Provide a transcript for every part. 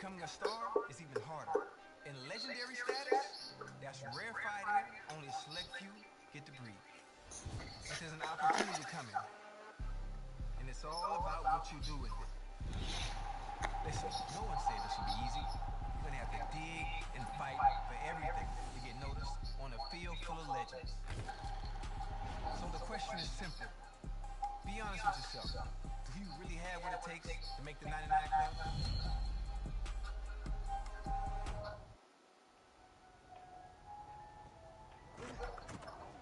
becoming a star is even harder. In legendary status, that's rarefied air, only a select few get to breathe. But there's an opportunity coming, and it's all about what you do with it. Listen, no one said this would be easy. You're gonna have to dig and fight for everything to get noticed on a field full of legends. So the question is simple. Be honest with yourself. Do you really have what it takes to make the 99 club?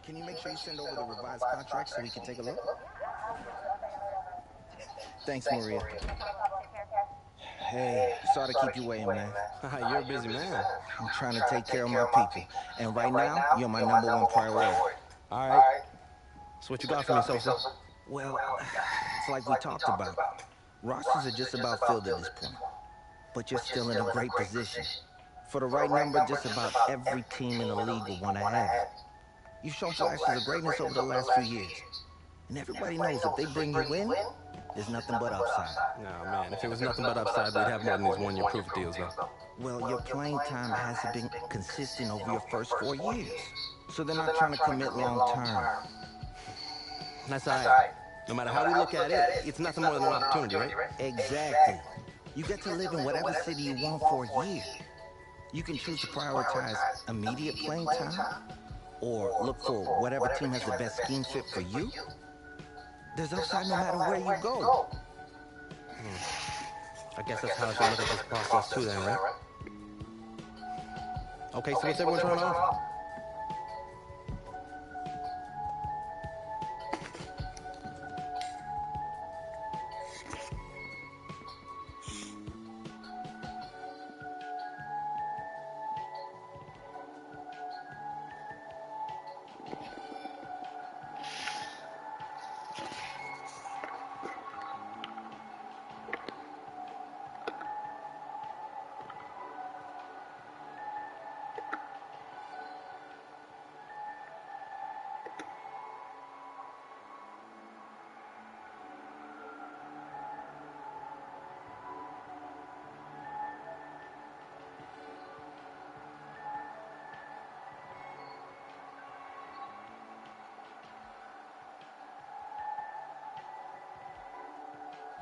Can you make sure you send over the revised contract so we can take a look? Thanks, Maria. Hey, sorry to keep you waiting, man. You're a busy man. I'm trying to take care of my people. And right now, you're my #1 priority. All right. So what you got for me, Sosa? Well, it's like we talked about. Rosters are just about filled at this point. But you're still in a great position. For the right number, just about every team in the league will want to have you. You've shown flashes of greatness over the last few years. And everybody knows if they bring you in, there's nothing but upside. No, man, if it was nothing but upside, we'd have more than these one-year proof deals, though. Well, your playing time hasn't been consistent over your first 4 years. So they're not trying to commit long-term. That's all right. No matter how we look at it, it's nothing more than an opportunity, right? Exactly. You get to live in whatever city you want for a year. You can choose to prioritize immediate playing time, or look for whatever team has the best scheme fit for you. There's upside no matter where you go. I guess that's how I should look at this process too then, right? Okay, so what's everyone trying to offer?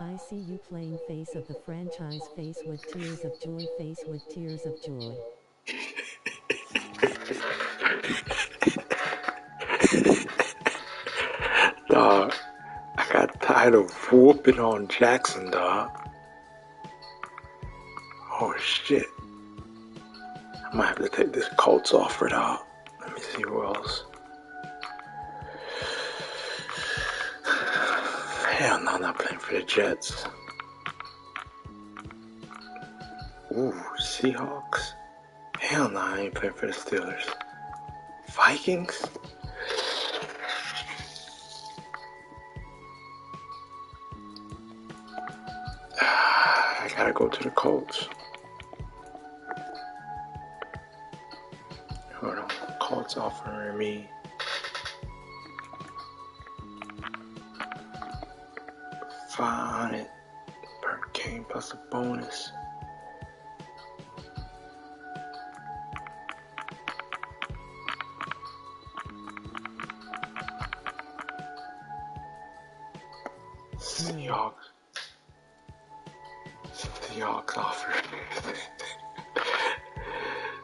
I see you playing face of the franchise, face with tears of joy, face with tears of joy. Dog, I got tired of whooping on Jackson, dog. Oh shit. I might have to take this Colts offer, dog. Let me see who else. Hell no, I'm not playing for the Jets. Ooh, Seahawks. Hell no, I ain't playing for the Steelers. Vikings? I gotta go to the Colts. Hold on, Colts offering me $500 per game plus a bonus. Seahawks offer.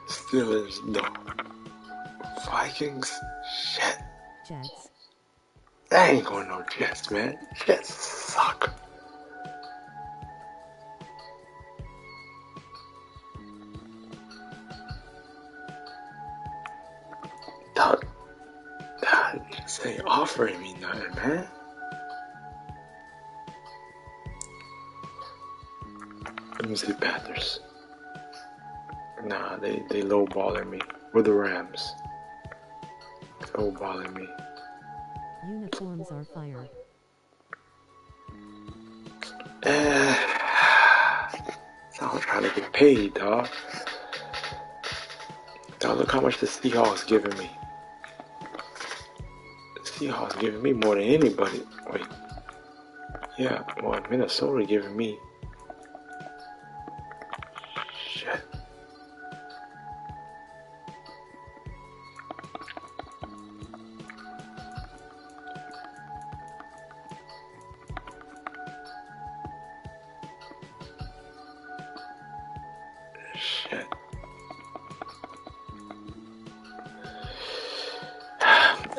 Steelers, no. Vikings, shit. Jets. I ain't going no Jets, man. Jets suck. Dog, just ain't offering me nothing, man. Let me see Panthers. Nah, they lowballing me. We're the Rams. Lowballing me. Uniforms are fired. I'm trying to get paid, dog. Dog, look how much the Seahawks giving me. The Seahawks giving me more than anybody. Wait. Yeah, well, Minnesota giving me.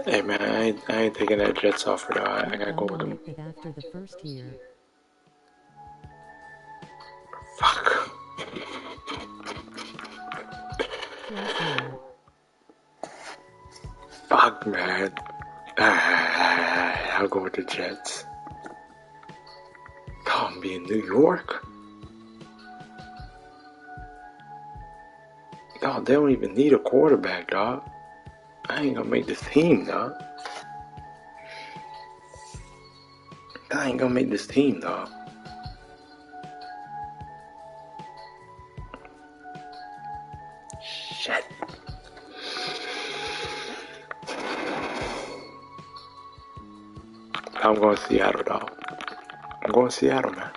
Hey man, I ain't taking that Jets offer though. I gotta go with them. That after the first year. Fuck. Fuck, man. I'll go with the Jets. Tom be in New York? Dog, they don't even need a quarterback, dog. I ain't gonna make this team, dog. I ain't gonna make this team, dog. Shit. I'm going to Seattle, dog. I'm going to Seattle, man.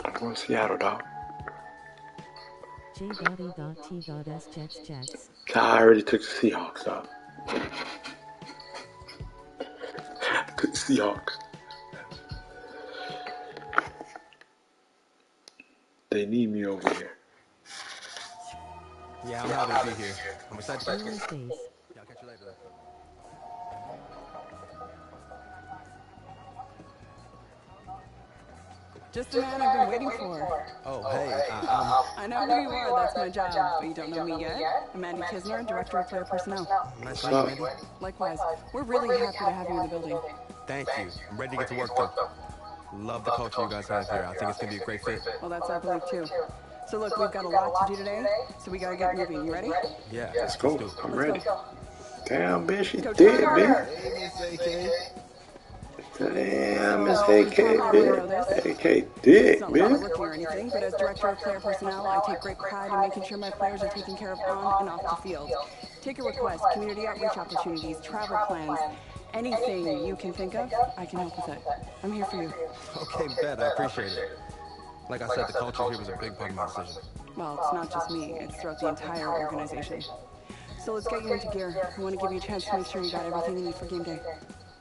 I'm going to Seattle, dog. J.E.T.S. Jets. I already took the Seahawks, dog. Took the Seahawks. They need me over here. Yeah, I'm happy to be here. I'm excited to Face. Yeah, I'll catch you later. Just the man I've been waiting for. Oh, hey, I know who you are, that's my job, but you don't know me yet. I'm Mandy Kisner, Director of Player Personnel. Nice to meet you, Mandy. Likewise, we're really happy to have you in the building. Thank you. I'm ready to get to work, though. Love the culture you guys have here. I think it's going to be a great fit. Well, that's our belief, too. So look, we've got a lot to do today, so we gotta get moving. You ready? Yeah, let's go. I'm ready. Go. Damn, bitch, she dead, bitch. Damn, Miss AK, bitch. AK dick, It's not bitch. looking or anything, but as Director of Player Personnel, I take great pride in making sure my players are taken care of on and off the field. Take a request, community outreach opportunities, travel plans, anything you can think of, I can help with it. I'm here for you. Okay, bet. I appreciate it. Like I said, the culture here was a big part of my decision. Well, it's not just me, it's throughout the entire organization. So let's get you into gear. I want to give you a chance to make sure you got everything you need for game day.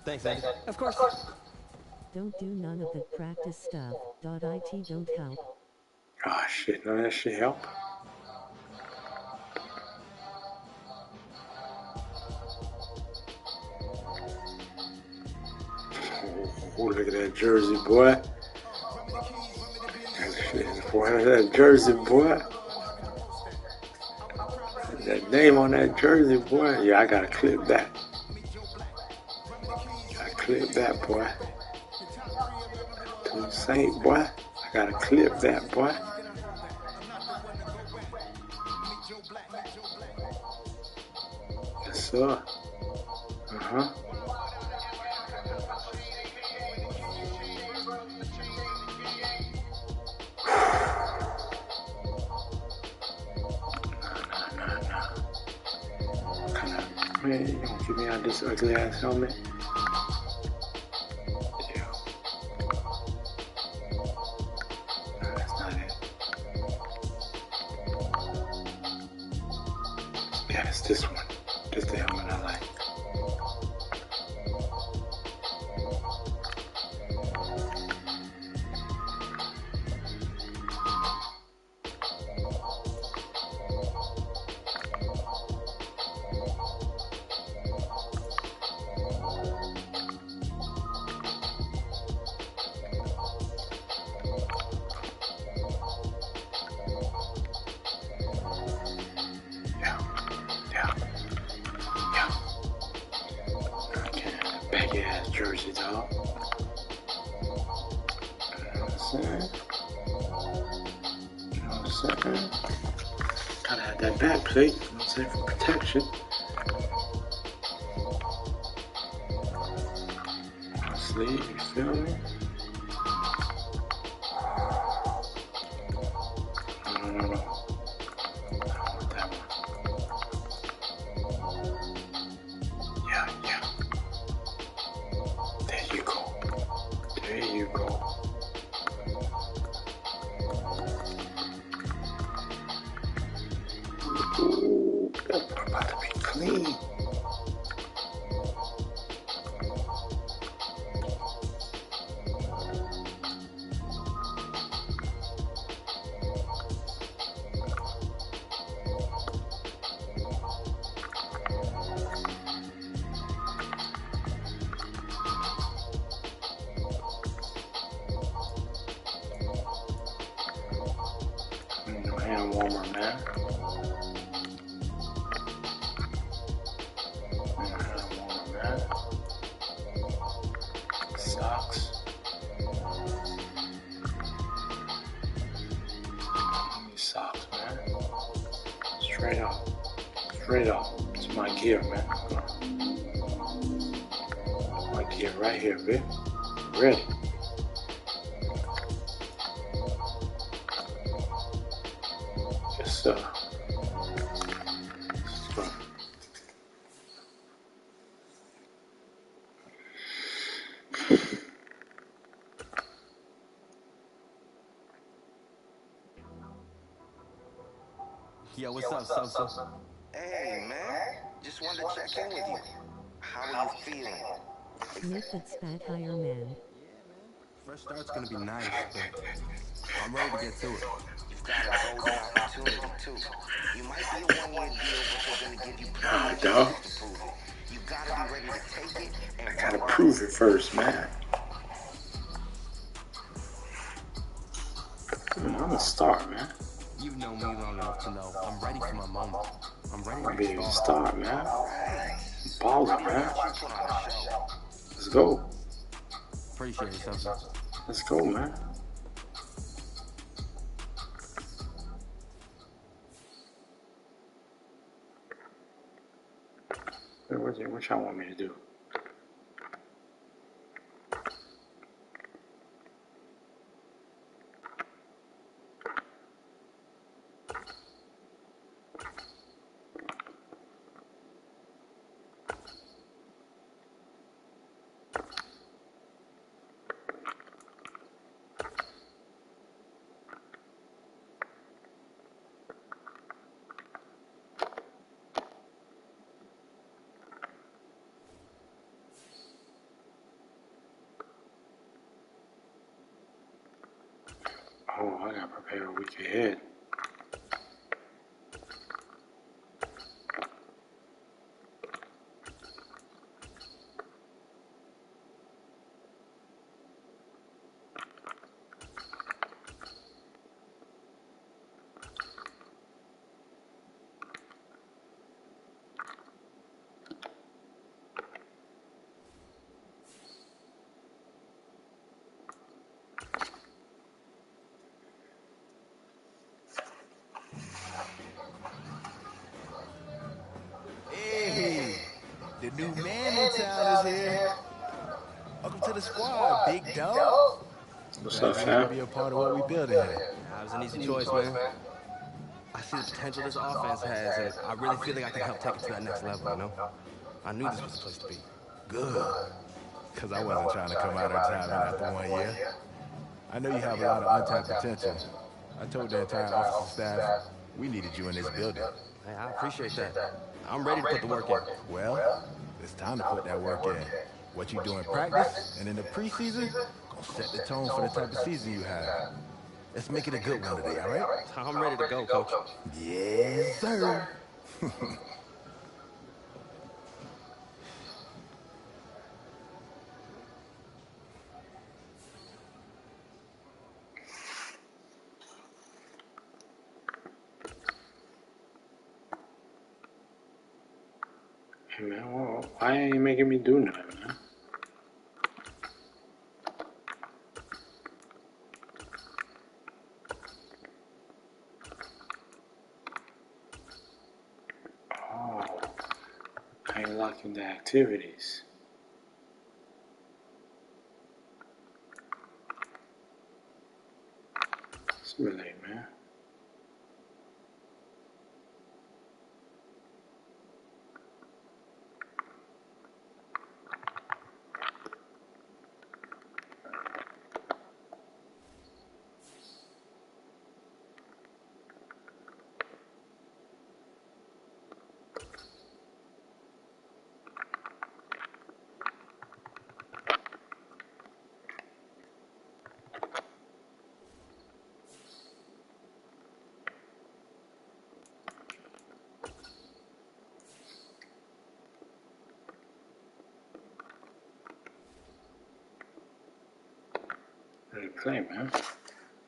Thanks, Andy. Of course. Don't do none of the practice stuff. .it don't help. Ah, shit, none of that shit help. Oh, look at that jersey, boy. Boy, that jersey, boy. That name on that jersey, boy. Yeah, I gotta clip that. Gotta clip that, boy. To the Saint, boy. I gotta clip that, boy. Yes, sir. Uh-huh. Man, you gonna get me out of this ugly ass helmet? Yeah. No, that's not it. Yeah, it's this one. This is the helmet I like. Jersey, dog. You know what I'm saying? You know what I'm saying? Gotta have that back plate, you know what I'm saying, for protection. Sleeve, you feel me? No. I want that one. Yeah. There you go. Ooh, that's about to be clean. hand warmer, man. Hand warmer, man. Socks. Socks, man. Straight up. Straight up. It's my gear, man. My gear right here, bitch. Ready. Yes, sir. Let's go. Yo, what's up, Sosa? Hey, man. Just wanted to check in with you. How are you feeling? Nick that spat higher man. Yeah, man. Fresh start's gonna be nice, but I'm ready to get to it. You've got a golden opportunity, too. You might be a one-year deal, but they're going to give you plenty of Dog. chances to prove it. You got to be ready to take it and I gotta run. prove it first, man. I'm a star, man. You know me long enough to know I'm ready for my moment. I'm ready I'm to being a start. star, man. Right. Balling, man. You put on a show. Let's go. Appreciate it, Sosa. Let's go, man. What y'all want me to do? Oh, I gotta prepare a week ahead. Hey, the new man in town is here. Welcome to the squad, big dog. What's Glad up, you want to fam? be a part of what we building here. That was an easy choice, man. I see the potential this offense has, and I really feel like I can help take it to that next level, you know? I knew this was the place to be. Good, because I wasn't trying to come out of retirement after 1 year. I know you have a lot of untapped potential. I told the entire officer staff we needed you in this building. Hey, I appreciate that. I'm ready to put the work in. Well, it's time to put that work in. What you do in practice and in the preseason gonna set the tone for the type of season you have. Let's make it a good one today, all right? I'm ready to go, Coach. Yes, sir. Hey, man, why ain't you making me do nothing, man? Oh, I ain't locking the activities. Simulate, man. Ready to play, man.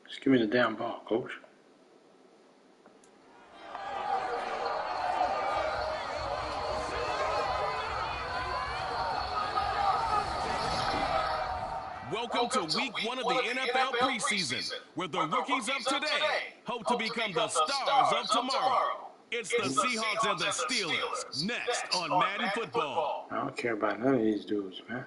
Just give me the damn ball, coach. Welcome to week 1 of the NFL preseason, where the rookies of today hope to become the stars of tomorrow. It's the Seahawks and the Steelers, next on Madden Football. I don't care about none of these dudes, man.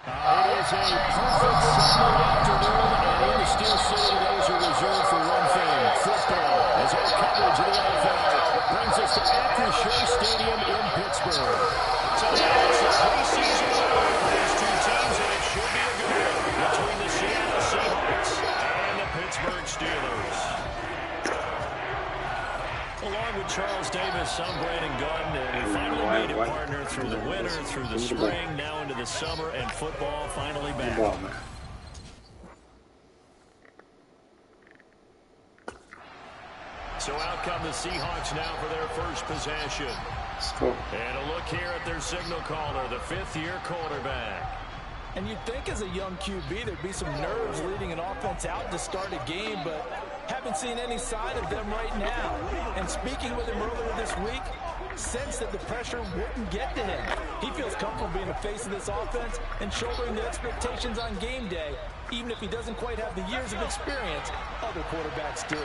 It is a perfect Sunday afternoon, and in the Steel City, those are reserved for one thing, football, as our coverage of the NFL brings us to Acrisure Stadium in Pittsburgh. Tonight, it's the preseason opener for these two teams, and it should be a good one between the Seattle Seahawks and the Pittsburgh Steelers. Along with Charles Davis, I'm Brandon Gunn, and we finally made it partner through the winter, through the spring, now into the summer, and football finally back. So out come the Seahawks now for their first possession. And a look here at their signal caller, the fifth-year quarterback. And you'd think as a young QB there'd be some nerves leading an offense out to start a game, but haven't seen any sign of them right now. And speaking with him earlier this week, sensed that the pressure wouldn't get to him. He feels comfortable being the face of this offense and shouldering the expectations on game day, even if he doesn't quite have the years of experience other quarterbacks do.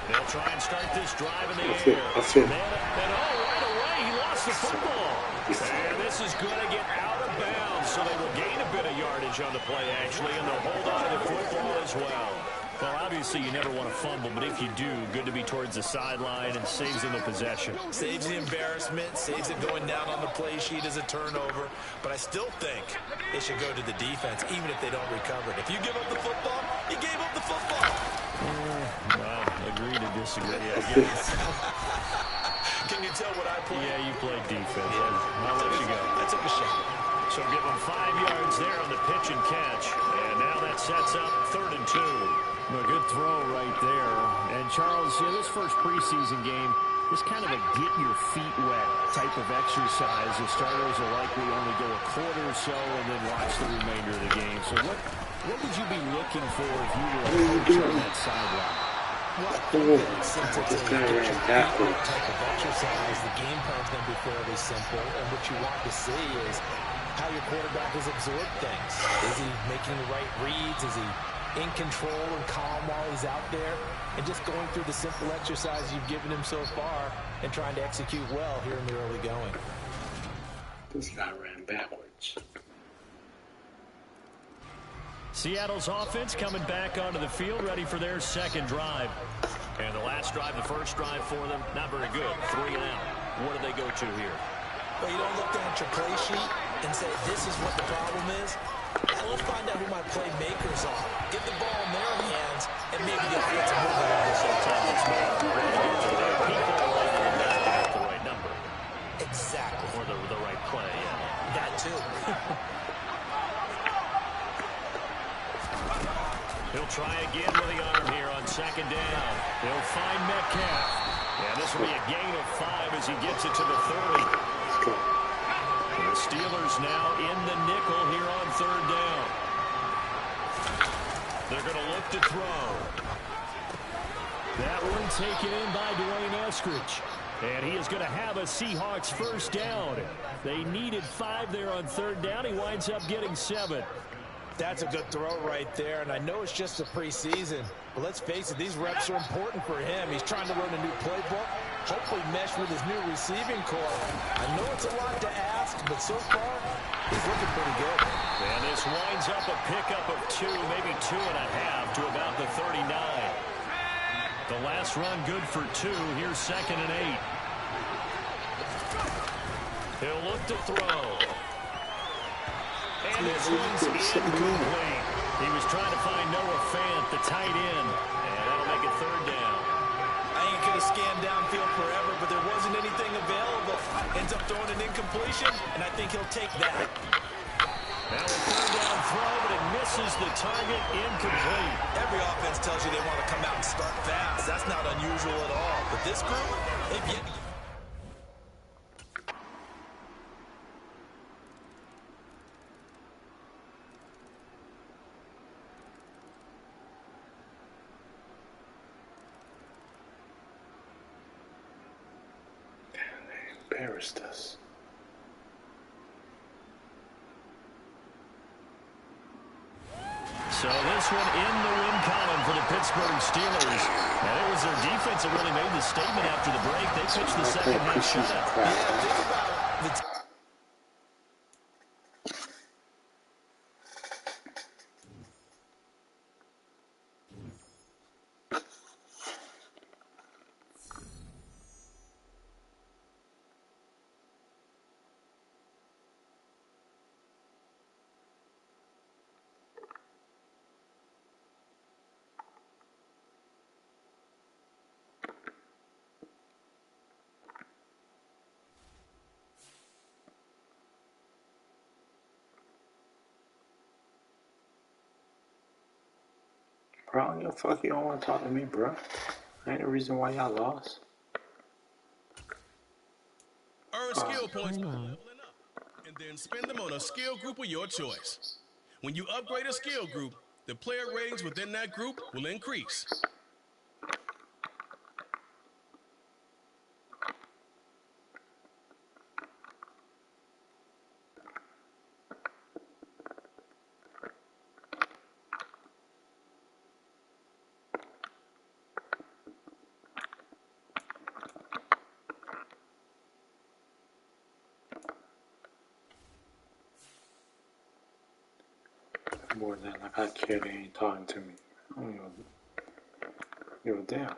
They'll try and start this drive in the air. And right away, he lost the football. And this is going to get out of bounds, so they will gain a bit of yardage on the play, actually, and they'll hold on to the football as well. Well, obviously, you never want to fumble, but if you do, good to be towards the sideline and saves them the possession. Saves the embarrassment, saves it going down on the play sheet as a turnover. But I still think it should go to the defense, even if they don't recover it. If you give up the football, you gave up the football. Well, agree to disagree, I guess. Can you tell what I play? Yeah, you played defense. I'll let you go. I took a shot. So give them 5 yards there on the pitch and catch. And now that sets up 3rd and 2. A good throw right there. And Charles, this first preseason game, this kind of a get your feet wet type of exercise. The starters will likely only go a quarter or so and then watch the remainder of the game. So what would you be looking for if you were a coach on that sideline? Since it's a type of exercise, the game plan's going to be fairly simple. And what you want to see is how your quarterback has absorbed things. Is he making the right reads? Is he in control and calm while he's out there? And just going through the simple exercise you've given him so far and trying to execute well here in the early going. This guy ran backwards. Seattle's offense coming back onto the field, ready for their second drive. And the last drive, the first drive for them, not very good. 3 and out. What do they go to here? Well, you don't look down at your play sheet and say, this is what the problem is. Let's find out who my playmakers are. Get the ball in their hands, and maybe the offensive move along. Sometimes it's more to get to the right people rather than get the right number. Exactly. Or the right play, yeah. That too. He'll try again with the arm here on 2nd down. He'll find Metcalf. Yeah, this will be a gain of 5 as he gets it to the 30. The Steelers now in the nickel here on 3rd down. They're going to look to throw. That one taken in by Dwayne Eskridge. And he is going to have a Seahawks first down. They needed 5 there on 3rd down. He winds up getting 7. That's a good throw right there, and I know it's just a preseason, but let's face it, these reps are important for him. He's trying to learn a new playbook, hopefully mesh with his new receiving core. I know it's a lot to ask, but so far, he's looking pretty good. And this winds up a pickup of 2, maybe 2.5 to about the 39. The last run good for 2. Here's 2nd and 8. He'll look to throw. And this one's incomplete. He was trying to find Noah Fant, the tight end, and that'll make it 3rd down. I ain't going to scan downfield forever, but there wasn't anything available. Ends up throwing an incompletion, and I think he'll take that. Now a 3rd down throw, but it misses the target, incomplete. Every offense tells you they want to come out and start fast. That's not unusual at all. But this group, they've yet... reverse this. So this one in the win column for the Pittsburgh Steelers. And it was their defense that really made the statement after the break. They pitched the second half shutout. Yeah, think about it. Bro, I don't give a fuck. You don't want to talk to me, bro. Ain't the reason why y'all lost. Earn skill points by leveling up, and then spend them on a skill group of your choice. When you upgrade a skill group, the player ratings within that group will increase. More than like I care they ain't talking to me. I don't give a damn.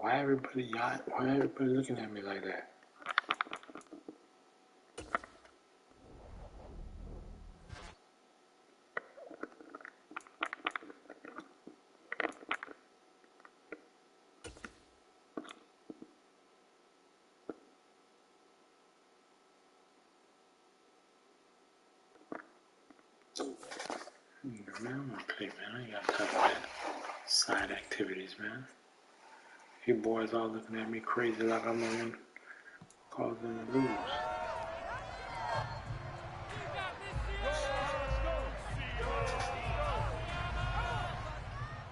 Why everybody looking at me like that? Man, I'm gonna play, man. I ain't got time for that. Side activities, man. You boys all looking at me crazy like I'm gonna cause them to lose.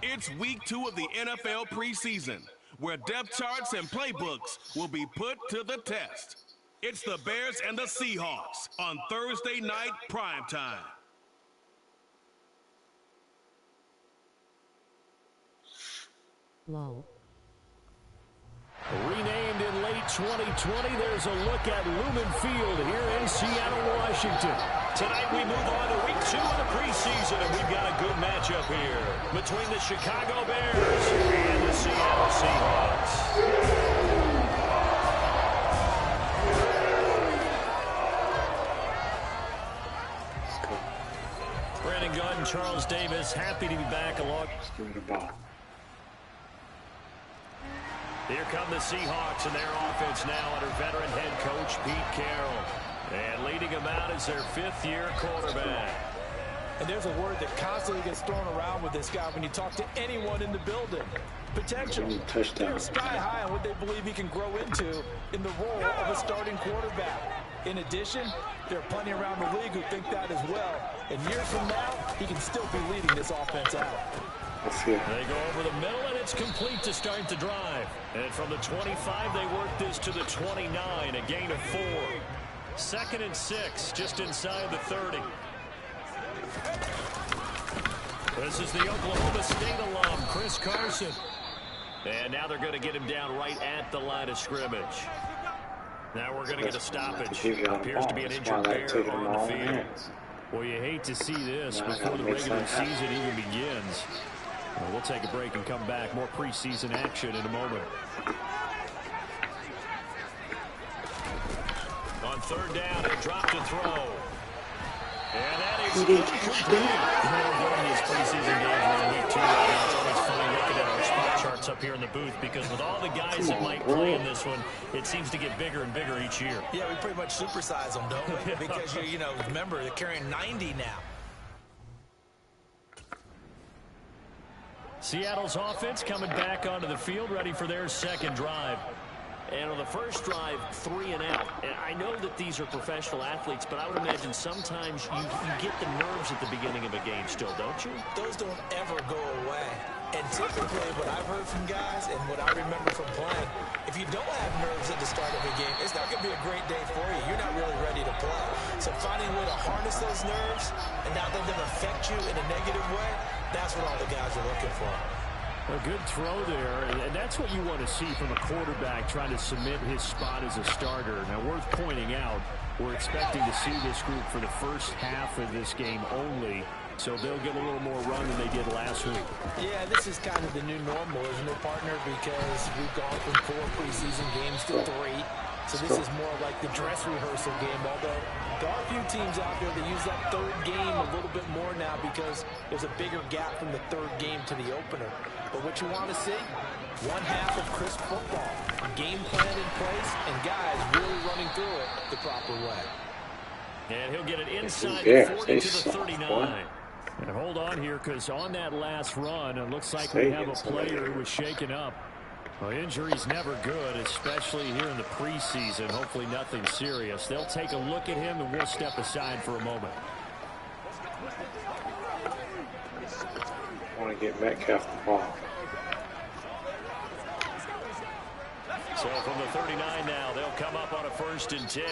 It's week 2 of the NFL preseason, where depth charts and playbooks will be put to the test. It's the Bears and the Seahawks on Thursday night primetime. Lol. Renamed in late 2020, there's a look at Lumen Field here in Seattle, Washington. Tonight we move on to week 2 of the preseason, and we've got a good matchup here between the Chicago Bears and the Seattle Seahawks. Brandon Gunn and Charles Davis happy to be back along. Give me the ball. Here come the Seahawks and their offense now under veteran head coach Pete Carroll. And leading them out is their 5th-year quarterback. And there's a word that constantly gets thrown around with this guy when you talk to anyone in the building. Potential. They're sky high on what they believe he can grow into in the role of a starting quarterback. In addition, there are plenty around the league who think that as well. And years from now, he can still be leading this offense out. They go over the middle, and it's complete to start the drive. And from the 25, they work this to the 29, a gain of 4. 2nd and 6, just inside the 30. This is the Oklahoma State alum, Chris Carson. And now they're going to get him down right at the line of scrimmage. Now we're going to get a stoppage. Appears to be an injured Bear on the field. Well, you hate to see this before the regular season even begins. Well, we'll take a break and come back. More preseason action in a moment. On 3rd down, a drop to throw. And that is incomplete. During these preseason games, we're in week 2 right now. It's always funny looking at our spot chart thoughts up here in the booth, because with all the guys that might play in this one, it seems to get bigger and bigger each year. Yeah, we pretty much supersize them, don't we? Because, you know, remember, they're carrying 90 now. Seattle's offense coming back onto the field, ready for their second drive. And on the first drive, 3 and out. And I know that these are professional athletes, but I would imagine sometimes you get the nerves at the beginning of a game still, don't you? Those don't ever go away. And typically what I've heard from guys and what I remember from playing, if you don't have nerves at the start of a game, it's not going to be a great day for you. You're not really ready to play. So finding a way to harness those nerves and not let them affect you in a negative way, that's what all the guys are looking for. A good throw there, and that's what you want to see from a quarterback trying to cement his spot as a starter. Now, worth pointing out, we're expecting to see this group for the first half of this game only, so they'll get a little more run than they did last week. Yeah, this is kind of the new normal, isn't it, partner? Because we've gone from 4 preseason games to 3. So this is more like the dress rehearsal game, although there are a few teams out there that use that third game a little bit more now because there's a bigger gap from the third game to the opener. But what you want to see, one half of crisp football, game plan in place, and guys really running through it the proper way. And he'll get it inside the 40 to the 39. And hold on here, because on that last run, it looks like we have a player who was shaken up. Well, injury's never good, especially here in the preseason. Hopefully nothing serious. They'll take a look at him, and we'll step aside for a moment. I want to get Metcalf the ball. So from the 39 now, they'll come up on a 1st and 10.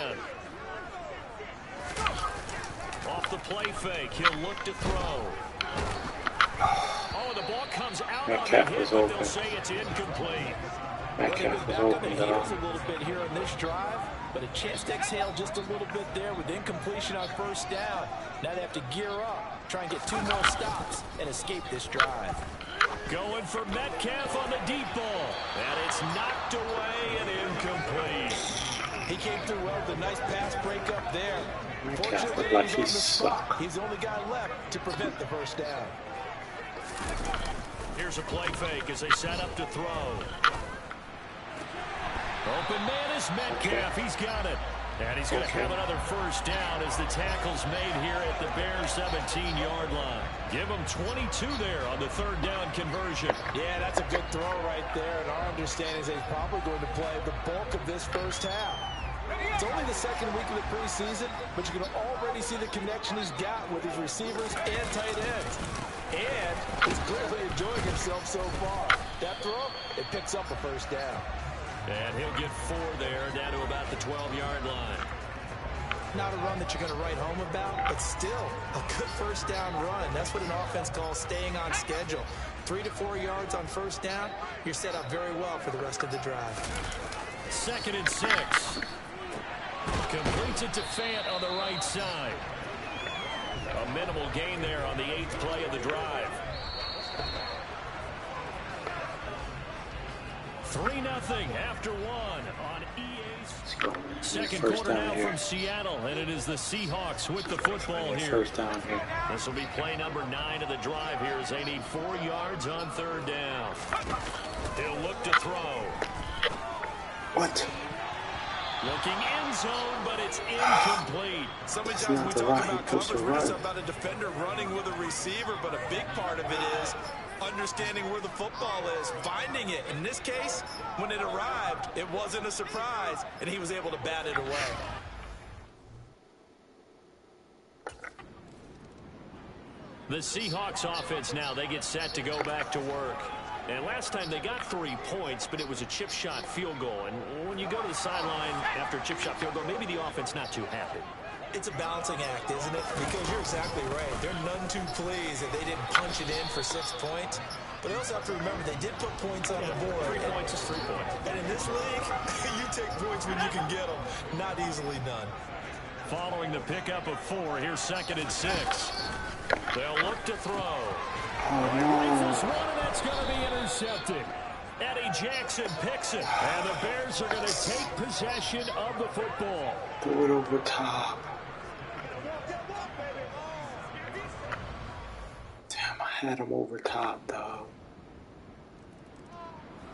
Off the play fake, he'll look to throw. Oh, the ball comes out on the hit, but they'll say it's incomplete. Metcalf was open a little bit here on this drive, but a chance to exhale just a little bit there with incompletion on 1st down. Now they have to gear up, try and get 2 more stops, and escape this drive. Going for Metcalf on the deep ball, and it's knocked away and incomplete. He came through well with a nice pass breakup there. Metcalf looked like he sucked. He's the only guy left to prevent the 1st down. Here's a play fake as they set up to throw. Open man is Metcalf. He's got it. And he's going to have another 1st down as the tackle's made here at the Bears' 17-yard line. Give him 22 there on the 3rd down conversion. Yeah, that's a good throw right there. And our understanding is that he's probably going to play the bulk of this 1st half. It's only the 2nd week of the preseason, but you can already see the connection he's got with his receivers and tight ends. And he's clearly enjoying himself so far. That throw, it picks up a 1st down. And he'll get 4 there, down to about the 12-yard line. Not a run that you're going to write home about, but still a good 1st down run. That's what an offense calls staying on schedule. 3 to 4 yards on 1st down, you're set up very well for the rest of the drive. 2nd and 6. Completes it to Fant on the right side. A minimal gain there on the 8th play of the drive. 3-0 after 1 on EA's. Second quarter now from Seattle, and it is the Seahawks with the football here. 1st down here. This will be play number 9 of the drive here as they need 4 yards on 3rd down. He'll look to throw. What? Looking end zone, but it's incomplete. So many times we talk about coverage, we're just about a defender running with a receiver, but a big part of it is understanding where the football is, finding it. In this case, when it arrived, it wasn't a surprise, and he was able to bat it away. The Seahawks offense now, they get set to go back to work. And last time they got 3 points, but it was a chip shot field goal. And when you go to the sideline after a chip shot field goal, maybe the offense not too happy. It's a balancing act, isn't it? Because you're exactly right. They're none too pleased that they didn't punch it in for 6 points. But they also have to remember they did put points on the board. 3 points is 3 points. And in this league, you take points when you can get them. Not easily done. Following the pickup of 4, here's 2nd and 6. They'll look to throw. Rifles one, and that's going to be intercepted. Eddie Jackson picks it, and the Bears are going to take possession of the football. Throw it over top. Damn, I had him over top, though.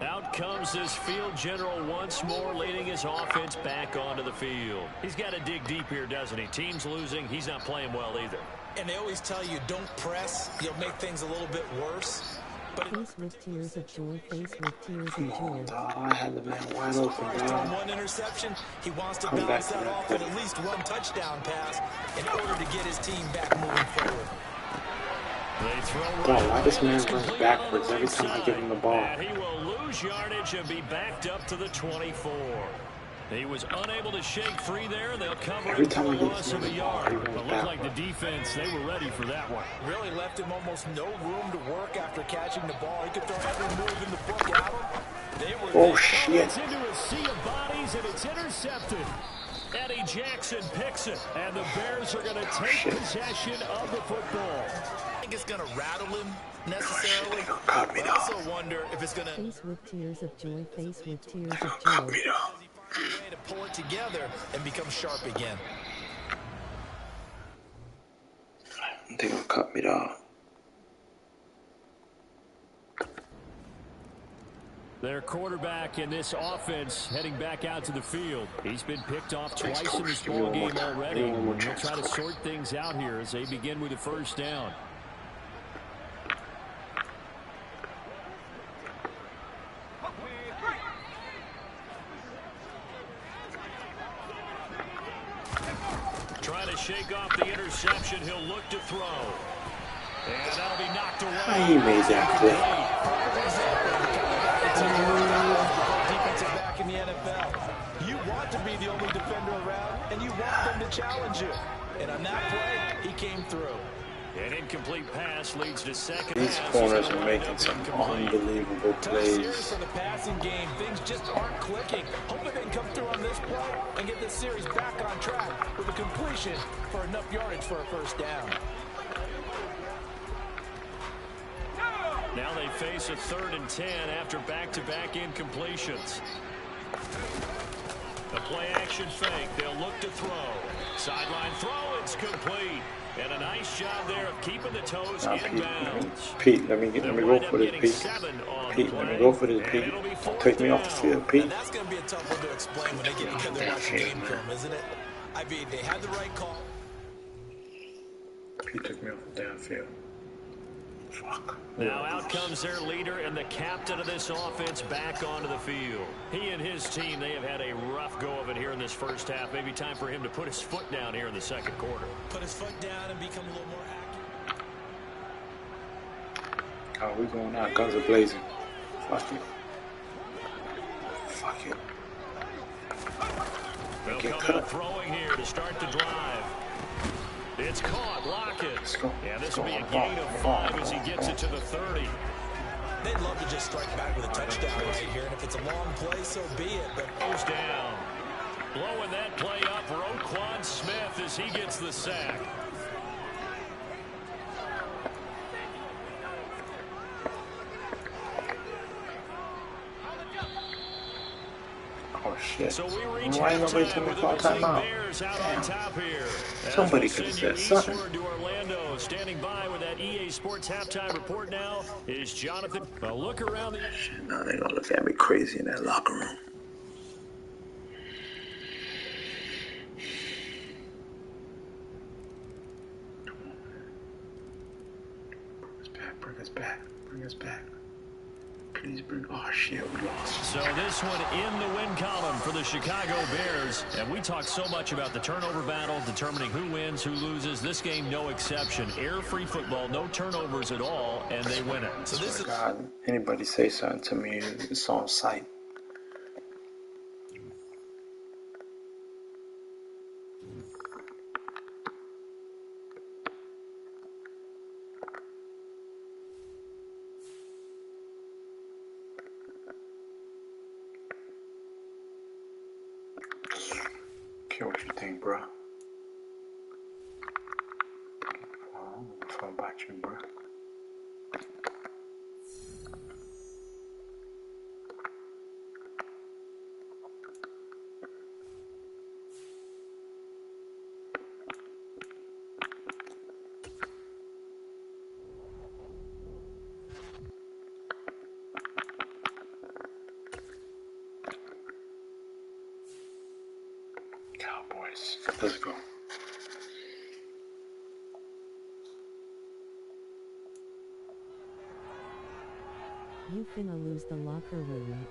Out comes this field general once more, leading his offense back onto the field. He's got to dig deep here, doesn't he? Team's losing. He's not playing well either. And they always tell you, don't press. You'll make things a little bit worse. But Face with tears of joy, face with tears of joy. I had the man wide open, dog. one interception, he wants to bounce that off and at least one touchdown pass in order to get his team back moving forward. They throw God, why this man runs backwards every time I give him the ball? And he will lose yardage and be backed up to the 24. He was unable to shake free there. They'll cover Every it time for I a get loss him of a the ball, yard. he It runs looked like the backwards. defense, they were ready for that one. Really left him almost no room to work after catching the ball. He could throw every move in the book at him. Oh, shit. It's into a sea of bodies, and it's intercepted. Eddie Jackson picks it, and the Bears are going to take possession of the football. I think it's going to rattle him necessarily. Cut me I also wonder if it's going to Face with tears of joy, face with tears of cut joy. me down. way to pull it together and become sharp again. They gonna cut me down. Their quarterback in this offense heading back out to the field. He's been picked off Thanks, twice in Coach. this Give me ball one more game time. already. Give me one more And they'll chance, try to Coach. sort things out here as they begin with the first down. Trying to shake off the interception. He'll look to throw. And that'll be knocked away. He made that play. Defensive back in the NFL. You want to be the only defender around, and you want them to challenge you. And on that play, he came through. An incomplete pass leads to second. These pass. corners are making some unbelievable Tough series plays. for the passing game. Things just aren't clicking. Hoping they can come through on this play and get this series back on track with a completion for enough yardage for a first down. Now they face a 3rd and 10 after back-to-back incompletions. A play-action fake. They'll look to throw. Sideline throw. It's complete. And a nice job there of keeping the toes inbounds. Pete, let me go for this, Pete. Pete, let me go for this, Pete. Don't take me off the field, Pete. And that's going to be a tough one to explain when they get together and watch the game film, isn't it? I mean, they had the right call. Pete took me off the damn field. Fuck. Now out comes their leader and the captain of this offense back onto the field. He and his team, they have had a rough go of it here in this first half. Maybe time for him to put his foot down here in the second quarter. Put his foot down and become a little more accurate. Oh, we going out. Guns are blazing. Fuck it. Fuck it. They'll Get come cut. out throwing here to start the drive. It's caught. Lockett. Let's go. Yeah, this will be a gain of 5 as he gets it to the 30. They'd love to just strike back with a touchdown right here, and if it's a long play, so be it. But Goes down. Blowing that play up, Roquan Smith as he gets the sack. Oh, shit. So we reach Why ain't nobody halftime told me with to the call visiting timeout? Bears out on top here. As Somebody we'll could have send you said something. eastward to Orlando. Standing by with that EA Sports halftime report now is Jonathan. A look around the... Now they're gonna look at me crazy in that locker room. Bring us back. Bring us back. Please bring. Oh shit, we lost. So this one in the win column for the Chicago Bears. And we talked so much about the turnover battle, determining who wins, who loses. This game, no exception. Air-free football, no turnovers at all, and they win it. so this is God, anybody say something to me, it's on sight. Care what you think, bro. I don't know about you, bro. Cowboys. Let's go. You finna lose the locker room.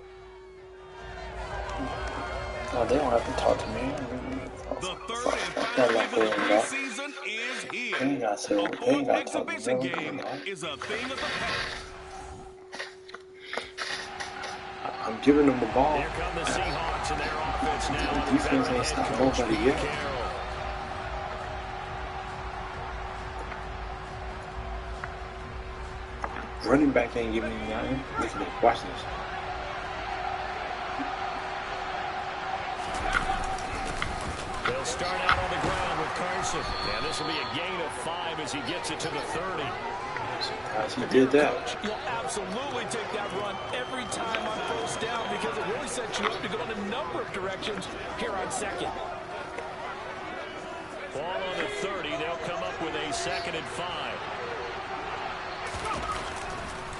Oh, they don't have to talk to me. The third and final week of the preseason is here. A fourth exhibition game is a thing of the past. I'm giving them the ball. Here come the Seahawks and their offense now. The defense ain't stopped nobody yet. Running back ain't giving me nothing. Look at it. Watch this. They'll start out on the ground with Carson. And this will be a gain of 5 as he gets it to the 30. He did that. Coach, you'll absolutely take that run every time on first down because it really sets you up to go in a number of directions here on second. Ball on the 30. They'll come up with a 2nd and 5.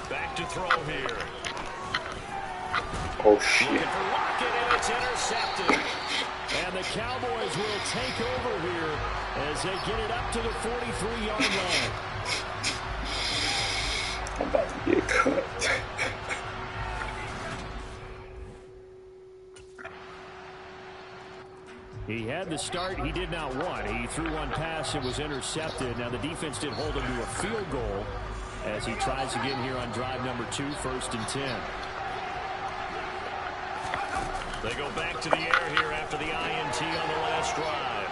Back to throw here. Oh, shit. Looking for Lockett, and it's intercepted. And the Cowboys will take over here as they get it up to the 43-yard line. I'm about to get cut. He had the start he did not want. He threw one pass. It was intercepted. Now the defense did hold him to a field goal as he tries again here on drive number 2, 1st and 10. They go back to the air here after the INT on the last drive.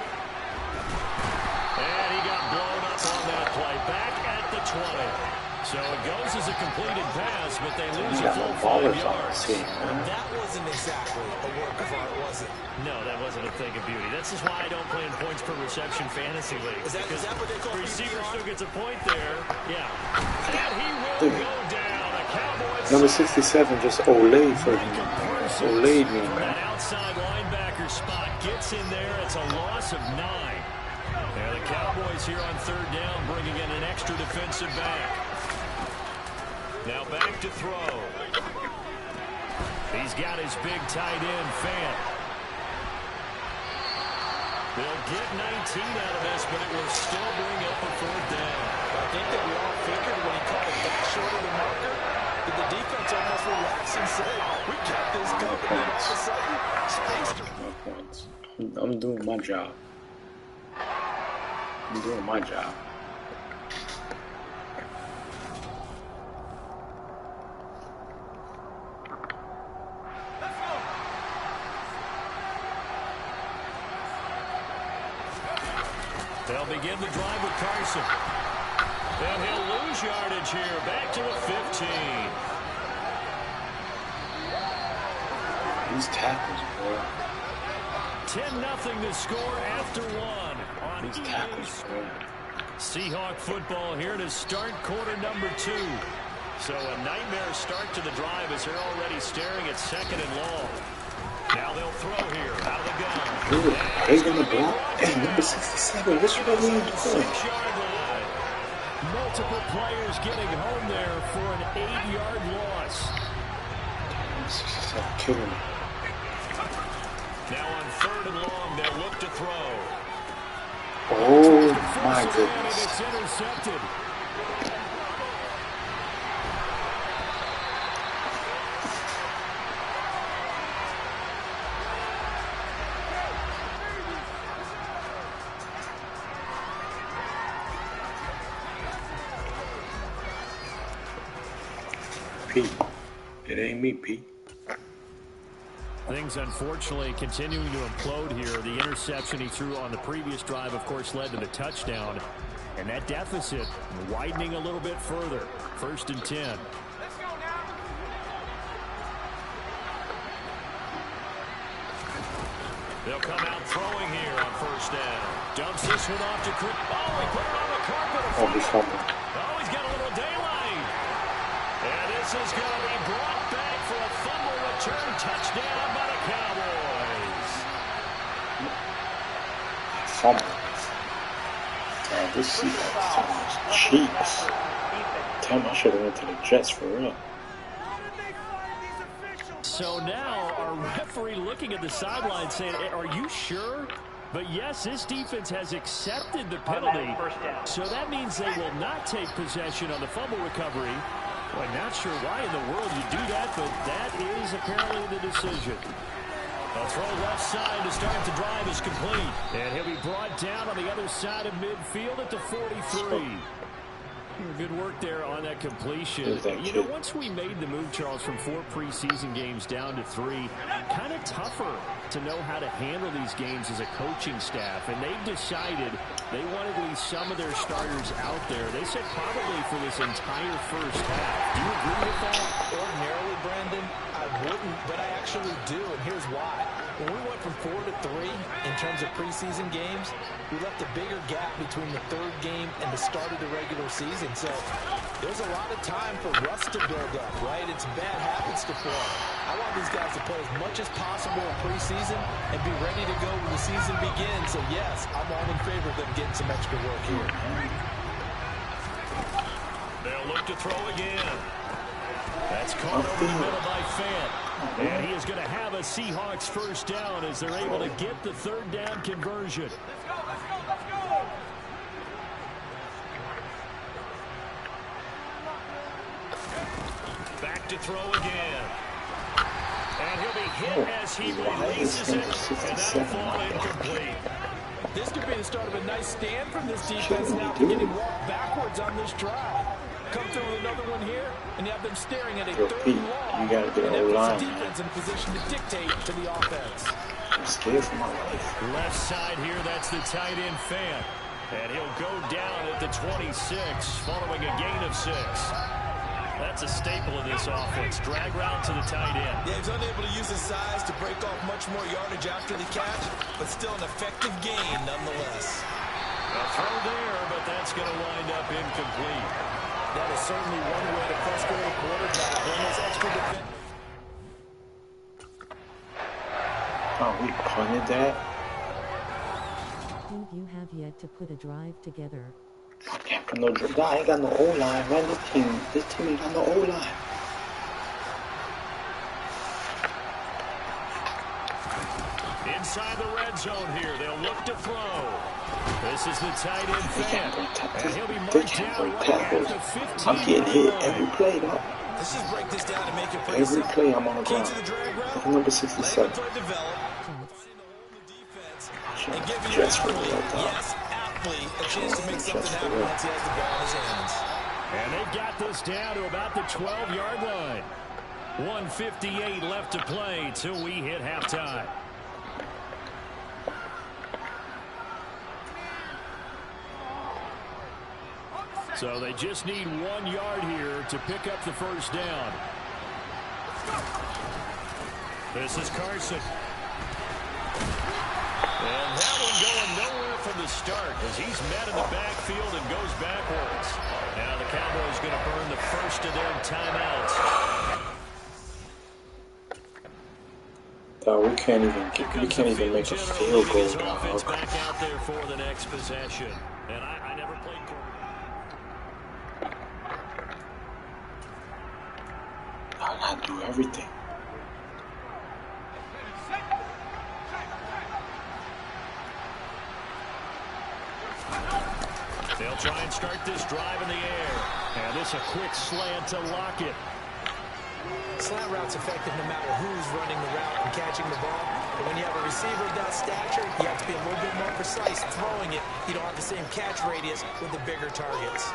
And he got blown up on that play. Back at the 20. So it goes as a completed pass, but they lose a full 5 yards. That wasn't exactly a work of art, was it? No, that wasn't a thing of beauty. That's just why I don't play in points per reception fantasy league. Is that what they call the receiver still gets a point there. Yeah. And he will go down. A Cowboys Number 67 just olayed for him. Olayed me, man. That outside linebacker spot gets in there. It's a loss of 9. Now the Cowboys here on 3rd down bringing in an extra defensive back. Now back to throw. He's got his big tight end, Fant. They'll get 19 out of this, but it will still bring up a 4th down. I think that we all figured when he caught it back short of the marker, that the defense almost relaxed and said, we got this covered. And all of a sudden, space to... No points. I'm doing my job. I'm doing my job. They'll begin the drive with Carson. And he'll lose yardage here. Back to the 15. These tackles, boy. 10-0 to score after 1 on These tackles, boy. Seahawk football here to start quarter number 2. So a nightmare start to the drive as they're already staring at 2nd and long. Now they'll throw here out of the gun. Dude, are they gonna block? Hey, number 67, what's wrong with you doing? 6-yard line. Multiple players getting home there for an 8-yard loss. 67 killing me. Now on 3rd and long, they'll look to throw. Oh my goodness. It's intercepted. Pete. It ain't me, Pete. Things, unfortunately, continuing to implode here. The interception he threw on the previous drive, of course, led to the touchdown. And that deficit widening a little bit further. 1st and 10. They'll come out throwing here on 1st down. Dumps this one off to Chris. Oh, he put it on the carpet. Oh, he's fumbled. Oh, he's got a little daylight. And this is going to be brought back for a fumble return touchdown by the Cowboys. Fumble. Oh, this Seahawks team is cheeks. Damn, I should have went to the Jets for real. So now our referee looking at the sideline saying, are you sure? But yes, this defense has accepted the penalty. So that means they will not take possession on the fumble recovery. Well, not sure why in the world you do that, but that is apparently the decision. A throw left side to start the drive is complete. And he'll be brought down on the other side of midfield at the 43. Good work there on that completion. You know, once we made the move, Charles, from 4 preseason games down to 3, kind of tougher to know how to handle these games as a coaching staff. And they've decided they wanted at least some of their starters out there. They said probably for this entire first half. Do you agree with that? Ordinarily, Brandon, I wouldn't, but I actually do, and here's why. When we went from 4 to 3 in terms of preseason games, we left a bigger gap between the 3rd game and the start of the regular season. So there's a lot of time for rust to build up, right? It's bad habits to form. I want these guys to play as much as possible in preseason and be ready to go when the season begins. So, yes, I'm all in favor of them getting some extra work here. They'll look to throw again. That's caught over the middle by Fant. And he is going to have a Seahawks first down as they're able to get the 3rd down conversion. Back to throw again. And he'll be hit as he releases it, and that'll fall incomplete. This could be the start of a nice stand from this defense now for getting walked backwards on this drive. Come through with another one here, and you have them staring at a 3rd and long. You gotta get and a line. the defense in a position to dictate to the offense. I'm scared for my life. Left side here, that's the tight end Fant. And he'll go down at the 26, following a gain of 6. That's a staple of this offense. Drag route to the tight end. Yeah, he's unable to use his size to break off much more yardage after the catch, but still an effective gain nonetheless. A throw there, but that's going to wind up incomplete. That is certainly one way to frustrate a quarterback. Almost extra defense. Oh, we punted that? Think you have yet to put a drive together. I can't put no drive. I ain't got no O-line, man. This team ain't got no O-line. Inside the red zone here, they'll look to throw. This is the tight end Fant, and he'll be marked down right at the 15. I'm getting hit every play, though. Let's just break this down and make it pretty Every simple. play I'm on the Key ground. to the drag route, Look at number 67. let the play develop, and give your Just for athlete, that, yes, athlete, a chance to make something happen once he has the ball in his hands. And they've got this down to about the 12-yard line. 1:58 left to play till we hit halftime. So they just need 1 yard here to pick up the first down. This is Carson. And that one going nowhere from the start as he's met in the backfield and goes backwards. Now the Cowboys going to burn the first of their timeouts. We can't even make a field goal, dog. Offense back out there for the next possession. And I never played quarterback. I gotta do everything. They'll try and start this drive in the air. And this a quick slant to Lockett. Slant route's effective no matter who's running the route and catching the ball. But when you have a receiver of that stature, you have to be a little bit more precise throwing it. You don't have the same catch radius with the bigger targets.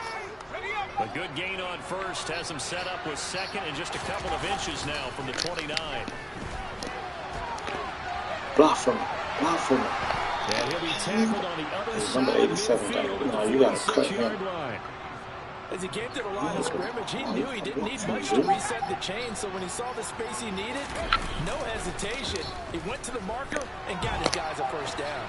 A good gain on first has him set up with second and just a couple of inches now from the 29. Block from him. Block from him. And he'll be tackled on the other side Number 87 guy. No, you gotta cut him. As he came to the line of scrimmage, he knew he didn't need much to reset the chain, so when he saw the space he needed, no hesitation. He went to the marker and got his guys a first down.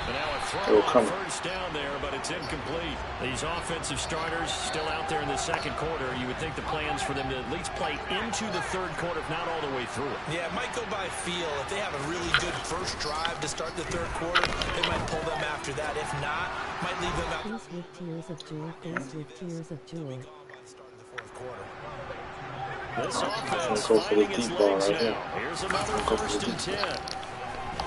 And now a throw on first down there, but it's incomplete. These offensive starters still out there in the second quarter. You would think the plans for them to at least play into the third quarter, if not all the way through it. Yeah, it might go by feel. If they have a really good first drive to start the third quarter, they might pull them after that. If not, might leave them out. Faced with tears of joy, faced with tears of joy. This I'm offense gonna go for the finding its deep ball legs right here. now. Here's another Go for first the and deep 10.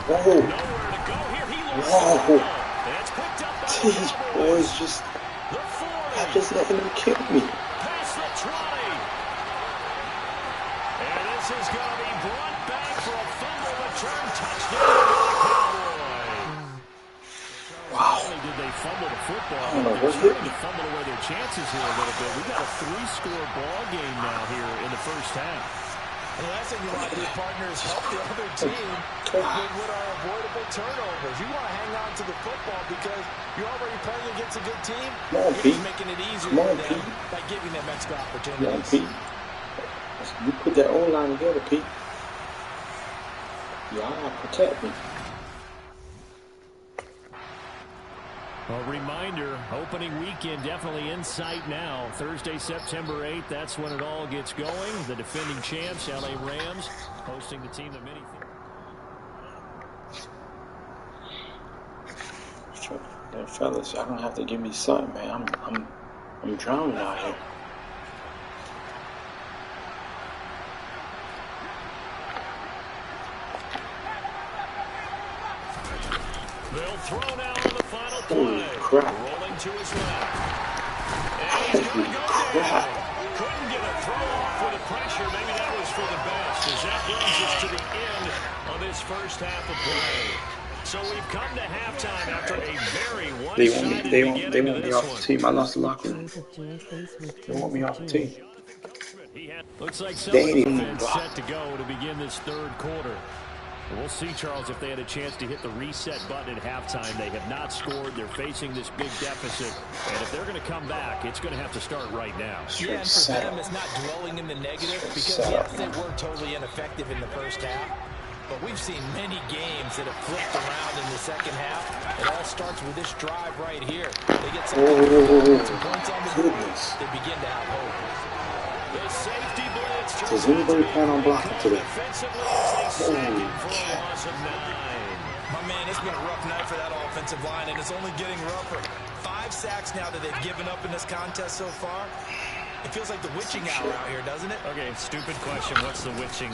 ball. Whoa! Nowhere to go here. He lost Whoa! the ball. And it's picked up by the These Cowboys. boys just, The 40. I'm just letting them kill me. Past the 20. And this is going to be brought back for a fumble return touchdown by the Cowboys. Wow. Not only did they fumble the football, I don't know but what they're hit starting me. to fumble away their chances here a little bit. We've got a 3-score ball game now here in the first half. And the last thing you want to do, partner, is help the other team with what are avoidable turnovers. You want to hang on to the football because you're already playing against a good team. Come on, You're Pete. just making it easier Come on, for them Pete. by giving them extra Come on, opportunities. Pete. You put that O-line together, Pete. Y'all protect me. A reminder, opening weekend definitely in sight now. Thursday, September 8th, that's when it all gets going. The defending champs, LA Rams, hosting the team that many think. Man, fellas, y'all gonna have to give me something, man. I'm drowning out here. They'll throw now on the final Holy play. crap. Rolling to his left. And he's going to go down. Couldn't get a throw off with the pressure. Maybe that was for the best, as that brings us to the end of this first half of play. So we've come to halftime after a very one-sided beginning they want me off the team. I lost the locker room. Tears of joy face with They want tears me of off the joy. team. Looks like some They ain't even offense blocked. set to go to begin this third quarter. We'll see, Charles, if they had a chance to hit the reset button at halftime. They have not scored. They're facing this big deficit. And if they're going to come back, it's going to have to start right now. Yeah, and for them, it's not dwelling in the negative because, yes, they were totally ineffective in the first half. But we've seen many games that have flipped around in the second half. It all starts with this drive right here. They get some points on the board. They begin to have hope. The safety blitz. Does anybody plan on blocking today? Holy cow. My man, it's been a rough night for that offensive line, and it's only getting rougher. 5 sacks now that they've given up in this contest so far. It feels like the witching hour out here, doesn't it? Okay, stupid question. What's the witching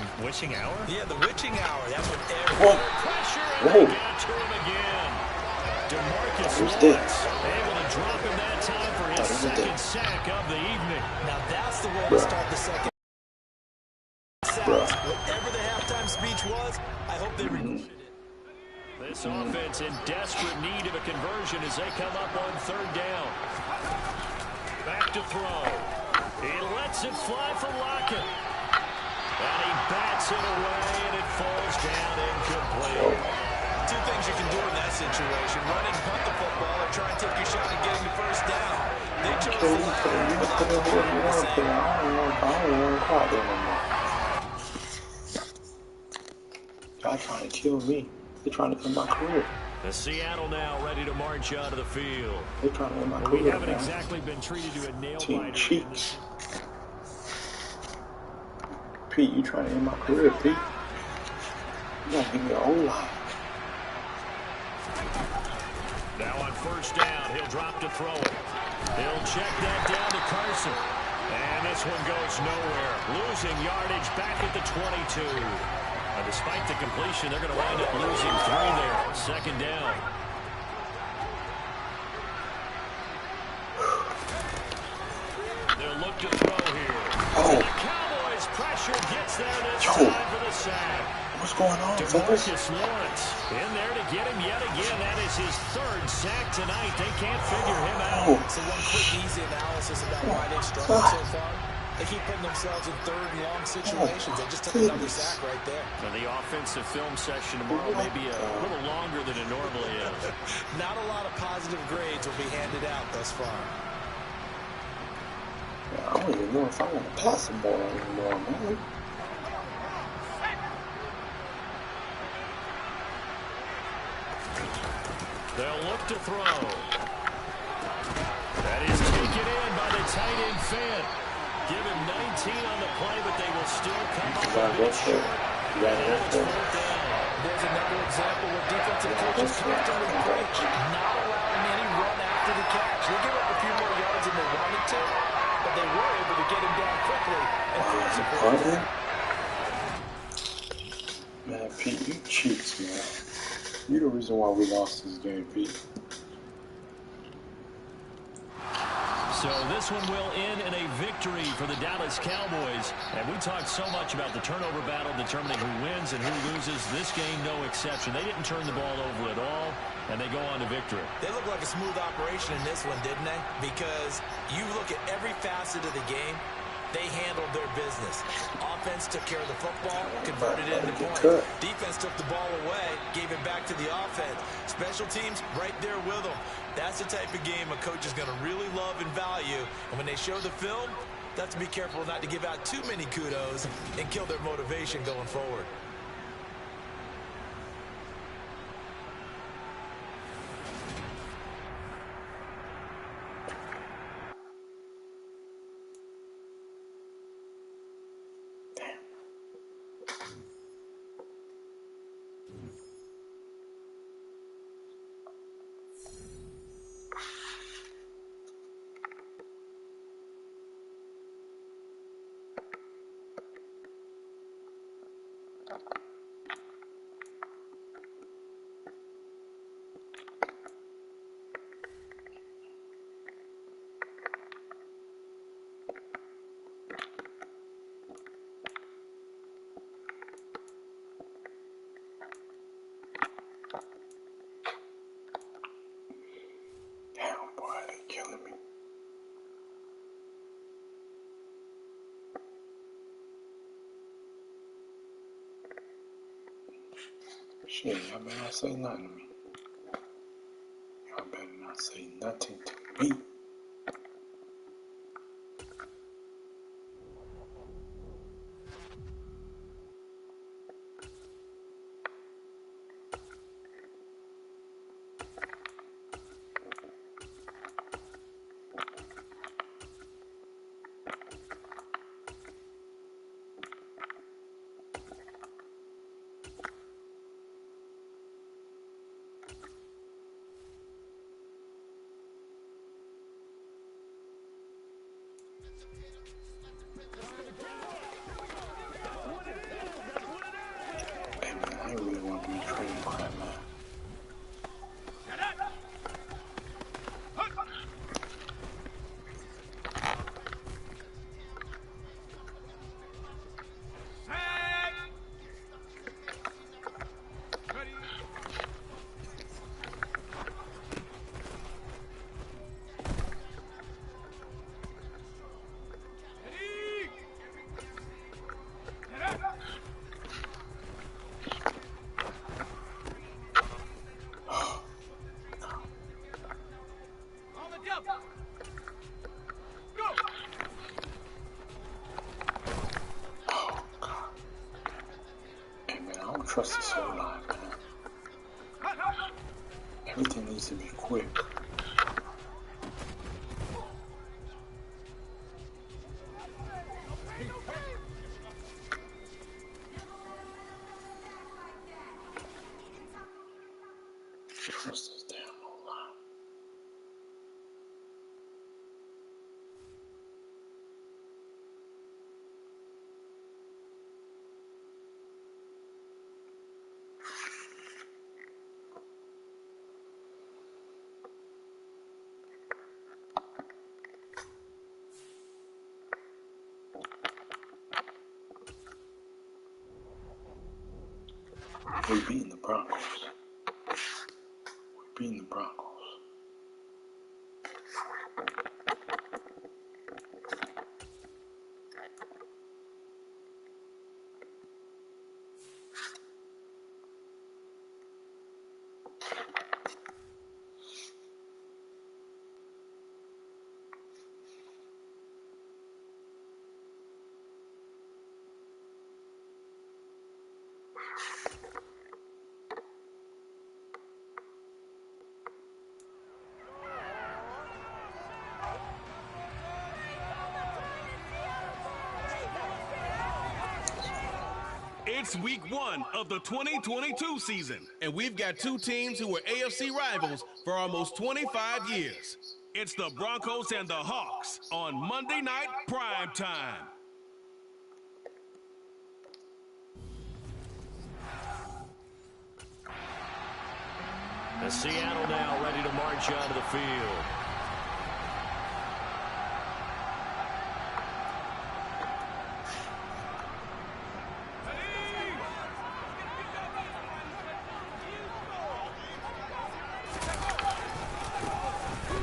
hour? Yeah, the witching hour. That's what Whoa. Pressure, and Whoa. they got to him again. DeMarcus Who's Lawrence this? able to drop him that time for his second sack of the evening. Now that's the way to start the second. Whatever the halftime speech was, I hope they recorded it. This offense in desperate need of a conversion as they come up on third down. Back to throw. He lets it fly for Lockett. And he bats it away, and it falls down incomplete. 2 things you can do in that situation. Run and punt the football or try and take your shot at getting the first down. They chose the latter. Y'all trying to kill me. They're trying to end my career. The Seattle now ready to march out of the field. They're trying to end my We career, haven't man. exactly been treated to a nail Team biter. cheeks. Pete, you trying to end my career, Pete? You gotta give me your O-line. Now on first down, he'll drop to throw it. He'll check that down to Carson. And this one goes nowhere. Losing yardage back at the 22. Despite the completion, they're going to wind up losing 3 there. Second down. They'll look to throw here. Oh. The Cowboys pressure gets there this time for the sack. What's going on, fellas? DeMarcus Lawrence in there to get him yet again. That is his 3rd sack tonight. They can't figure him out. So one quick, easy analysis about why they've struggled so far. They keep putting themselves in 3rd and long situations. They just took another sack right there. So the offensive film session tomorrow may be a little longer than it normally is. Not a lot of positive grades will be handed out thus far. I don't even know if I want to pass the ball anymore, man. They'll look to throw. That is taken in by the tight end Fant. Give him 19 on the play, but they will still come up with it short. There's another example where defensive coaches constantly preach not allowing any run after the catch. They give up a few more yards than they wanted to, but they were able to get him down quickly and force a punting? Man, Pete, you cheats, man. You're the reason why we lost this game, Pete. So this one will end in a victory for the Dallas Cowboys. And we talked so much about the turnover battle determining who wins and who loses. This game, no exception. They didn't turn the ball over at all, and they go on to victory. They look like a smooth operation in this one, didn't they? Because you look at every facet of the game, they handled their business. Offense took care of the football, converted it into points. Defense took the ball away, gave it back to the offense. Special teams right there with them. That's the type of game a coach is going to really love and value. And when they show the film, they have to be careful not to give out too many kudos and kill their motivation going forward. Shit, y'all better not say nothing to me. Y'all better not say nothing to me. I really want to be trading crap, man. Trust this whole line, man. Everything needs to be quick. Trust this damn whole line. We're beating the Broncos. We're beating the Broncos. It's week 1 of the 2022 season, and we've got two teams who were AFC rivals for almost 25 years. It's the Broncos and the Hawks on Monday Night Prime Time. As Seattle now ready to march onto the field.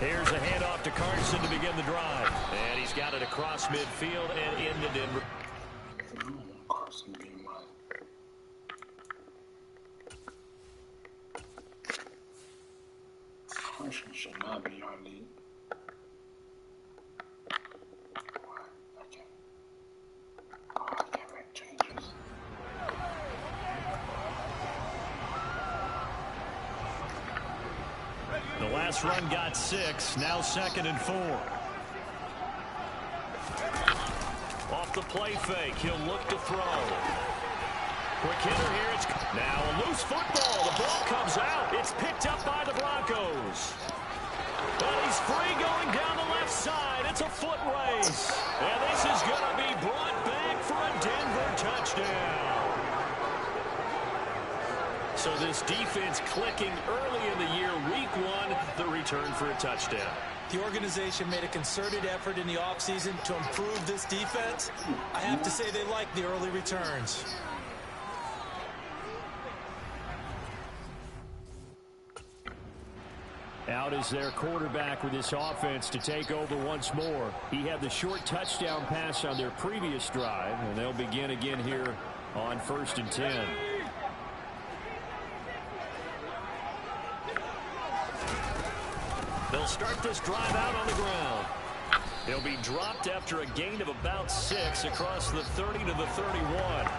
Here's a handoff to Carson to begin the drive. And he's got it across midfield and into Denver. Carson being mine. Carson should not be our lead. I can't make changes. The last run got 6, now 2nd and 4. Off the play fake, he'll look to throw. Quick hitter here, it's now a loose football. The ball comes out, it's picked up by the Broncos. And he's free going down the left side. It's a foot race. And this is going to be brought back for a Denver touchdown. So this defense clicking early in the year, week 1, the return for a touchdown. The organization made a concerted effort in the offseason to improve this defense. I have to say they like the early returns. Out is their quarterback with this offense to take over once more. He had the short touchdown pass on their previous drive, and they'll begin again here on 1st and 10. They'll start this drive out on the ground. He'll be dropped after a gain of about 6 across the 30 to the 31.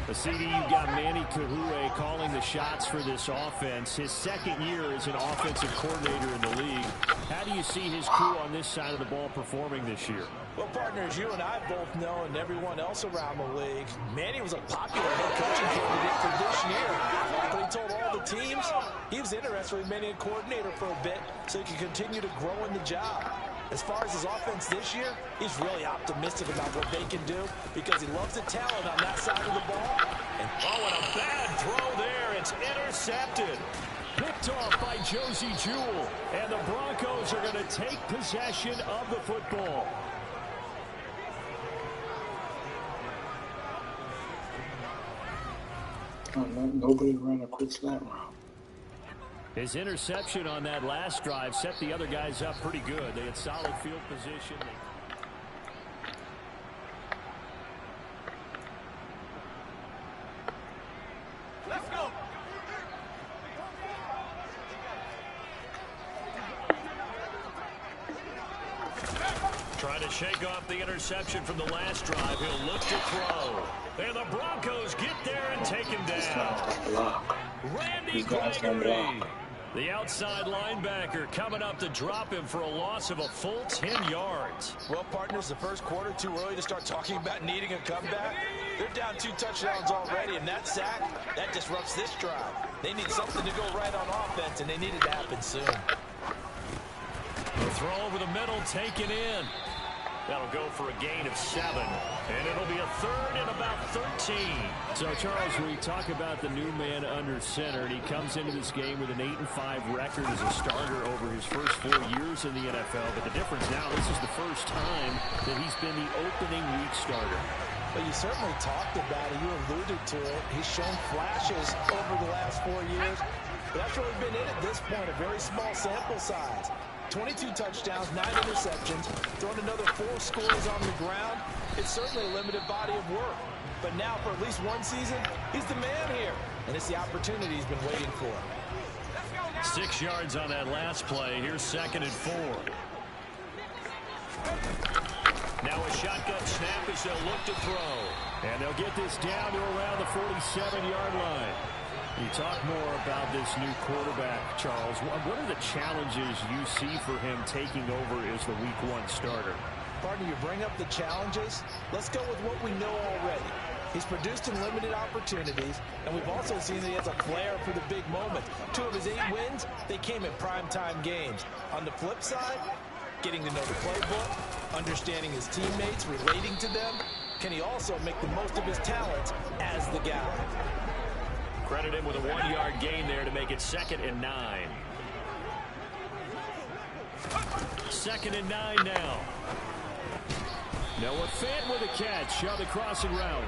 The CD, you've got Manny Kahue calling the shots for this offense. His 2nd year as an offensive coordinator in the league. How do you see his crew on this side of the ball performing this year? Well, partners, you and I both know, and everyone else around the league, Manny was a popular head coaching candidate for this year. But he told all the teams he was interested in being a coordinator for a bit so he could continue to grow in the job. As far as his offense this year, he's really optimistic about what they can do because he loves the talent on that side of the ball. And oh, and a bad throw there. It's intercepted. Picked off by Josie Jewell. And the Broncos are going to take possession of the football. Nobody ran a quick slant route. His interception on that last drive set the other guys up pretty good. They had solid field position. Let's go. Trying to shake off the interception from the last drive. He'll look to throw. And the Broncos get there and take him down. Randy Gregory, the outside linebacker, coming up to drop him for a loss of a full 10 yards. Well, partners, the first quarter too early to start talking about needing a comeback. They're down 2 touchdowns already, and that sack, that disrupts this drive. They need something to go right on offense, and they need it to happen soon. The throw over the middle, taken in. That'll go for a gain of 7, and it'll be a 3rd and about 13. So, Charles, we talk about the new man under center, and he comes into this game with an 8-5 record as a starter over his first 4 years in the NFL. But the difference now, this is the first time that he's been the opening week starter. Well, you certainly talked about it. You alluded to it. He's shown flashes over the last 4 years. But that's really been it at this point, a very small sample size. 22 touchdowns, 9 interceptions, thrown another 4 scores on the ground. It's certainly a limited body of work. But now, for at least one season, he's the man here. And it's the opportunity he's been waiting for. 6 yards on that last play. Here's 2nd and 4. Now a shotgun snap as they'll look to throw. And they'll get this down to around the 47-yard line. You talk more about this new quarterback, Charles. What are the challenges you see for him taking over as the week 1 starter? Partner, you bring up the challenges. Let's go with what we know already. He's produced in limited opportunities, and we've also seen that he has a flair for the big moments. 2 of his 8 wins, they came in primetime games. On the flip side, getting to know the playbook, understanding his teammates, relating to them. Can he also make the most of his talents as the guy? Credit him with a 1-yard gain there to make it 2nd and 9. 2nd and 9 now. Noah Fant with a catch on the crossing route.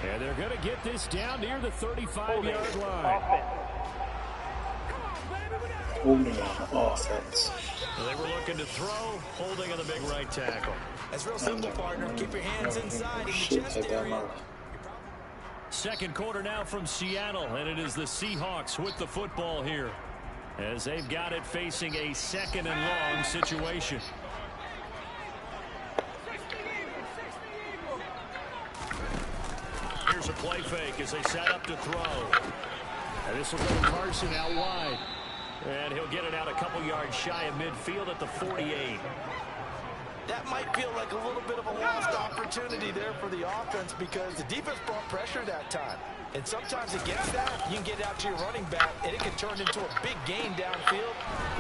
And they're going to get this down near the 35-yard line. Holding on offense. They were looking to throw, holding on the big right tackle. That's real simple, partner. Keep your hands inside in the chest area. Second quarter now from Seattle, and it is the Seahawks with the football here, as they've got it facing a 2nd and long situation. Here's a play fake as they set up to throw. And this will go to Carson out wide. And he'll get it out a couple yards shy of midfield at the 48. That might feel like a little bit of a lost opportunity there for the offense because the defense brought pressure that time. And sometimes against that, you can get out to your running back, and it can turn into a big gain downfield.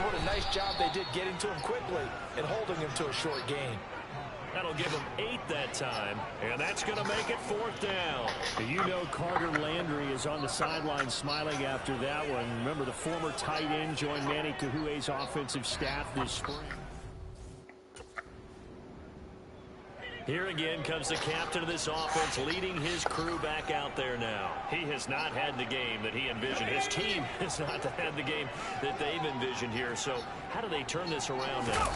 What a nice job they did getting to him quickly and holding him to a short gain. That'll give him 8 that time, and that's going to make it 4th down. You know Carter Landry is on the sideline smiling after that one. Remember, the former tight end joined Manny Kahue's offensive staff this spring. Here again comes the captain of this offense, leading his crew back out there now. He has not had the game that he envisioned. His team has not had the game that they've envisioned here. So how do they turn this around now?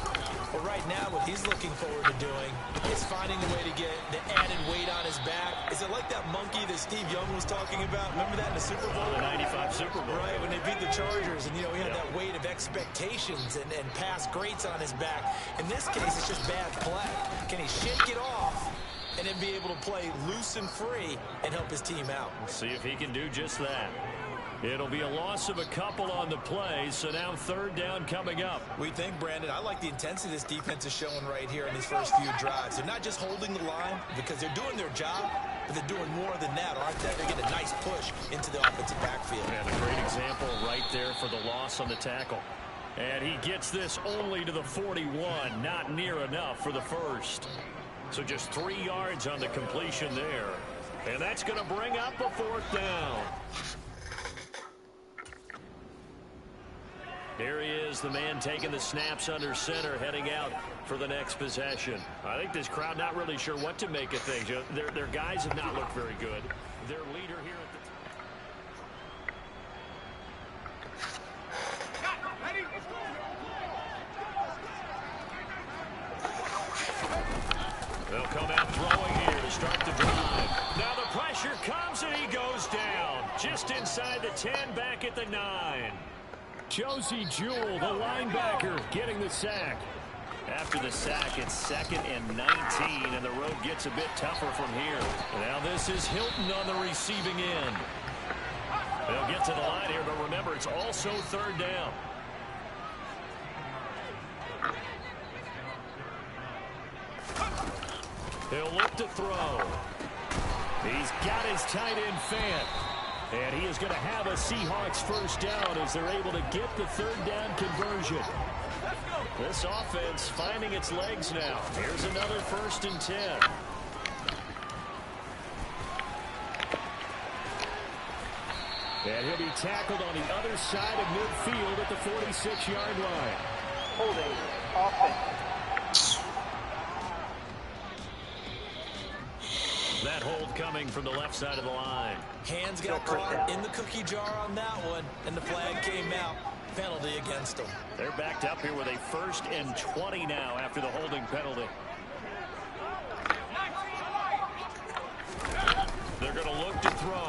Well, right now, what he's looking forward to doing is finding a way to get the added weight on his back. Is it like that monkey that Steve Young was talking about? Remember that in the Super Bowl? The 95 Super Bowl. Right, when they beat the Chargers, and, you know, he had that weight of expectations and past greats on his back. In this case, it's just bad play. Can he shake it off and then be able to play loose and free and help his team out? Let's see if he can do just that. It'll be a loss of a couple on the play, so now 3rd down coming up. We think, Brandon, I like the intensity this defense is showing right here in these first few drives. They're not just holding the line because they're doing their job, but they're doing more than that, aren't they? They're getting a nice push into the offensive backfield. And a great example right there for the loss on the tackle. And he gets this only to the 41, not near enough for the first. So just 3 yards on the completion there. And that's going to bring up a 4th down. Here he is, the man taking the snaps under center, heading out for the next possession. I think this crowd not really sure what to make of things. Their guys have not looked very good. Their leader here at the... They'll come out throwing here to start the drive. Now the pressure comes and he goes down. Just inside the 10, back at the 9. Josie Jewell, the linebacker, getting the sack. After the sack, it's 2nd and 19, and the road gets a bit tougher from here. Now this is Hilton on the receiving end. They'll get to the line here, but remember, it's also 3rd down. He'll look to throw. He's got his tight end Fant. And he is going to have a Seahawks 1st down as they're able to get the 3rd down conversion. This offense finding its legs now. Here's another 1st and 10. And he'll be tackled on the other side of midfield at the 46-yard line. Holding offense. That hold coming from the left side of the line. Hands got caught in the cookie jar on that one, and the flag came out. Penalty against them. They're backed up here with a 1st and 20 now after the holding penalty. They're going to look to throw.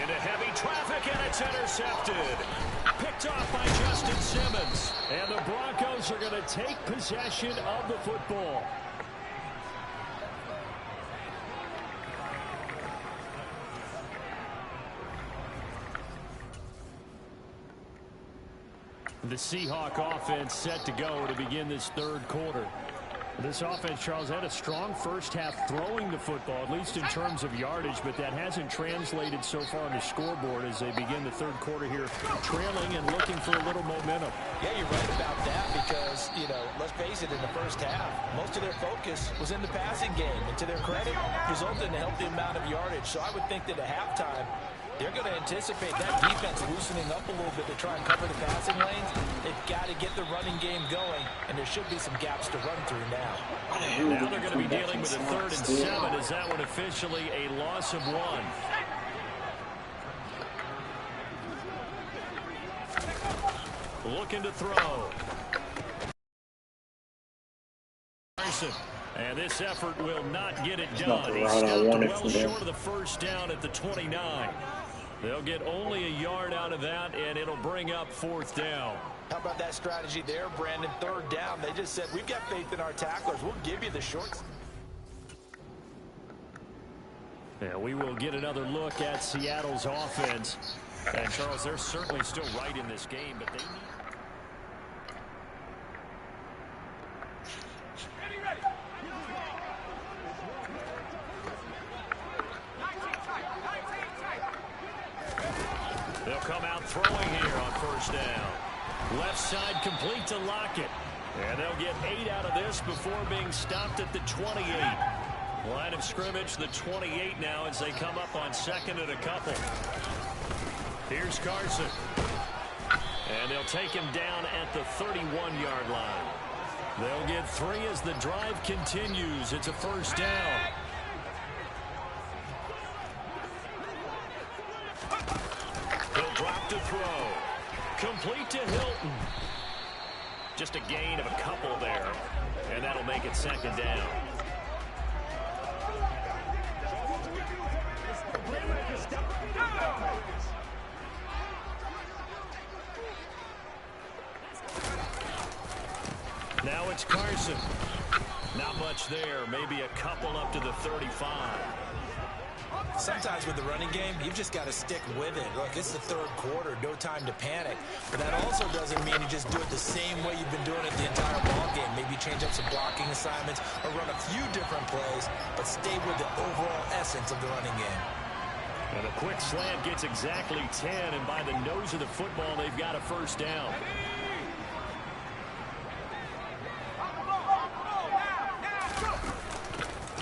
Into heavy traffic, and it's intercepted. Picked off by Justin Simmons. And the Broncos are going to take possession of the football. The Seahawk offense set to go to begin this 3rd quarter. This offense, Charles, had a strong first half throwing the football, at least in terms of yardage, but that hasn't translated so far on the scoreboard as they begin the third quarter here, trailing and looking for a little momentum. Yeah, you're right about that because, let's face it, in the first half, most of their focus was in the passing game. And to their credit, resulted in a healthy amount of yardage. So I would think that at halftime, they're going to anticipate that defense loosening up a little bit to try and cover the passing lanes. They've got to get the running game going, and there should be some gaps to run through now. Now they're going to be dealing with a 3rd and 7. Is that one officially a loss of 1? Looking to throw. And this effort will not get it done. He stopped well short of the first down at the 29. They'll get only a yard out of that, and it'll bring up 4th down. How about that strategy there, Brandon? 3rd down. They just said, we've got faith in our tacklers. We'll give you the shorts. Yeah, we will get another look at Seattle's offense. And, Charles, they're certainly still right in this game, but they need... They'll come out throwing here on 1st down. Left side complete to Lockett. And they'll get 8 out of this before being stopped at the 28. Line of scrimmage, the 28 now as they come up on 2nd and a couple. Here's Carson. And they'll take him down at the 31-yard line. They'll get 3 as the drive continues. It's a 1st down. He'll drop to throw. Complete to Hilton. Just a gain of a couple there. And that'll make it 2nd down. Now it's Carson. Not much there. Maybe a couple up to the 35. Sometimes with the running game, you've just got to stick with it. Look, it's the 3rd quarter, no time to panic. But that also doesn't mean you just do it the same way you've been doing it the entire ball game. Maybe change up some blocking assignments or run a few different plays, but stay with the overall essence of the running game. And a quick slant gets exactly 10, and by the nose of the football, they've got a 1st down.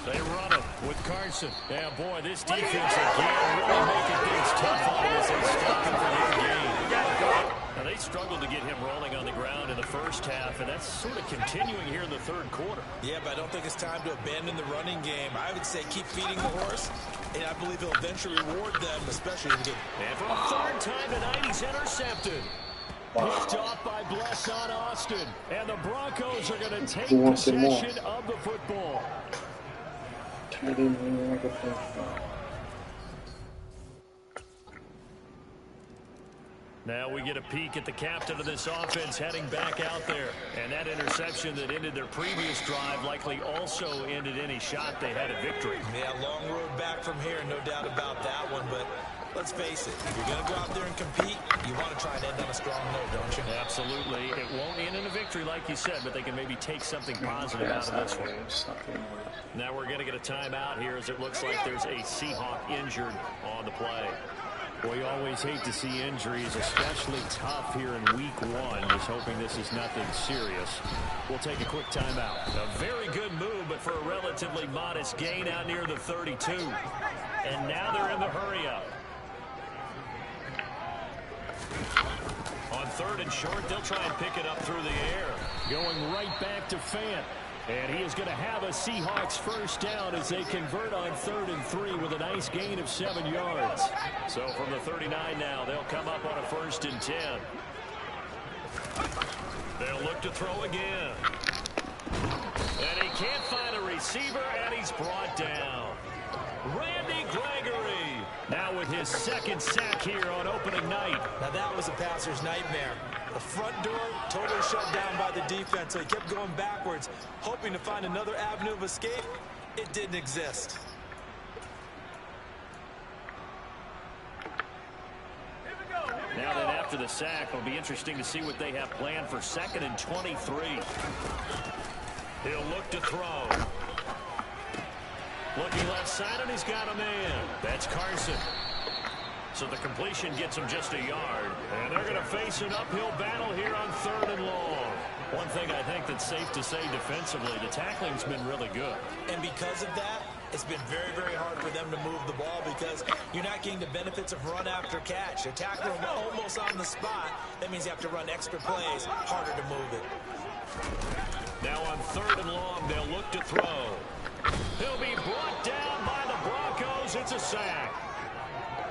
They run him with Carson. Yeah, boy, this defense again really making things tough on him as they stop him for their game. Now, they struggled to get him rolling on the ground in the first half, and that's sort of continuing here in the 3rd quarter. Yeah, but I don't think it's time to abandon the running game. I would say keep feeding the horse, and I believe he'll eventually reward them, especially in the game. And for a 3rd time tonight, he's intercepted. Picked off by Blesson Austin. And the Broncos are going to take possession of the football. Now we get a peek at the captain of this offense heading back out there. And that interception that ended their previous drive likely also ended any shot they had at victory. Yeah, long road back from here, no doubt about that one. But let's face it, if you're going to go out there and compete, you want to try and end on a strong note, don't you? Absolutely. It won't end in a victory like you said, but they can maybe take something positive out of this one. Now we're going to get a timeout here as it looks like there's a Seahawk injured on the play. We always hate to see injuries, especially tough here in week 1. Just hoping this is nothing serious. We'll take a quick timeout. A very good move, but for a relatively modest gain out near the 32. And now they're in the hurry-up. On 3rd and short, they'll try and pick it up through the air. Going right back to Fant. And he is going to have a Seahawks 1st down as they convert on 3rd and 3 with a nice gain of 7 yards. So from the 39 now, they'll come up on a 1st and 10. They'll look to throw again. And he can't find a receiver, and he's brought down. Randy Gregory now with his 2nd sack here on opening night. Now that was a passer's nightmare. The front door totally shut down by the defense, so he kept going backwards, hoping to find another avenue of escape. It didn't exist. Now then, after the sack, it'll be interesting to see what they have planned for 2nd and 23. He'll look to throw. Looking left side, and he's got a man. That's Carson. So the completion gets him just a yard. And they're going to face an uphill battle here on 3rd and long. One thing I think that's safe to say defensively, the tackling's been really good. And because of that, it's been very, very hard for them to move the ball because you're not getting the benefits of run after catch. You're tackling them almost on the spot. That means you have to run extra plays, harder to move it. Now on 3rd and long, they'll look to throw. He'll be brought down by the Broncos. It's a sack.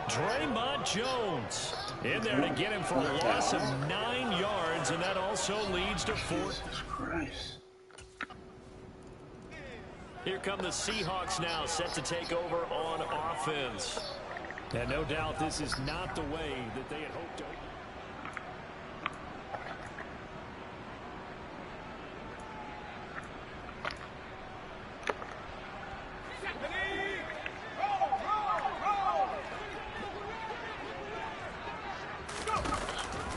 Draymond Jones in there to get him for a loss of 9 yards, and that also leads to 4th. Christ. Here come the Seahawks now, set to take over on offense. And no doubt this is not the way that they had hoped to.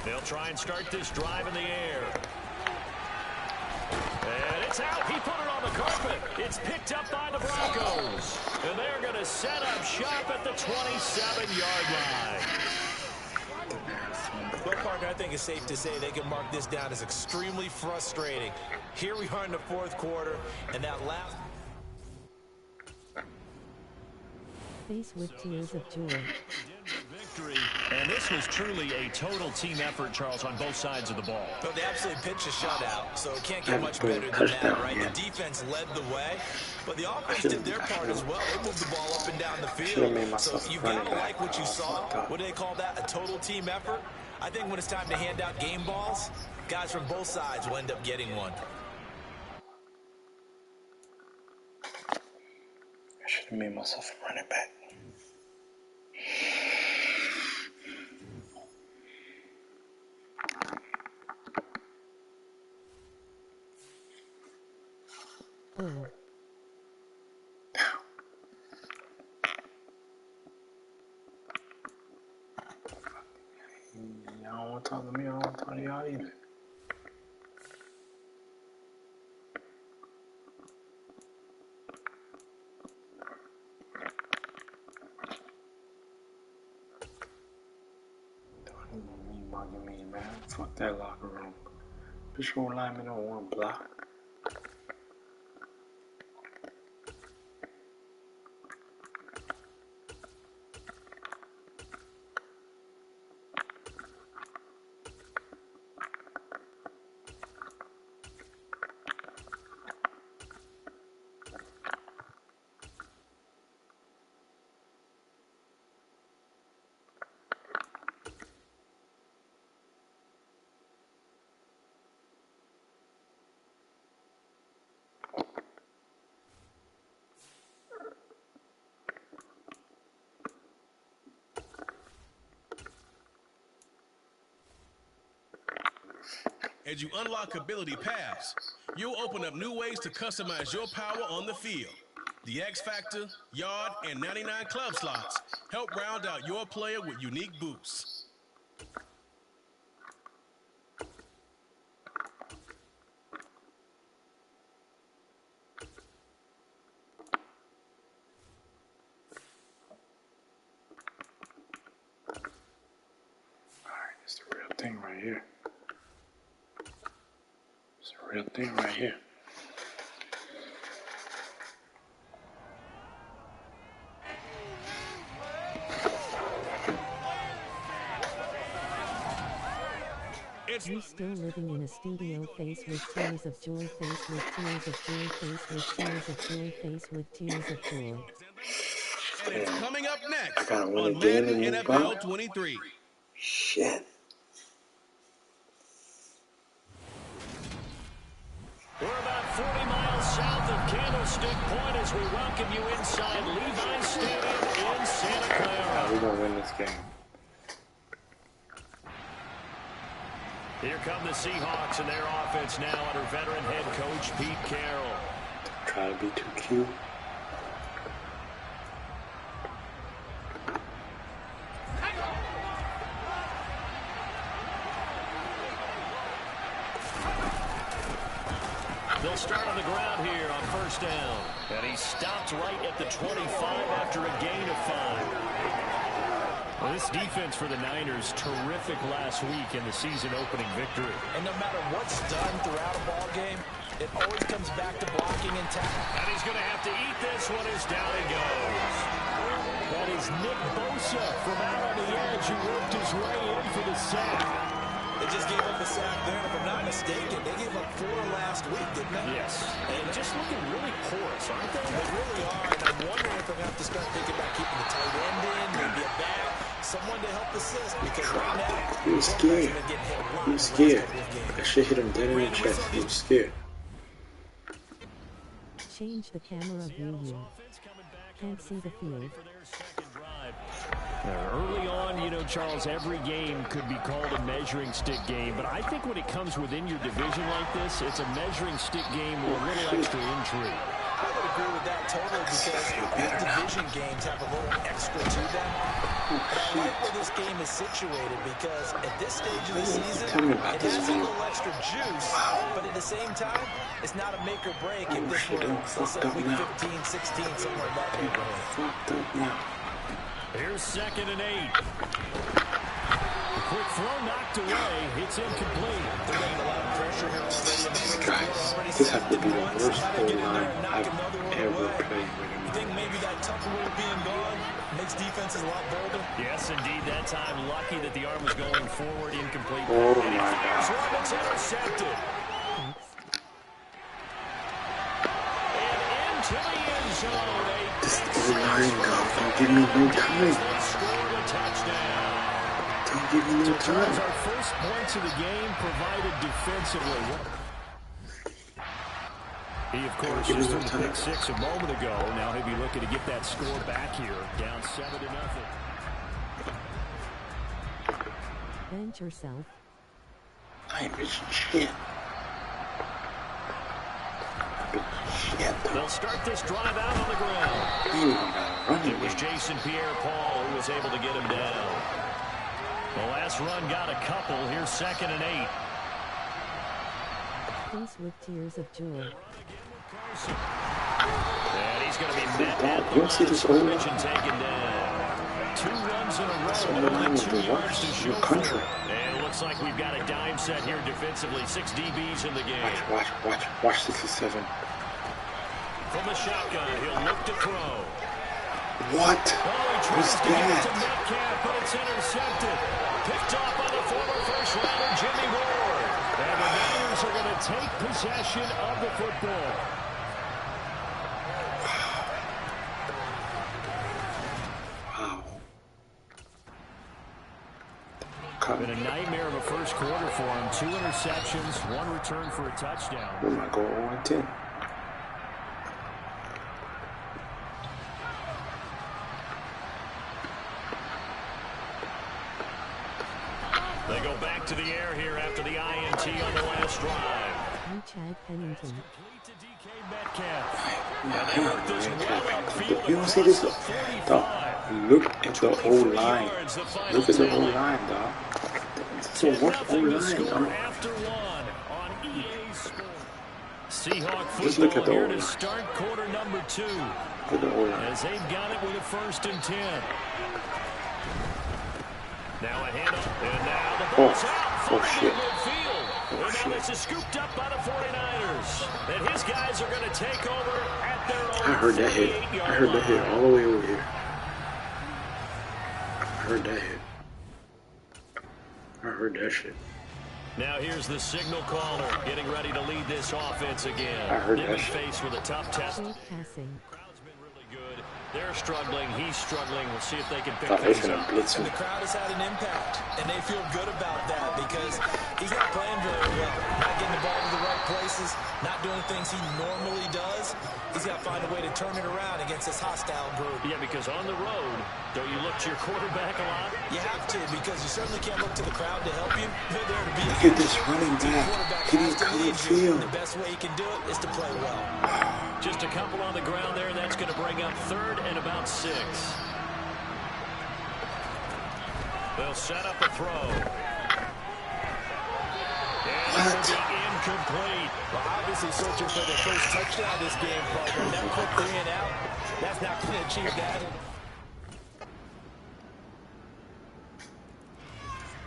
They'll try and start this drive in the air. And it's out. He put it on the carpet. It's picked up by the Broncos. And they're going to set up shop at the 27-yard line. Well, Parker, I think it's safe to say they can mark this down as extremely frustrating. Here we are in the 4th quarter, and that last... Face with tears of joy. Victory. And this was truly a total team effort, Charles, on both sides of the ball. But they absolutely pitched a shutout, so it can't get much better than that, right? The defense led the way, but the offense did their part as well. They moved the ball up and down the field. So you got to like what you saw. What do they call that? A total team effort? I think when it's time to hand out game balls, guys from both sides will end up getting one. I should have made myself a running back. Y'all don't want to talk to me, I don't want to talk to y'all either. Don't mugging me, man. Fuck that locker room. This whole lineman on one block. As you unlock ability paths, you'll open up new ways to customize your power on the field. The X Factor, Yard, and 99 Club slots help round out your player with unique boosts. Alright, it's the real thing right here. Real thing right here. We still living in a studio, face with tears of joy, face with tears of joy, face with tears of joy, face with tears of joy. And it's coming up next on Madden NFL 23. Shit. We're about 40 miles south of Candlestick Point as we welcome you inside Levi's Stadium in Santa Clara. We're going to win this game. Here come the Seahawks and their offense now under veteran head coach Pete Carroll. Try to be too cute. They'll start on the ground here on first down. And he stopped right at the 25 after a gain of 5. Well, this defense for the Niners, terrific last week in the season-opening victory. And no matter what's done throughout a ball game, it always comes back to blocking and tackling. And he's going to have to eat this one as down he goes. That is Nick Bosa from out on the edge who worked his way in for the sack. They just gave up a sack there, and if I'm not mistaken, they gave up 4 last week, didn't they? Yes. And just looking really porous, aren't they? They really are, and I'm wondering if I'm going to have to start thinking about keeping the tight end in, maybe a back, someone to help assist, because right now, he was scared. He was scared. I should hit him dead in the chest. He was scared. Change the camera view. Can't see the field. Early on, you know, Charles, every game could be called a measuring stick game, but I think when it comes within your division like this, it's a measuring stick game with a little extra intrigue. I would agree with that totally, because these division games have a little extra to them. But I like where this game is situated, because at this stage of the season, it has a little extra juice, but at the same time, it's not a make or break if this were, let's say, week 15, 16, somewhere in that neighborhood. Fucked up now. Here's 2nd and 8. The quick throw knocked away. It's incomplete. They're getting a lot of pressure here already. Guys, this has to be the worst O-line I've ever played with him. You think maybe that Tucker rule being gone makes defenses a lot bolder? Yes, indeed. That time, lucky that the arm was going forward, incomplete. Oh my God. It's intercepted. And into the end zone. This O-line, dog. Don't give me no time. Don't give me no time. Our first points of the game provided defensively. He, of course, just threw the pick 6 a moment ago. Now he'll be looking to get that score back here, down 7-0. Bench yourself. I ain't bitching shit. They'll start this drive out on the ground. It was Jason Pierre-Paul who was able to get him down. The last run got a couple. Here's 2nd and 8. Face with tears of joy. And he's going to be met at the line of scrimmage and taken down. 2 runs in a row, only 2 yards to show for it. And it looks like we've got a dime set here defensively. 6 DBs in the game. Watch 67. From the shotgun, he'll look to throw. What? What's that? To Metcalf, but it's intercepted. Picked off by the former first rounder, Jimmy Ward. And the Niners are going to take possession of the football. Wow. Been a nightmare of a first quarter for him. 2 interceptions, 1 return for a touchdown. We might go 1-10. They go back to the air here after the INT on the last drive. Chad Pennington. You don't see this? Dog, look at the O-line. Look at the O-line, dog. It's the worst O-line, dog. Just look at the O-line. To start quarter number 2. Look at the O-line. As they've got it with a 1st and 10. Now a handoff, and now the ball's out. Oh shit. And now this is scooped up by the 49ers. And his guys are going to take over at their own. I heard that hit. I heard that hit all the way over here. I heard that hit. I heard that shit. Now here's the signal caller getting ready to lead this offense again. I heard They've that been shit. faced with a tough test. Passing. Crowd's been really good. They're struggling. He's struggling. We'll see if they can pick Thought they things finna up. blitz And him. the crowd has had an impact, and they feel good about that, because he's not playing very well, not getting the ball to the right places, not doing things he normally does. He's got to find a way to turn it around against this hostile group. Yeah, because on the road, don't you look to your quarterback a lot? You have to, because you certainly can't look to the crowd to help you. They're there to be. Look at this running back. He didn't come in field. The best way he can do it is to play well. Just a couple on the ground there. That's going to bring up 3rd and about 6. They'll set up a throw. And What? complete. Well, obviously searching for their first touchdown this game, partner. That quick 3 and out, that's not going to achieve that.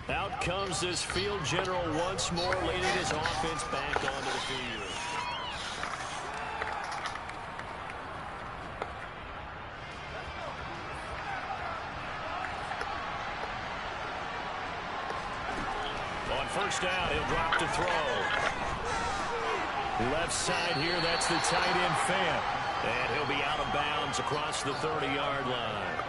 Out comes this field general once more, leading his offense back onto the field. On first down, he'll drop to throw. Left side here, that's the tight end Fant. And he'll be out of bounds across the 30-yard line.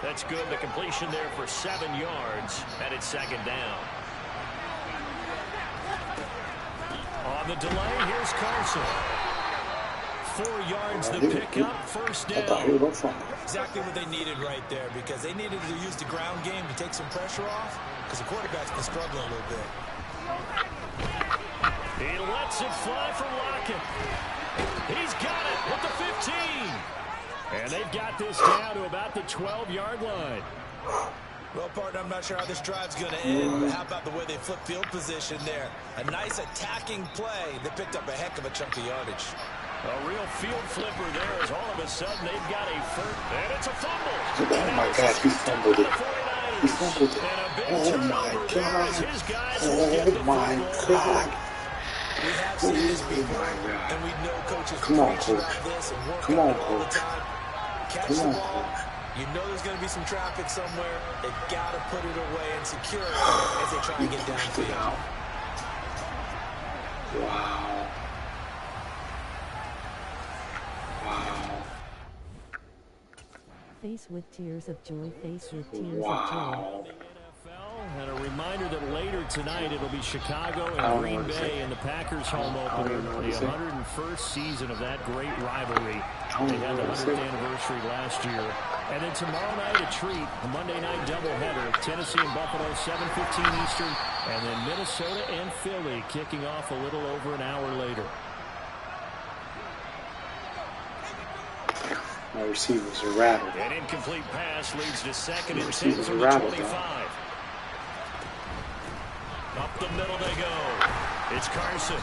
That's good. The completion there for 7 yards, and it's second down. On the delay, here's Carson. 4 yards the pickup, first down. Exactly what they needed right there, because they needed to use the ground game to take some pressure off, because the quarterback's been struggling a little bit. He lets it fly for Lockett. He's got it with the 15. And they've got this down to about the 12-yard line. Well, partner, I'm not sure how this drive's going to end, but how about the way they flip field position there? A nice attacking play. They picked up a heck of a chunk of yardage. A real field flipper there as all of a sudden they've got a first. And it's a fumble. Oh, my God, he fumbled it. He fumbled it. Oh, my God. Oh, my God. We have seen this before, and we know coaches Come on, preach coach. about this and work Come on on, it all the coach. time. Catch Come the on, ball. coach. You know there's going to be some traffic somewhere. They've got to put it away and secure it as they try and get downfield. Wow. Wow. Face with tears of joy, face with tears of joy. Wow. And a reminder that later tonight it'll be Chicago and Green Bay in the Packers home opener, the 101st season of that great rivalry. They had the 100th anniversary last year. And then tomorrow night a treat, a Monday night doubleheader, Tennessee and Buffalo, 7:15 Eastern, and then Minnesota and Philly kicking off a little over an hour later. My receivers are rattled. An incomplete pass leads to second and 10 Receivers from are the rattled, 25. Up the middle they go. It's Carson.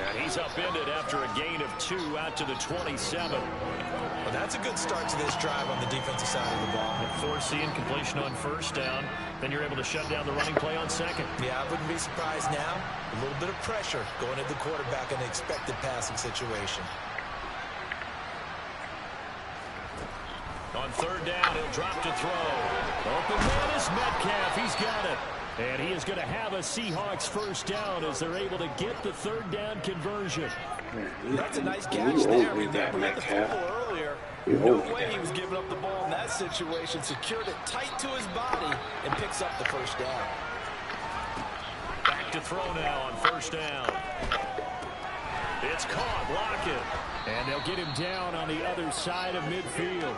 And he's upended after a gain of 2 out to the 27. Well, that's a good start to this drive on the defensive side of the ball. And force the incompletion on first down. Then you're able to shut down the running play on second. Yeah, I wouldn't be surprised now. A little bit of pressure going at the quarterback in the expected passing situation. On third down, he'll drop to throw. Open man is Metcalf. He's got it. And he is going to have a Seahawks first down as they're able to get the third down conversion. That's a nice catch there. Remember, he had the fumble earlier. No way he was giving up the ball in that situation. Secured it tight to his body and picks up the first down. Back to throw now on first down. It's caught. Lockett. And they'll get him down on the other side of midfield.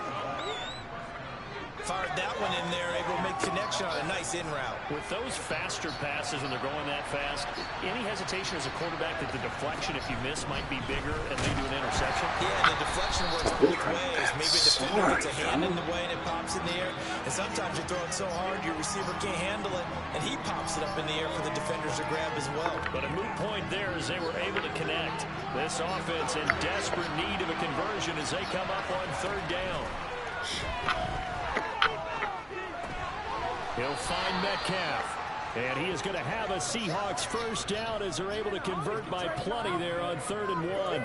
Fired that one in there, able to make connection on a nice in route. With those faster passes when they're going that fast, any hesitation as a quarterback that the deflection, if you miss, might be bigger and lead to an interception? Yeah, and the deflection works both ways. Maybe a defender gets a hand in the way and it pops in the air. And sometimes you're throwing so hard your receiver can't handle it, and he pops it up in the air for the defenders to grab as well. But a moot point there as they were able to connect. This offense in desperate need of a conversion as they come up on third down. He'll find Metcalf. And he is going to have a Seahawks first down as they're able to convert by plenty there on 3rd and 1.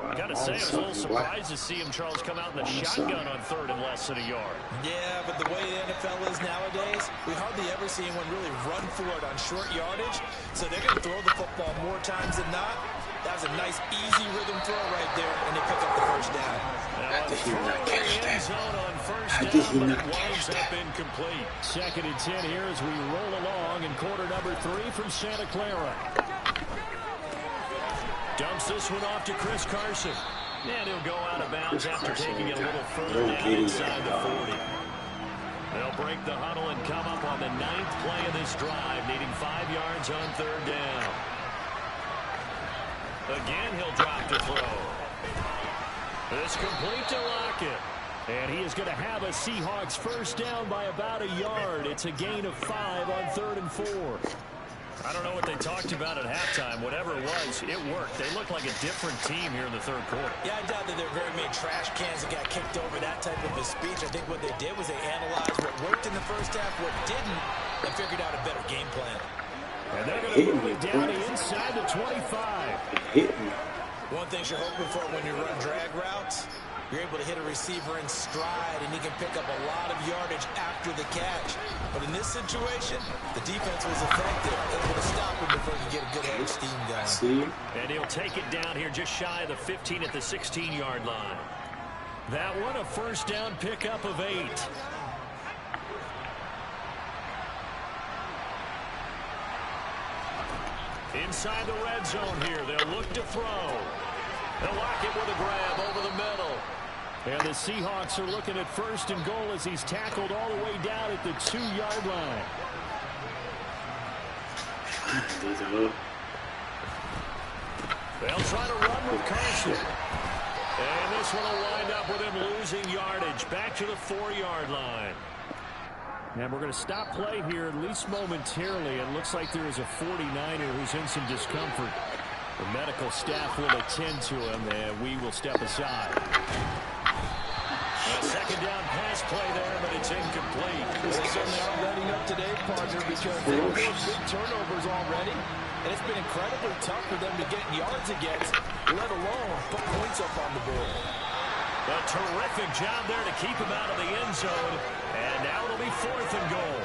I got to say, I was a little surprised to see him, Charles, come out in the shotgun on 3rd and less than a yard. Yeah, but the way the NFL is nowadays, we hardly ever see anyone really run for it on short yardage. So they're going to throw the football more times than not. That was a nice, easy rhythm throw right there, and they pick up the first down. How did he not catch that? How did he not catch that? Incomplete. 2nd and 10 here as we roll along in quarter number 3 from Santa Clara. Dumps this one off to Chris Carson. And he'll go out of bounds after taking it a little further down inside the 40. They'll break the huddle and come up on the 9th play of this drive, needing 5 yards on 3rd down. Again, he'll drop to throw. This complete to Lockett. And he is going to have a Seahawks first down by about a yard. It's a gain of 5 on 3rd and 4. I don't know what they talked about at halftime. Whatever it was, it worked. They looked like a different team here in the third quarter. Yeah, I doubt that there are very many trash cans that got kicked over, that type of a speech. I think what they did was they analyzed what worked in the first half, what didn't, and figured out a better game plan. And they're going to move it down inside the 25. One thing you're hoping for when you run drag routes, you're able to hit a receiver in stride, and he can pick up a lot of yardage after the catch. But in this situation, the defense was effective, able to stop him before he could get a good head of steam going. And he'll take it down here just shy of the 15 at the 16-yard line. That one a first down pickup of 8. Inside the red zone here, they'll look to throw. They'll lock it with a grab over the middle. And the Seahawks are looking at first and goal as he's tackled all the way down at the 2-yard line. They'll try to run with Carson. And this one will wind up with him losing yardage back to the 4-yard line. And we're going to stop play here, at least momentarily. It looks like there is a 49er who's in some discomfort. The medical staff will attend to him, and we will step aside. A second down pass play there, but it's incomplete. They certainly are letting up today, partner, because they've big turnovers already, and it's been incredibly tough for them to get yards against, let alone put points up on the board. A terrific job there to keep him out of the end zone, and now it'll be 4th and goal.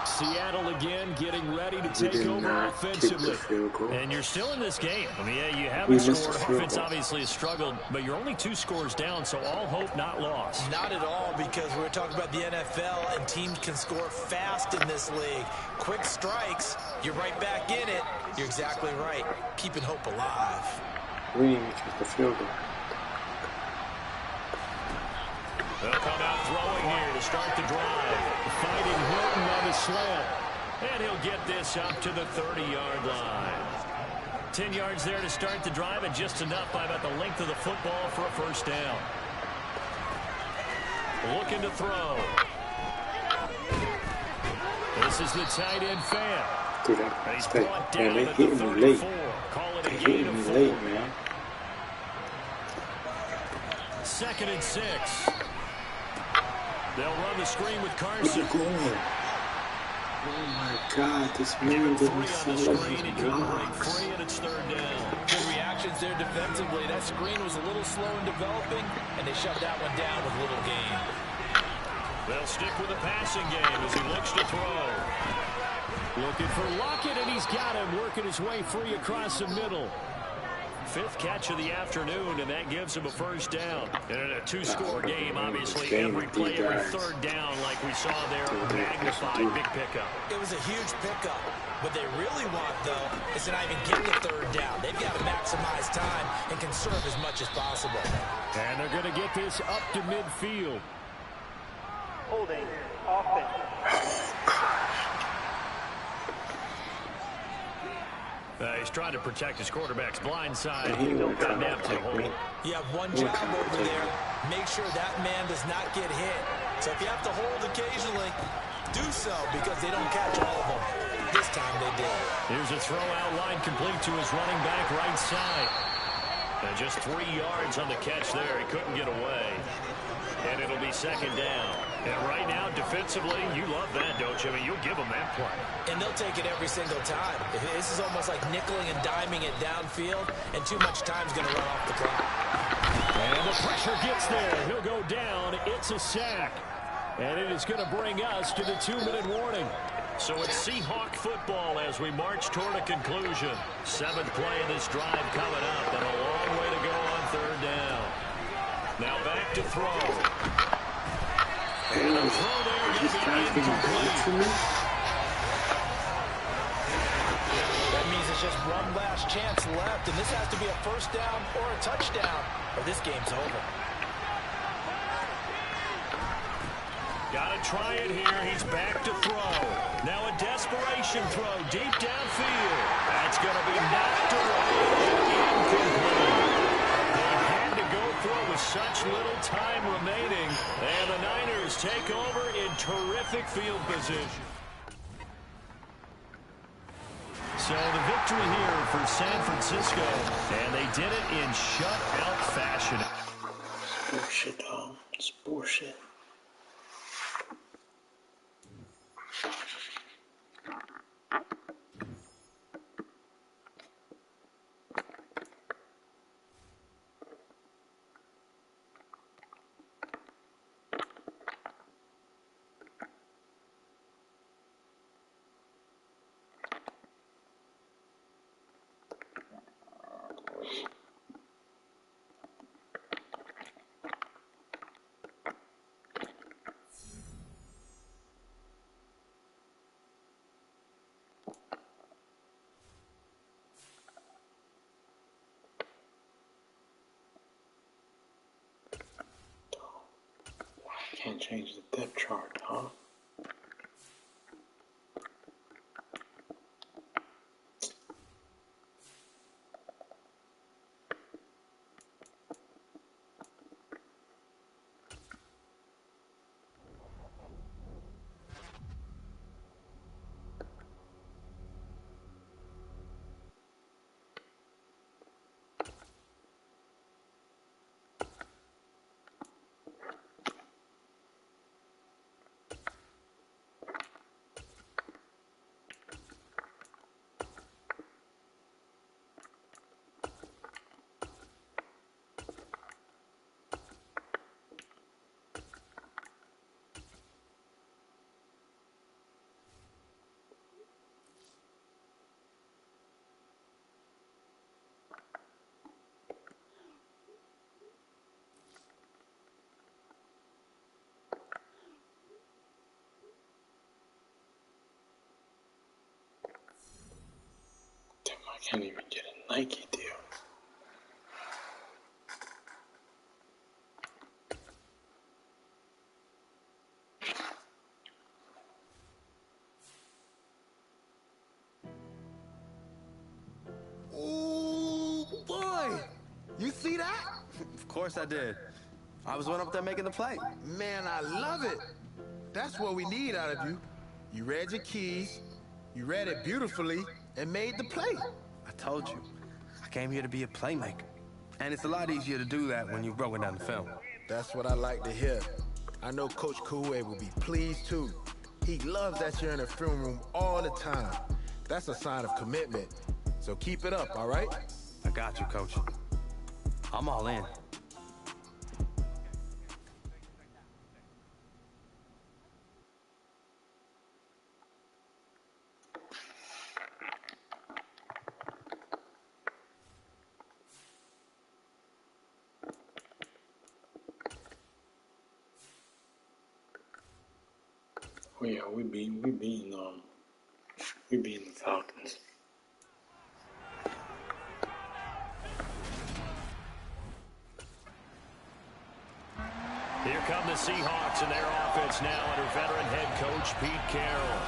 Seattle again getting ready to take over offensively. And you're still in this game. I mean, yeah, you haven't scored. Offense obviously has struggled, but you're only 2 scores down, so all hope not lost. Not at all, because we're talking about the NFL, and teams can score fast in this league. Quick strikes, you're right back in it. You're exactly right. Keeping hope alive. They'll come out throwing here to start the drive. Fighting Hilton on the slant. And he'll get this up to the 30-yard line. 10 yards there to start the drive, and just enough by about the length of the football for a first down. Looking to throw. This is the tight end fan. And he's brought down at the 34. Call it a gain of 4. 2nd and 6. They'll run the screen with Carson. Oh my God, this man didn't see screen. He couldn't break free, and it's 3rd down. Good reactions there defensively. That screen was a little slow in developing, and they shut that one down with little gain. They'll stick with the passing game as he looks to throw. Looking for Lockett, and he's got him working his way free across the middle. 5th catch of the afternoon, and that gives him a first down. And in a 2-score game, obviously, every play, every 3rd down, like we saw there, magnified, big pickup. It was a huge pickup. What they really want, though, is to not even get the 3rd down. They've got to maximize time and conserve as much as possible. And they're going to get this up to midfield. Holding offense. He's trying to protect his quarterback's blind side. You have one job over there. Make sure that man does not get hit. So if you have to hold occasionally, do so, because they don't catch all of them. This time they did. Here's a throw out line complete to his running back right side. And just 3 yards on the catch there. He couldn't get away. And it'll be 2nd down. And right now, defensively, you love that, don't you? I mean, you'll give them that play. And they'll take it every single time. This is almost like nickeling and diming it downfield, and too much time's going to run off the clock. And the pressure gets there. He'll go down. It's a sack. And it is going to bring us to the 2-minute warning. So it's Seahawk football as we march toward a conclusion. 7th play of this drive coming up, and a long way to go on 3rd down. Now back to throw. And the throw there going to be incomplete. That means it's just one last chance left, and this has to be a first down or a touchdown, or this game's over. Got to try it here. He's back to throw. Now a desperation throw deep downfield. That's going to be knocked away. Incomplete. They had to go for such little time remaining, and the Niners take over in terrific field position. So the victory here for San Francisco, and they did it in shutout fashion. It's bullshit, Tom. It's bullshit. Can't change the depth chart, huh? I can't even get a Nike deal. Oh, boy! You see that? Of course I did. I was one up there making the play. Man, I love it. That's what we need out of you. You read your keys, you read it beautifully, and made the play. I told you. I came here to be a playmaker. And it's a lot easier to do that when you're broken down the film. That's what I like to hear. I know Coach Koué will be pleased, too. He loves that you're in the film room all the time. That's a sign of commitment. So keep it up, all right? I got you, Coach. I'm all in. Oh yeah, we beating the Falcons. Here come the Seahawks and their offense now under veteran head coach Pete Carroll.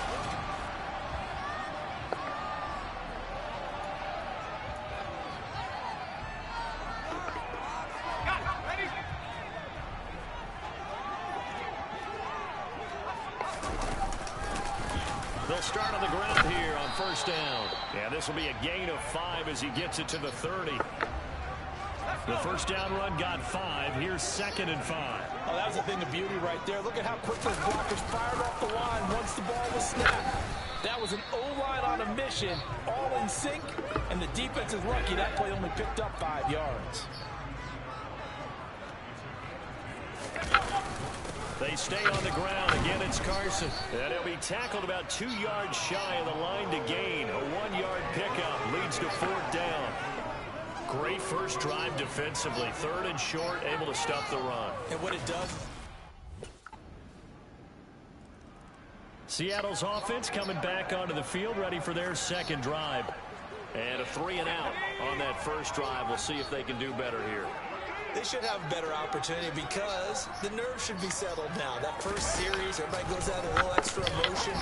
They'll start on the ground here on first down. Yeah, this will be a gain of 5 as he gets it to the 30. The first down run got 5. Here's 2nd and 5. Oh, that was a thing of beauty right there. Look at how quick those blockers fired off the line once the ball was snapped. That was an O-line on a mission, all in sync, and the defense is lucky that play only picked up 5 yards. They stay on the ground. Again, it's Carson. And he'll be tackled about 2 yards shy of the line to gain. A 1-yard pickup leads to 4th down. Great first drive defensively. 3rd and short, able to stop the run. And what it does... Seattle's offense coming back onto the field, ready for their 2nd drive. And a 3 and out on that first drive. We'll see if they can do better here. They should have a better opportunity because the nerves should be settled now. That first series, everybody goes out a little extra emotion.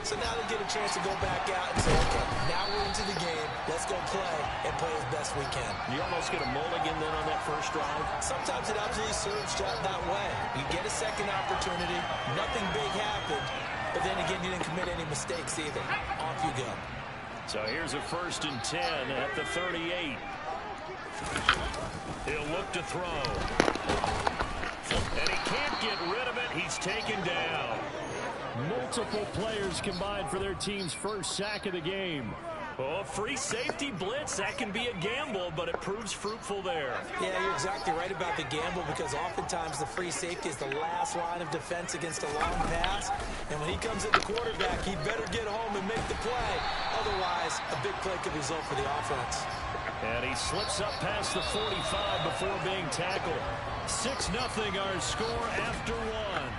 So now they get a chance to go back out and say, okay, now we're into the game. Let's go play and play as best we can. You almost get a mulligan then on that first drive? Sometimes it absolutely serves that way. You get a second opportunity. Nothing big happened. But then again, you didn't commit any mistakes either. Off you go. So here's a 1st and 10 at the 38. He'll look to throw. And he can't get rid of it. He's taken down. Multiple players combined for their team's first sack of the game. Oh, free safety blitz. That can be a gamble, but it proves fruitful there. Yeah, you're exactly right about the gamble because oftentimes the free safety is the last line of defense against a long pass. And when he comes at the quarterback, he better get home and make the play. Otherwise, a big play could result for the offense. And he slips up past the 45 before being tackled. 6-0 our score after one.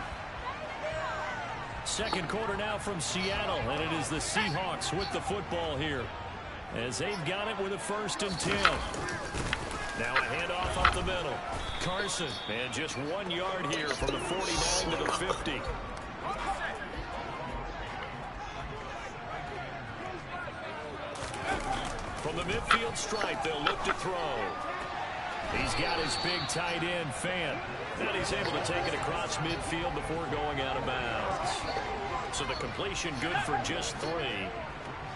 Second quarter now from Seattle, and it is the Seahawks with the football here as they've got it with a 1st and 10. Now a handoff up the middle. Carson, and just 1 yard here from the 49 to the 50. From the midfield stripe, they'll look to throw. He's got his big tight end, Fant. And he's able to take it across midfield before going out of bounds. So the completion good for just 3.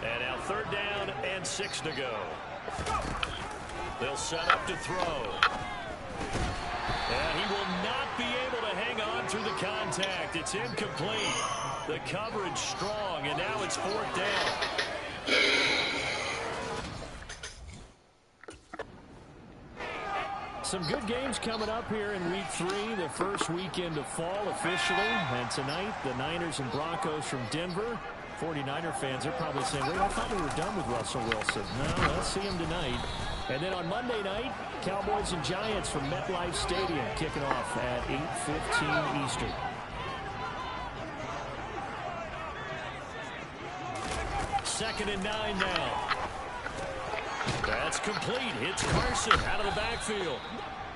And now 3rd down and 6 to go. They'll set up to throw. And he will not be able to hang on through the contact. It's incomplete. The coverage strong, and now it's 4th down. Some good games coming up here in Week 3, the first weekend of fall officially. And tonight, the Niners and Broncos from Denver. 49er fans are probably saying, wait, I thought we were done with Russell Wilson. No, let's see him tonight. And then on Monday night, Cowboys and Giants from MetLife Stadium kicking off at 8:15 Eastern. Second and 9 now. That's complete. It's Carson out of the backfield.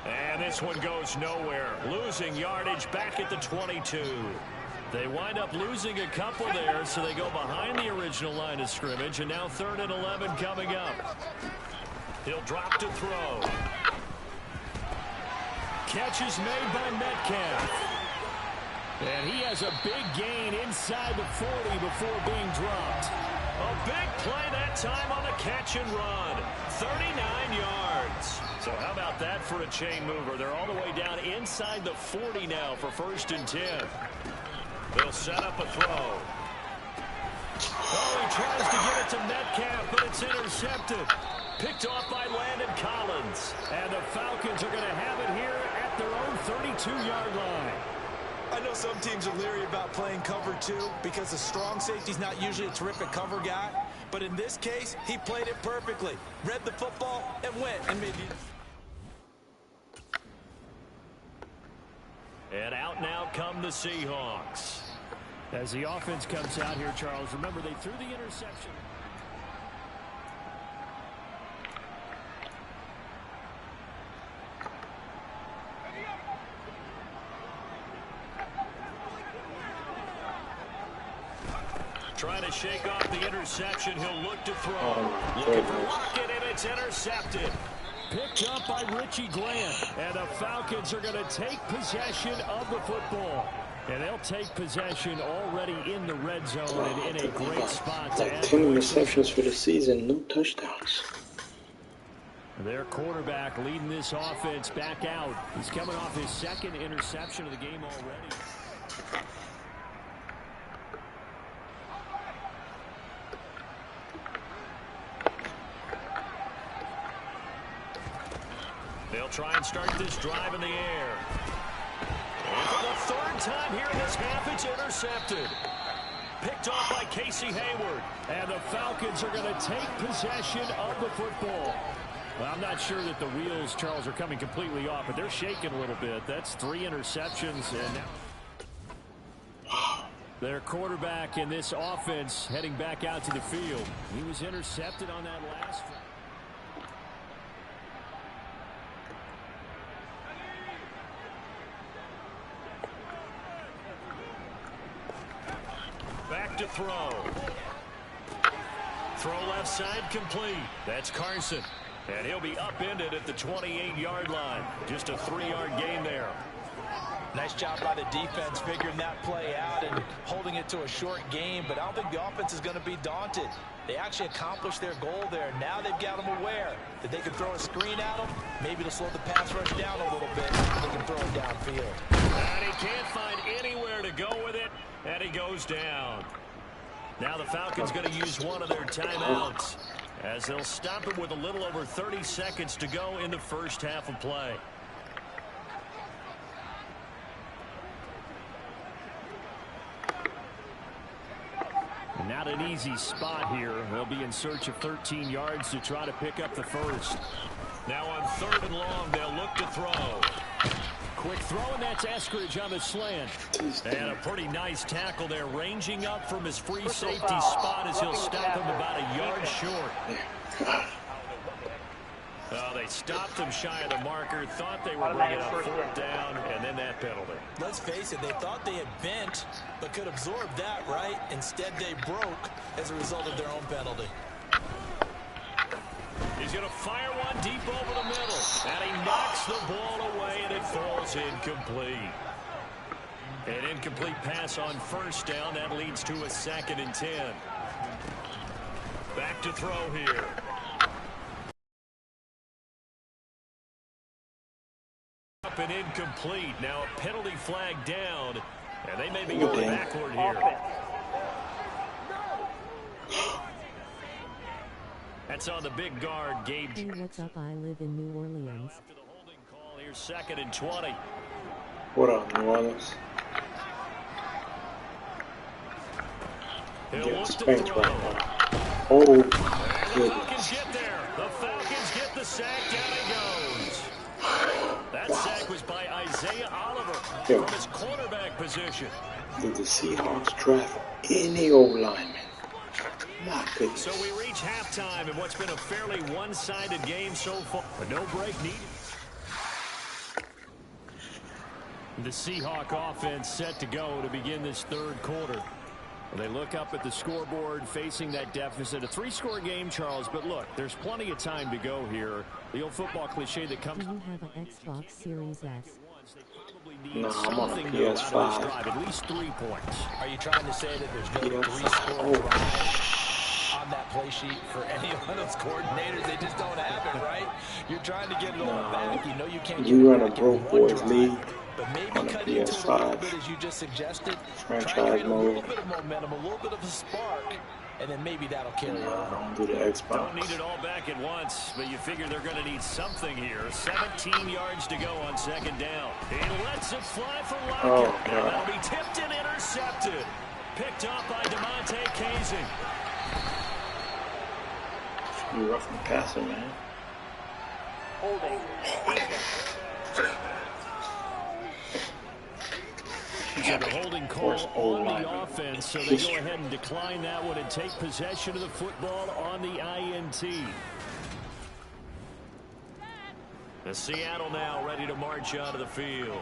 And this one goes nowhere. Losing yardage back at the 22. They wind up losing a couple there, so they go behind the original line of scrimmage. And now 3rd and 11 coming up. He'll drop to throw. Catch is made by Metcalf. And he has a big gain inside the 40 before being dropped. A big play that time on the catch and run. 39 yards. So how about that for a chain mover? They're all the way down inside the 40 now for 1st and 10. They'll set up a throw. Oh, he tries to give it to Metcalf, but it's intercepted. Picked off by Landon Collins. And the Falcons are going to have it here at their own 32-yard line. I know some teams are leery about playing cover 2 because the strong safety's not usually a terrific cover guy. But in this case, he played it perfectly. Read the football and went and made it. And out now come the Seahawks. As the offense comes out here, Charles, remember they threw the interception. Trying to shake off the interception. He'll look to throw. Looking for Lockett, and it's intercepted. Picked up by Richie Grant. And the Falcons are going to take possession of the football. And they'll take possession already in the red zone and in a great spot to add 10 receptions for the season, no touchdowns. Their quarterback leading this offense back out. He's coming off his 2nd interception of the game already. They'll try and start this drive in the air. And for the 3rd time here in this half, it's intercepted. Picked off by Casey Hayward. And the Falcons are going to take possession of the football. Well, I'm not sure that the wheels, Charles, are coming completely off, but they're shaking a little bit. That's 3 interceptions. And now their quarterback in this offense heading back out to the field. He was intercepted on that last one. back to throw. Throw left side complete. That's Carson. And he'll be upended at the 28-yard line. Just a 3-yard gain there. Nice job by the defense figuring that play out and holding it to a short game, but I don't think the offense is going to be daunted. They actually accomplished their goal there. Now they've got them aware that they can throw a screen at them, maybe to slow the pass rush down a little bit. They can throw it downfield. And he can't find anywhere to go with it, and he goes down. Now the Falcons going to use one of their timeouts as they'll stop him with a little over 30 seconds to go in the first half of play. Not an easy spot here. They'll be in search of 13 yards to try to pick up the first. Now on 3rd and long, they'll look to throw. Quick throw, and that's Eskridge on the slant. And a pretty nice tackle there, ranging up from his free safety spot as he'll stop him about a yard short. They stopped him shy of the marker, thought they were bringing up 4th down, and then that penalty. Let's face it, they thought they had bent, but could absorb that, right? Instead, they broke as a result of their own penalty. He's going to fire one deep over the middle, and he knocks the ball away, and it falls incomplete. An incomplete pass on 1st down. That leads to a 2nd and 10. Back to throw here. Up and incomplete. Now a penalty flag down, and they may be going backward here. That's on the big guard, Gabe. Hey, what's up? I live in New Orleans. After the holding call, here's 2nd and 20. What up, New Orleans? He'll Getting look to spanked throw. right now. Oh, The goodness. Falcons get there. The Falcons get the sack. Down he goes. That sack was by Isaiah Oliver from his quarterback position. Did the Seahawks draft any old lineman? My goodness. So we reach halftime in what's been a fairly one-sided game so far. But no break needed. The Seahawk offense set to go to begin this 3rd quarter. They look up at the scoreboard facing that deficit. A 3-score game, Charles, but look, there's plenty of time to go here. The old football cliche that comes... Do you have an Xbox Series S? No, I'm on a PS5. At least 3 points. Are you trying to say that there's no 3-score drive on that play sheet for any of those coordinators? They just don't have it, right? You're trying to get it all back. You know you can't You get run it a back broke in one boys drive. league But maybe on the cut into it a little PS5 bit, as you just suggested. Try and franchise create a little mode. bit of momentum, a little bit of a spark, and then maybe that'll carry I over. don't do the Xbox. Don't need it all back at once, but you figure they're going to need something here. 17 yards to go on 2nd down. He lets it fly for Lockett. Oh, And God. that'll be tipped and intercepted. Picked up by DeMonte Casey. You rough and passer, man. Holding. So the holding call on the offense, so they go ahead and decline that one and take possession of the football on the INT. The Seattle now ready to march out of the field.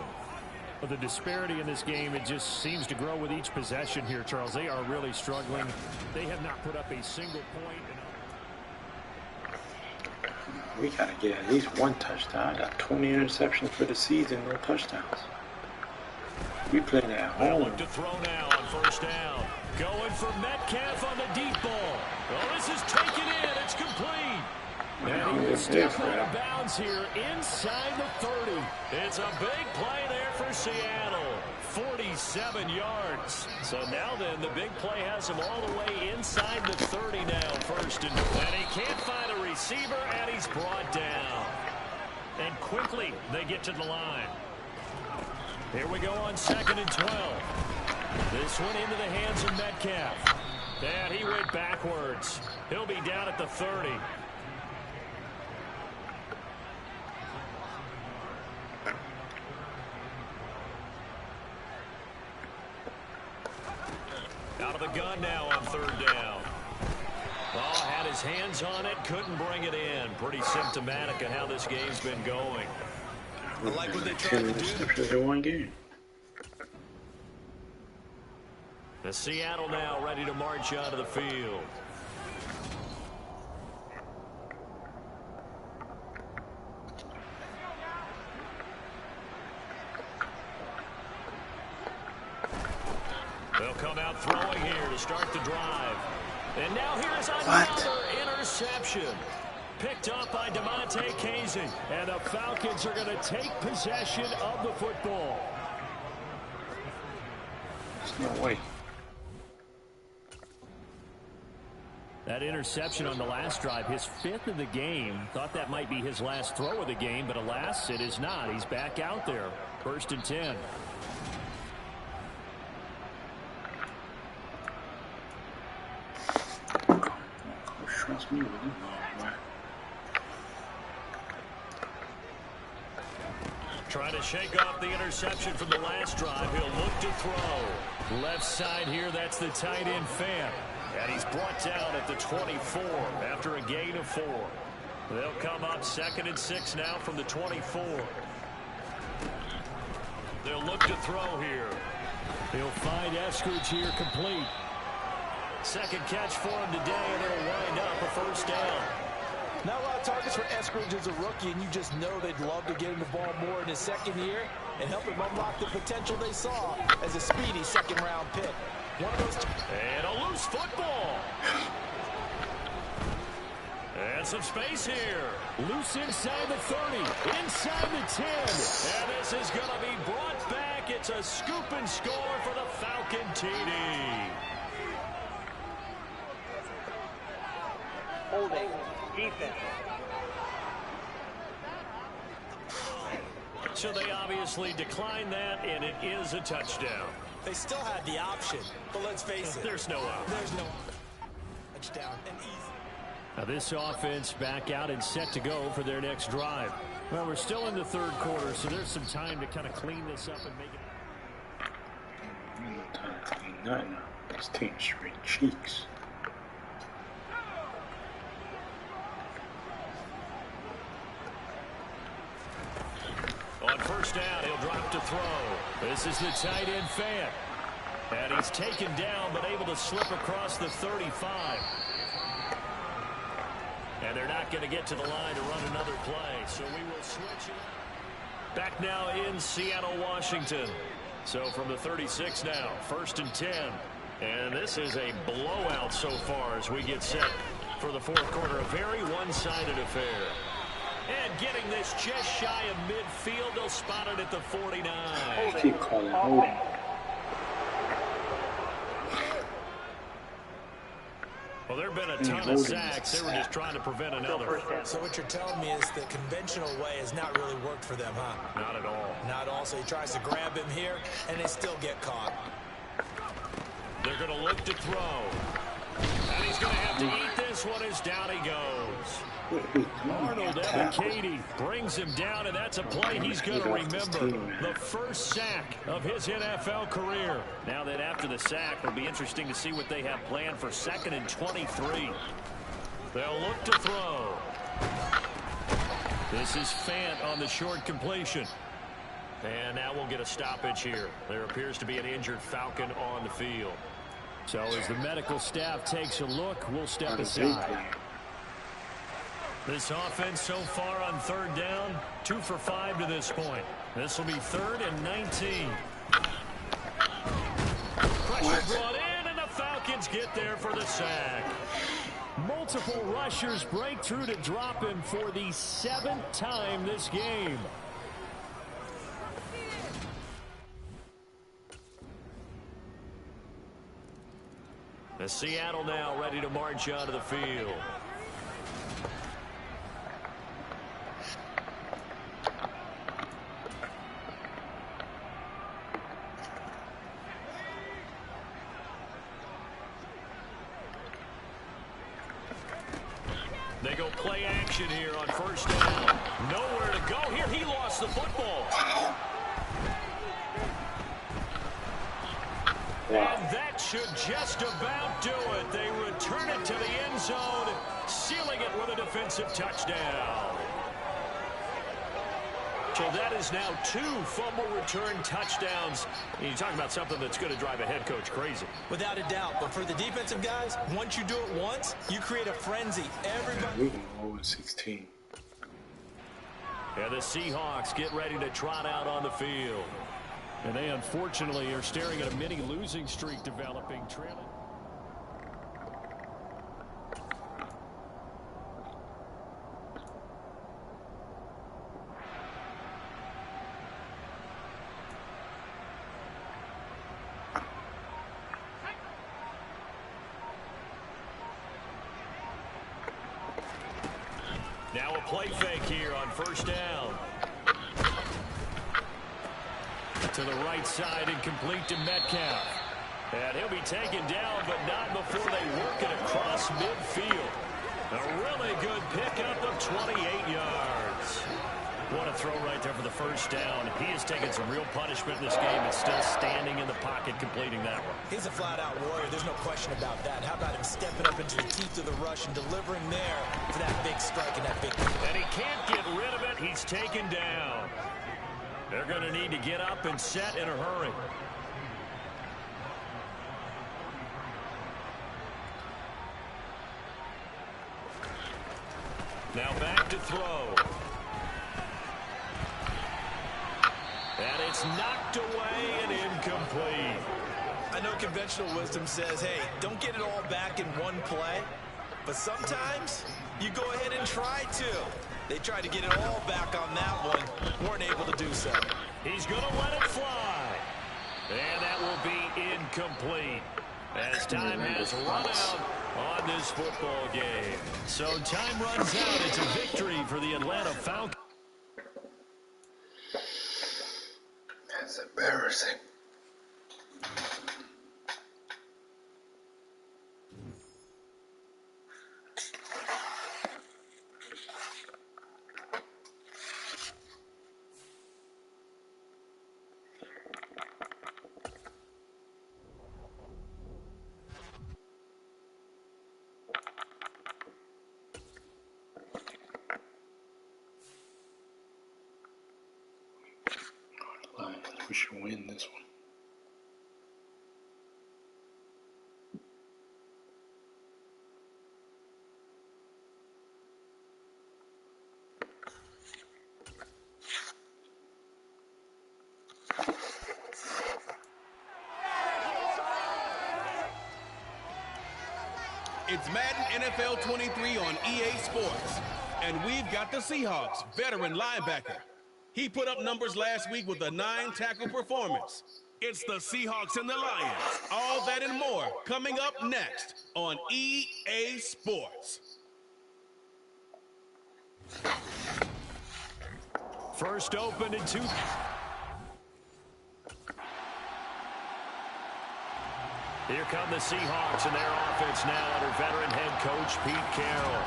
But the disparity in this game, it just seems to grow with each possession here, Charles. They are really struggling. They have not put up a single point. We got to get at least 1 touchdown. I got 20 interceptions for the season, no touchdowns. We playing at They'll home. look to throw now on 1st down. Going for Metcalf on the deep ball. Oh, this is taken in. It's complete. And he will step out of bounds here inside the 30. It's a big play there for Seattle. 47 yards. So now then, the big play has him all the way inside the 30 now. 1st and he can't find a receiver, and he's brought down. And quickly, they get to the line. Here we go on 2nd and 12. This one into the hands of Metcalf. And he went backwards. He'll be down at the 30. Out of the gun now on 3rd down. Oh, had his hands on it, couldn't bring it in. Pretty symptomatic of how this game's been going. I like what they tried to do. Interceptions in one game. The Seattle now ready to march onto the field. They'll come out throwing here to start the drive. And now here's another interception. Picked up by DeMonte Casey. And the Falcons are going to take possession of the football. There's no way. That interception on the last drive, his 5th of the game. Thought that might be his last throw of the game, but alas, it is not. He's back out there. 1st and 10. Trust me with it. Trying to shake off the interception from the last drive. He'll look to throw. Left side here, that's the tight end Fant. And he's brought down at the 24 after a gain of 4. They'll come up 2nd and 6 now from the 24. They'll look to throw here. He'll find Eskridge here complete. 2nd catch for him today, and it'll wind up a 1st down. Not a lot of targets for Eskridge as a rookie, and you just know they'd love to get him the ball more in his 2nd year and help him unlock the potential they saw as a speedy 2nd-round pick. One of those. And a loose football. And some space here. Loose inside the 30, inside the 10. And this is going to be brought back. It's a scoop and score for the Falcon TD. Holding. Defense. So they obviously declined that, and it is a touchdown. They still had the option, but let's face it. There's no out. There's no touchdown and easy. Now this offense back out and set to go for their next drive. Well, we're still in the 3rd quarter, so there's some time to kind of clean this up and make it. No time to clean nothing up. This team straight cheeks. On 1st down, he'll drop to throw. This is the tight end Fant. And he's taken down, but able to slip across the 35. And they're not going to get to the line to run another play, so we will switch it. Back now in Seattle, Washington. So from the 36 now, 1st and 10. And this is a blowout so far as we get set for the 4th quarter. A very one-sided affair. And getting this just shy of midfield, they'll spot it at the 49. Keep calling holding. Well, there have been a ton of sacks. They were just trying to prevent another. So what you're telling me is the conventional way has not really worked for them, huh? Not at all. Not all. So he tries to grab him here, and they still get caught. They're going to look to throw. And he's going to have to eat this one as down he goes. Arnold Ebiketie brings him down, and that's a play he's going to remember. The first sack of his NFL career. Now that after the sack, it'll be interesting to see what they have planned for 2nd and 23. They'll look to throw. This is Fant on the short completion. And now we'll get a stoppage here. There appears to be an injured Falcon on the field. So as the medical staff takes a look, we'll step aside. This offense so far on 3rd down, 2 for 5 to this point. This will be 3rd and 19. Pressure brought in, and the Falcons get there for the sack. Multiple rushers break through to drop him for the 7th time this game. The Seattle now ready to march onto the field. They go play action here on 1st down. Nowhere to go here. He lost the football. And that should just about do it. They return it to the end zone, sealing it with a defensive touchdown. So that is now 2 fumble return touchdowns. And you're talking about something that's going to drive a head coach crazy. Without a doubt. But for the defensive guys, once you do it once, you create a frenzy. We're going 0-16. And the Seahawks get ready to trot out on the field. And they unfortunately are staring at a mini losing streak developing, trailing. Now a play fake here on first down. To the right side and complete to Metcalf. And he'll be taken down, but not before they work it across midfield. A really good pickup of 28 yards. What a throw right there for the first down. He has taken some real punishment in this game and still standing in the pocket completing that one. He's a flat-out warrior. There's no question about that. How about him stepping up into the teeth of the rush and delivering there for that big strike and that big kick. And he can't get rid of it. He's taken down. They're going to need to get up and set in a hurry. Now back to throw. And it's knocked away and incomplete. I know conventional wisdom says, hey, don't get it all back in one play. But sometimes you go ahead and try to. They tried to get it all back on that one. Weren't able to do so. He's going to let it fly. And that will be incomplete. As time has run out on this football game. So time runs out. It's a victory for the Atlanta Falcons. That's embarrassing. We should win this one. It's Madden NFL 23 on EA Sports. And we've got the Seahawks veteran linebacker. He put up numbers last week with a 9-tackle performance. It's the Seahawks and the Lions. All that and more coming up next on EA Sports. First open and 2. Here come the Seahawks and their offense now under veteran head coach Pete Carroll.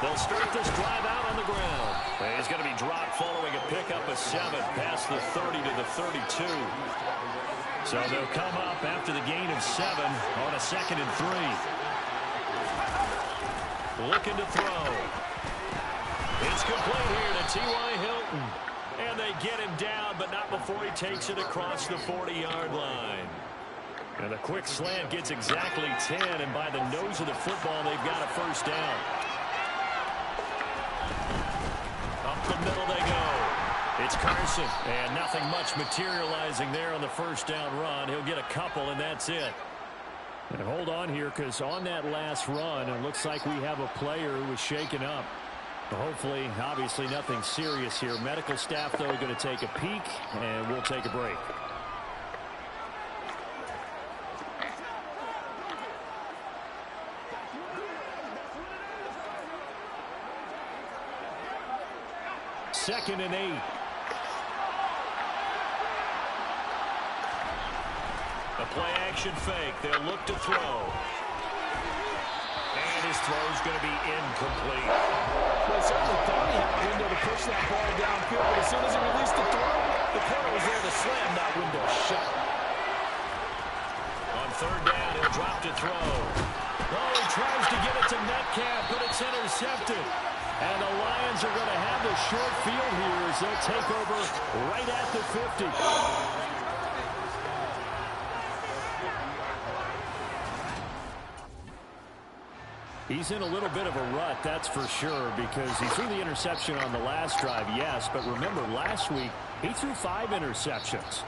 They'll start this drive out on the ground. He's going to be dropped following a pickup of 7 past the 30 to the 32. So they'll come up after the gain of 7 on a 2nd and 3. Looking to throw. It's complete here to T.Y. Hilton. And they get him down, but not before he takes it across the 40-yard line. And the quick slant gets exactly 10, and by the nose of the football, they've got a first down. Up the middle they go. It's Carson, and nothing much materializing there on the first down run. He'll get a couple, and that's it. And hold on here, because on that last run, it looks like we have a player who was shaken up. Hopefully, obviously, nothing serious here. Medical staff, though, going to take a peek, and we'll take a break. Second and 8. A play-action fake. They'll look to throw. And his throw is going to be incomplete. Well, he certainly thought he had a window to push that ball downfield, but as soon as he released the throw, the corner was there to slam that window shut. On third down, he'll drop to throw. Oh, he tries to get it to Metcalf, but it's intercepted. And the Lions are going to have the short field here as they'll take over right at the 50. He's in a little bit of a rut, that's for sure, because he threw the interception on the last drive, yes, but remember, last week, he threw 5 interceptions.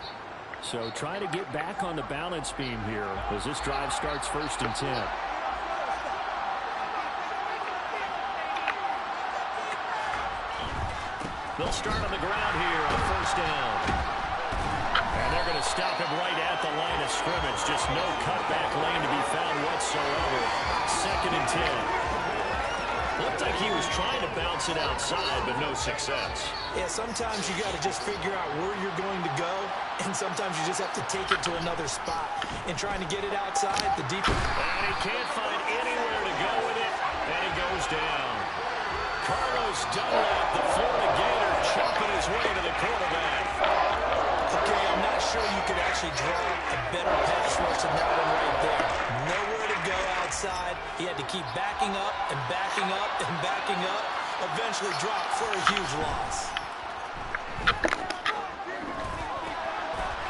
So trying to get back on the balance beam here as this drive starts 1st and 10. They'll start on the ground here on 1st down. And they're going to stop him right at the line of scrimmage. Just no cutback lane to be found whatsoever. 2nd and 10. Looked like he was trying to bounce it outside, but no success. Yeah, sometimes you got to just figure out where you're going to go, and sometimes you just have to take it to another spot. And trying to get it outside, the defense... And he can't find anywhere to go with it, and it goes down. Carlos Dunlap, the Florida Gator, chopping his way to the quarterback. Okay, I'm not sure you could actually draw a better pass rush than that one right there. Nowhere to go outside. He had to keep backing up and backing up and backing up. Eventually dropped for a huge loss.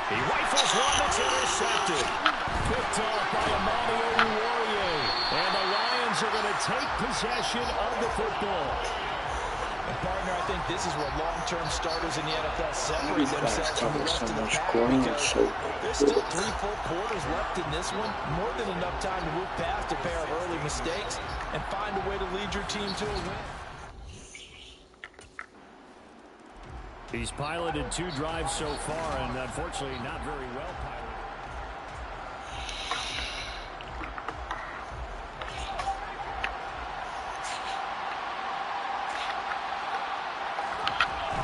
He rifles one that's intercepted. Picked off by Amani Oruwariye. And the Lions are going to take possession of the football. And partner, I think this is where long-term starters in the NFL separate themselves from the rest of the pack, because there's still 3 full quarters left in this one. More than enough time to move past a pair of early mistakes and find a way to lead your team to a win. He's piloted 2 drives so far, and unfortunately not very well piloted.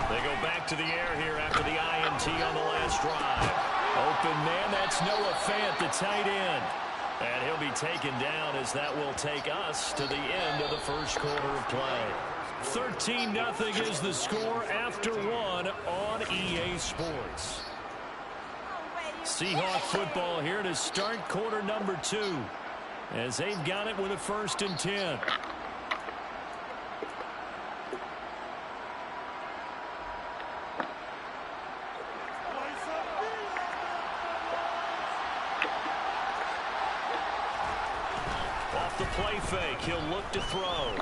They go back to the air here after the INT on the last drive. Open man, that's Noah Fant, the tight end. And he'll be taken down as that will take us to the end of the 1st quarter of play. 13-0 is the score after 1 on EA Sports. Seahawk football here to start quarter number 2 as they've got it with a 1st and 10. Off the play fake, he'll look to throw.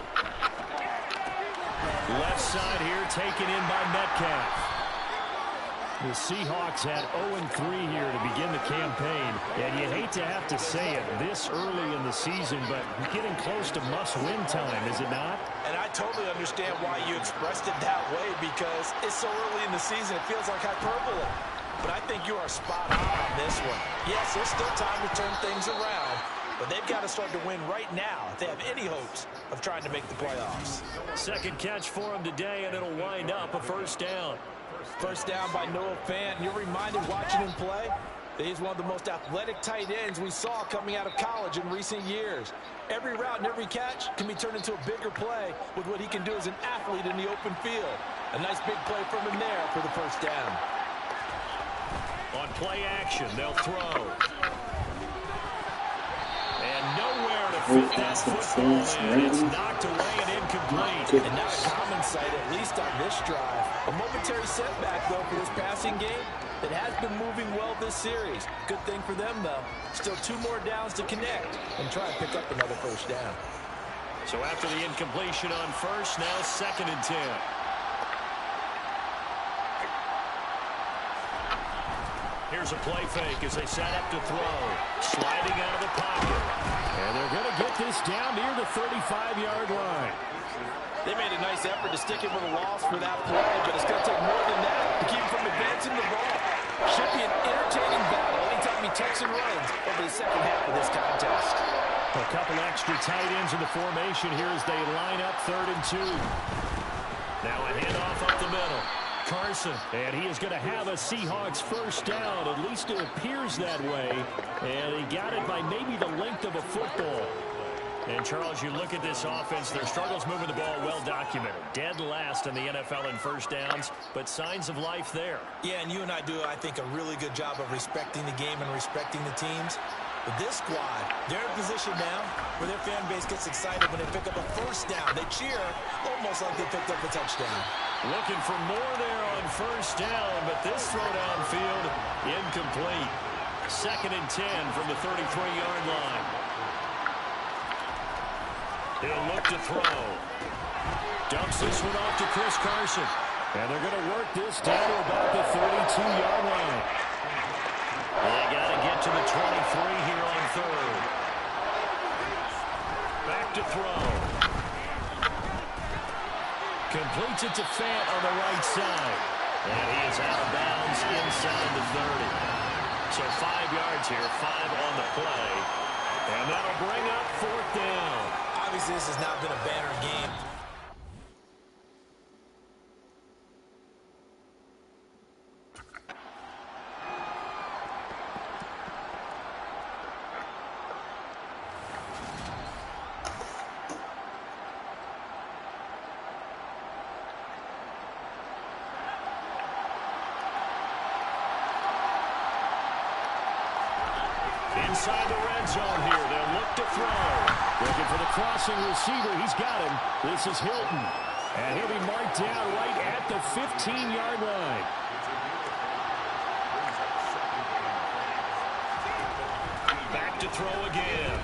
Left side here taken in by Metcalf. The Seahawks had 0-3 here to begin the campaign. And you hate to have to say it this early in the season, but getting close to must-win time, is it not? And I totally understand why you expressed it that way, because it's so early in the season, it feels like hyperbole. But I think you are spot on this one. Yes, there's still time to turn things around, but they've got to start to win right now if they have any hopes of trying to make the playoffs. 2nd catch for him today, and it'll wind up a 1st down. 1st down by Noah Fant. You're reminded watching him play that he's one of the most athletic tight ends we saw coming out of college in recent years. Every route and every catch can be turned into a bigger play with what he can do as an athlete in the open field. A nice big play from him there for the 1st down. On play action, they'll throw. And nowhere to fit that football in. It's knocked away and incomplete. And not a common sight, at least on this drive. A momentary setback, though, for this passing game that has been moving well this series. Good thing for them, though. Still 2 more downs to connect and try and pick up another 1st down. So after the incompletion on 1st, now 2nd and 10. Here's a play fake as they set up to throw. Sliding out of the pocket. And they're going to get this down near the 35-yard line. They made a nice effort to stick him with a loss for that play, but it's going to take more than that to keep him from advancing the ball. Should be an entertaining battle anytime he tucks and runs over the 2nd half of this contest. A couple extra tight ends in the formation here as they line up 3rd and 2. Now a handoff up the middle. Carson, and he is going to have a Seahawks 1st down. At least it appears that way. And he got it by maybe the length of a football. And, Charles, you look at this offense, their struggles moving the ball well documented. Dead last in the NFL in first downs, but signs of life there. Yeah, and you and I do, I think, a really good job of respecting the game and respecting the teams. But this squad, they're in a position now where their fan base gets excited when they pick up a first down. They cheer almost like they picked up a touchdown. Looking for more there on first down, but this throw downfield incomplete. 2nd and 10 from the 33-yard line. He'll look to throw. Dumps this one off to Chris Carson. And they're going to work this down to about the 32-yard line. They got to get to the 23 here on 3rd. Back to throw. Completes it to Fant on the right side. And he is out of bounds inside the 30. So 5 yards here, 5 on the play. And that'll bring up 4th down. Obviously, this has not been a banner game. Inside the red zone here, they'll look to throw. Looking for the crossing receiver, he's got him. This is Hilton. And he'll be marked down right at the 15-yard line. Back to throw again.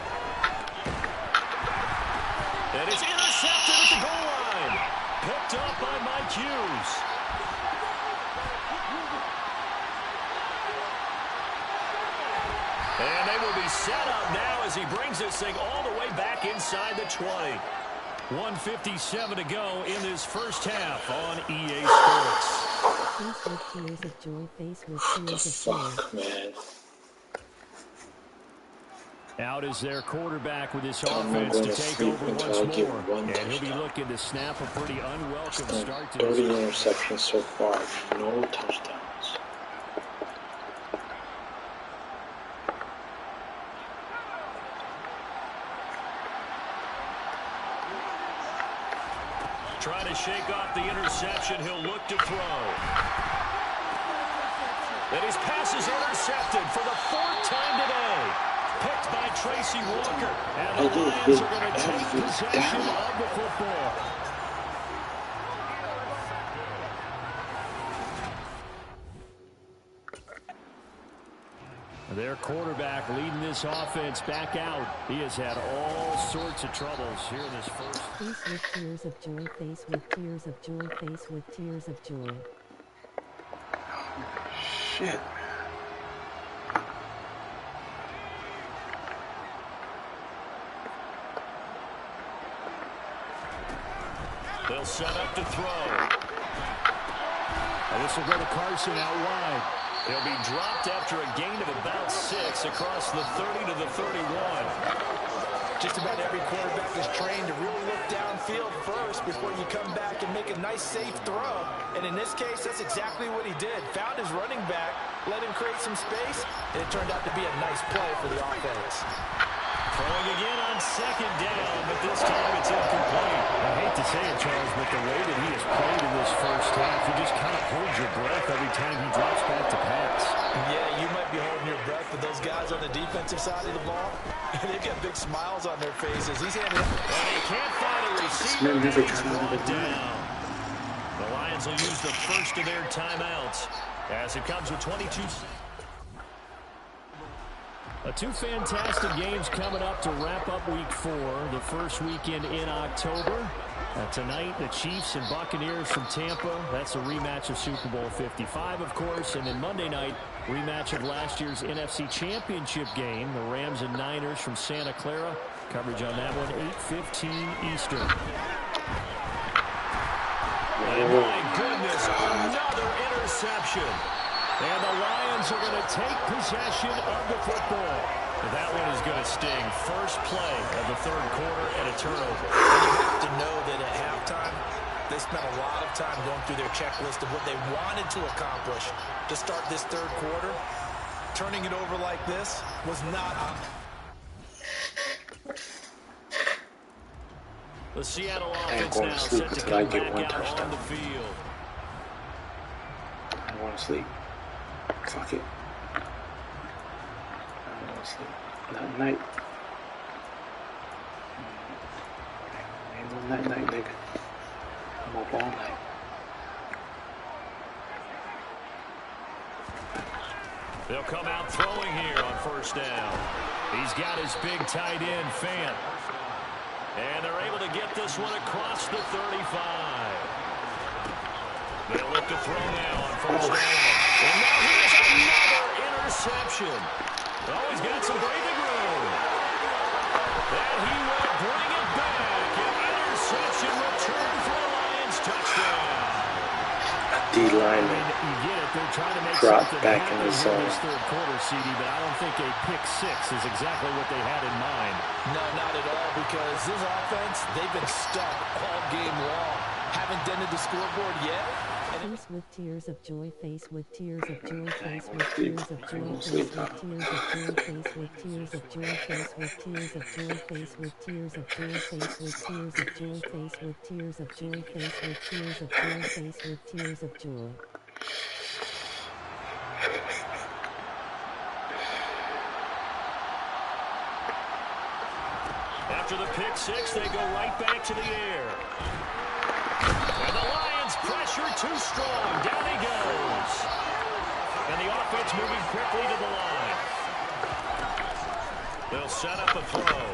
And it's intercepted at the goal line. Picked up by Mike Hughes. And they will be set up now as he brings this thing all the way back inside the 20. 1:57 to go in this first half on EA Sports. Face with tears of joy, face with tears of joy. Fuck, man. Out is their quarterback with this offense to take over once more. And he'll be looking to snap a pretty unwelcome start to 30 interceptions so far, no touchdowns. Trying to shake off the interception. He'll look to throw. And his pass is intercepted for the 4th time today. Picked by Tracy Walker. And the Lions are going to take possession of the football. Their quarterback leading this offense back out. He has had all sorts of troubles here in this first. Face with tears of joy, face with tears of joy, face with tears of joy. Shit. They'll set up to throw. And this will go to Carson out wide. He'll be dropped after a gain of about 6 across the 30 to the 31. Just about every quarterback is trained to really look downfield first before you come back and make a nice, safe throw. And in this case, that's exactly what he did. Found his running back, let him create some space, and it turned out to be a nice play for the offense. Throwing again on 2nd down, but this time it's incomplete. I hate to say it, Charles, but the way that he has played in this first half, you just kind of hold your breath every time he drops back to pass. Yeah, you might be holding your breath, but those guys on the defensive side of the ball, they've got big smiles on their faces. He's handed up. And he can't find a receiver. He's brought down. The Lions will use the first of their timeouts as it comes with 22. Two fantastic games coming up to wrap up Week 4, the first weekend in October. Tonight, the Chiefs and Buccaneers from Tampa. That's a rematch of Super Bowl 55, of course. And then Monday night, rematch of last year's NFC Championship game, the Rams and Niners from Santa Clara. Coverage on that one, 8:15 Eastern. And my goodness, another interception. And the Lions are going to take possession of the football. That one is going to sting. First play of the 3rd quarter and a turnover. And you have to know that at halftime, they spent a lot of time going through their checklist of what they wanted to accomplish to start this 3rd quarter. Turning it over like this was not The Seattle I ain't offense going now to sleep set to until I come get back one out on touchdown. the field. I don't want to sleep. Fuck it. I don't want to sleep. Not at night. Ain't no night, nigga. I'm up all night. They'll come out throwing here on first down. He's got his big tight end, Fant. And they're able to get this one across the 35. They'll look to throw now on first down. And now here's another interception. Oh, he's got some breathing room. And he will bring it back. An interception return for a Lions touchdown. D-lineman dropped back in his zone. This third quarter, CD, but I don't think a pick six is exactly what they had in mind. No, not at all, because this offense, they've been stuck all game long. Haven't dented the scoreboard yet. Face with tears of joy, face with tears of joy, face with tears of joy, face with tears of joy, face with tears of joy, face with tears of joy, face with tears of joy, face with tears of joy, face with tears of joy, face with tears of joy, face with tears of joy. After the pick six, they go right back to the air. And the Lions pressure too strong. Down he goes. And the offense moving quickly to the line. They'll set up a throw.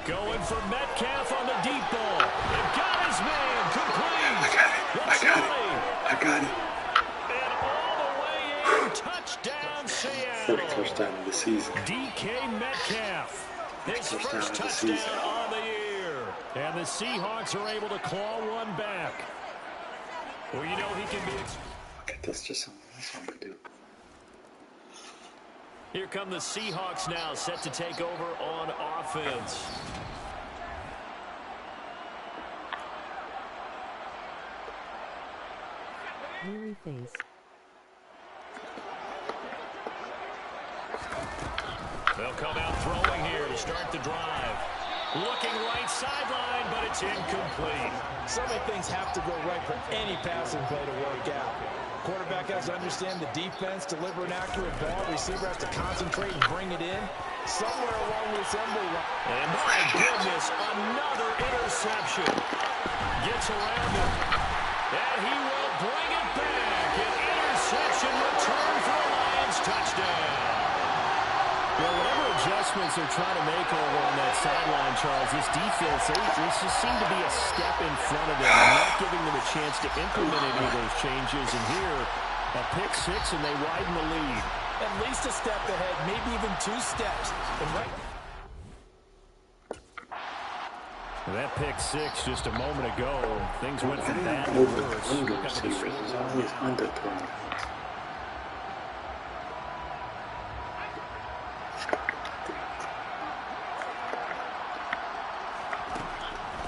Going for Metcalf on the deep ball. They've got his man. Complete. I got it. And all the way in. Touchdown, Seattle. First touchdown of the season. DK Metcalf. His first touchdown on the year. And the Seahawks are able to claw one back. Well, you know he can be... Okay, that's just something I can do. Here come the Seahawks now, set to take over on offense. Weary face. They'll come out throwing here to start the drive. Looking right sideline, but it's incomplete. So many things have to go right for any passing play to work out. Quarterback has to understand the defense, deliver an accurate ball. Receiver has to concentrate and bring it in. Somewhere along the assembly line. And my goodness, another interception. Gets around him. And he will bring it back. An interception return for a Lions touchdown. Well, whatever adjustments they're trying to make over on that sideline, Charles, this defense, they just seem to be a step in front of them and not giving them a chance to implement any of those changes. And here, a pick six, and they widen the lead. At least a step ahead, maybe even two steps. And right. That pick six just a moment ago. Things went from bad to worse. Look up at the score. He's always underthrown.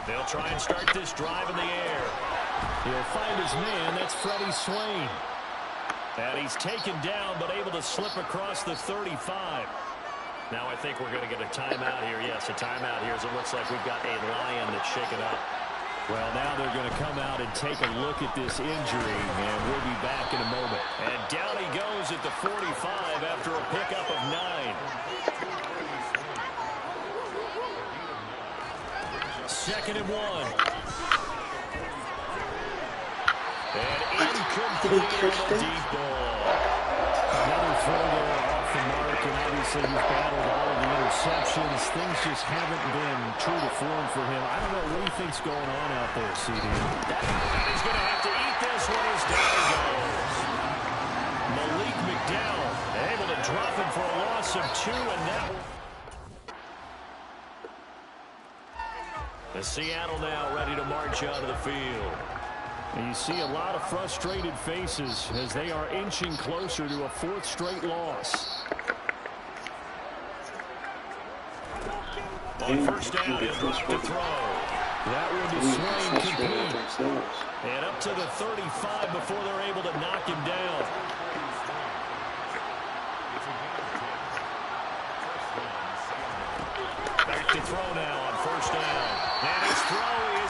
They'll try and start this drive in the air. He'll find his man. That's Freddie Swain. And he's taken down, but able to slip across the 35. Now I think we're going to get a timeout here. Yes, a timeout here as it looks like we've got a Lion that's shaken up. Well, now they're going to come out and take a look at this injury, and we'll be back in a moment. And down he goes at the 45 after a pickup of 9. Second and 1. And incomplete on the deep ball. Another throw there off the mark, and obviously he's battled all of the interceptions. Things just haven't been true to form for him. I don't know what he thinks going on out there, CD. And he's going to have to eat this one as down he goes. Malik McDowell able to drop him for a loss of 2, and that... The Seattle now ready to march onto the field. And you see a lot of frustrated faces as they are inching closer to a 4th straight loss. On first down, he'll look to throw. That one to Swain complete. And up to the 35 before they're able to knock him down. Back to throw now on first down. And his throw is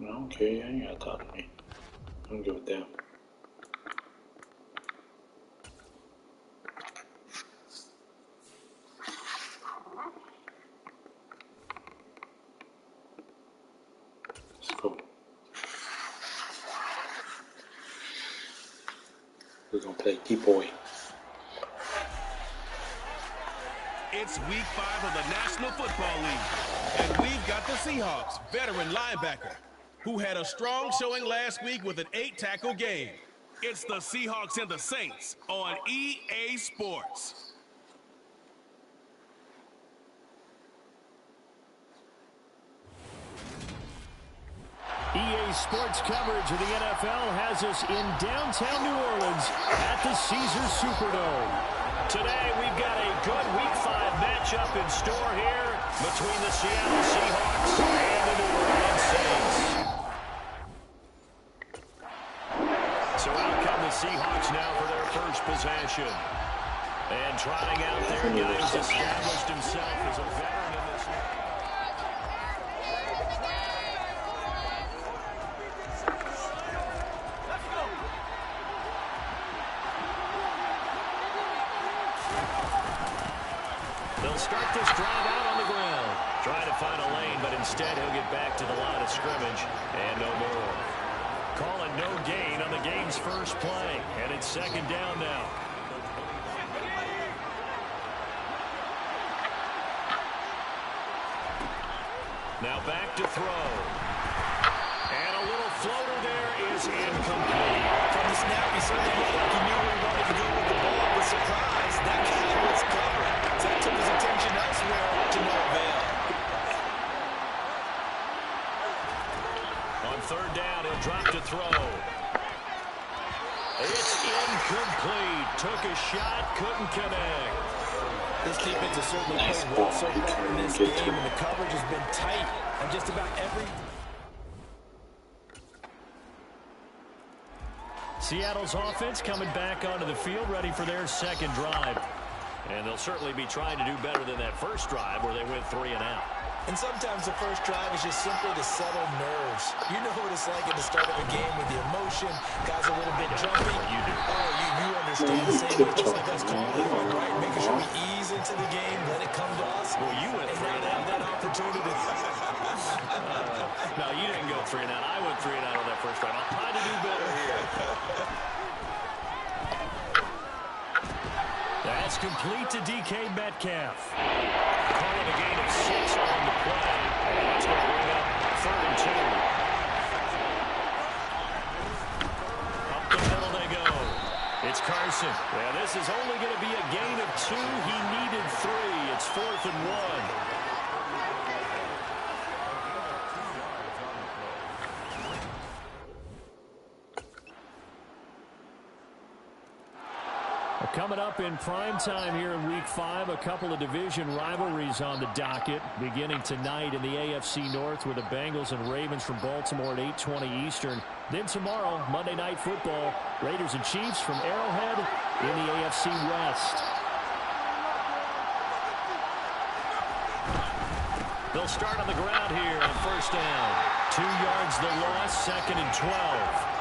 I don't care. You ain't gotta talk to me. I don't give a damn. Let's go. We're gonna play D-boy. It's week 5 of the National Football League, and we've got the Seahawks veteran linebacker, who had a strong showing last week with an 8-tackle game. It's the Seahawks and the Saints on EA Sports. EA Sports coverage of the NFL has us in downtown New Orleans at the Caesars Superdome. Today, we've got a good Week 5 matchup in store here between the Seattle Seahawks and the New Orleans Saints. So out come the Seahawks now for their first possession. And trotting out there, guy who's established himself as a veteran in this league. They'll start this drive out on the ground. Trying to find a lane, but instead he'll get back to the line of scrimmage and no more. Calling no gain on the game's first play, and it's second down now. Now back to throw. And a little floater there is incomplete. From the snap, he certainly looked like he knew where he wanted to go with the ball. But surprise, that catch was covered. So that took his attention elsewhere to no avail. On third down, he'll drop to throw. It's incomplete. Took a shot, couldn't connect. This defense has certainly played well so far in this game, and the coverage has been tight on just about every... Seattle's offense coming back onto the field, ready for their second drive. And they'll certainly be trying to do better than that first drive where they went 3 and out. And sometimes the first drive is just simply to settle nerves. You know what it's like at the start of a game with the emotion. Guys a little bit jumpy. You do. Oh, you understand the same way, just like us calling, right? Making sure we ease into the game, let it come to us. Well, you went 3 and out. That opportunity. No, you didn't go 3 and out. I went 3 and out on that first drive. I'll try to do better here. That's complete to DK Metcalf. Calling a gain of 6 on the play. That's going to bring up 3rd and 2. Up the middle they go. It's Carson. Yeah, this is only going to be a gain of 2. He needed 3. It's 4th and 1. Coming up in prime time here in Week 5, a couple of division rivalries on the docket, beginning tonight in the AFC North with the Bengals and Ravens from Baltimore at 8:20 Eastern. Then tomorrow, Monday Night Football, Raiders and Chiefs from Arrowhead in the AFC West. They'll start on the ground here on first down. 2 yards the loss, 2nd and 12.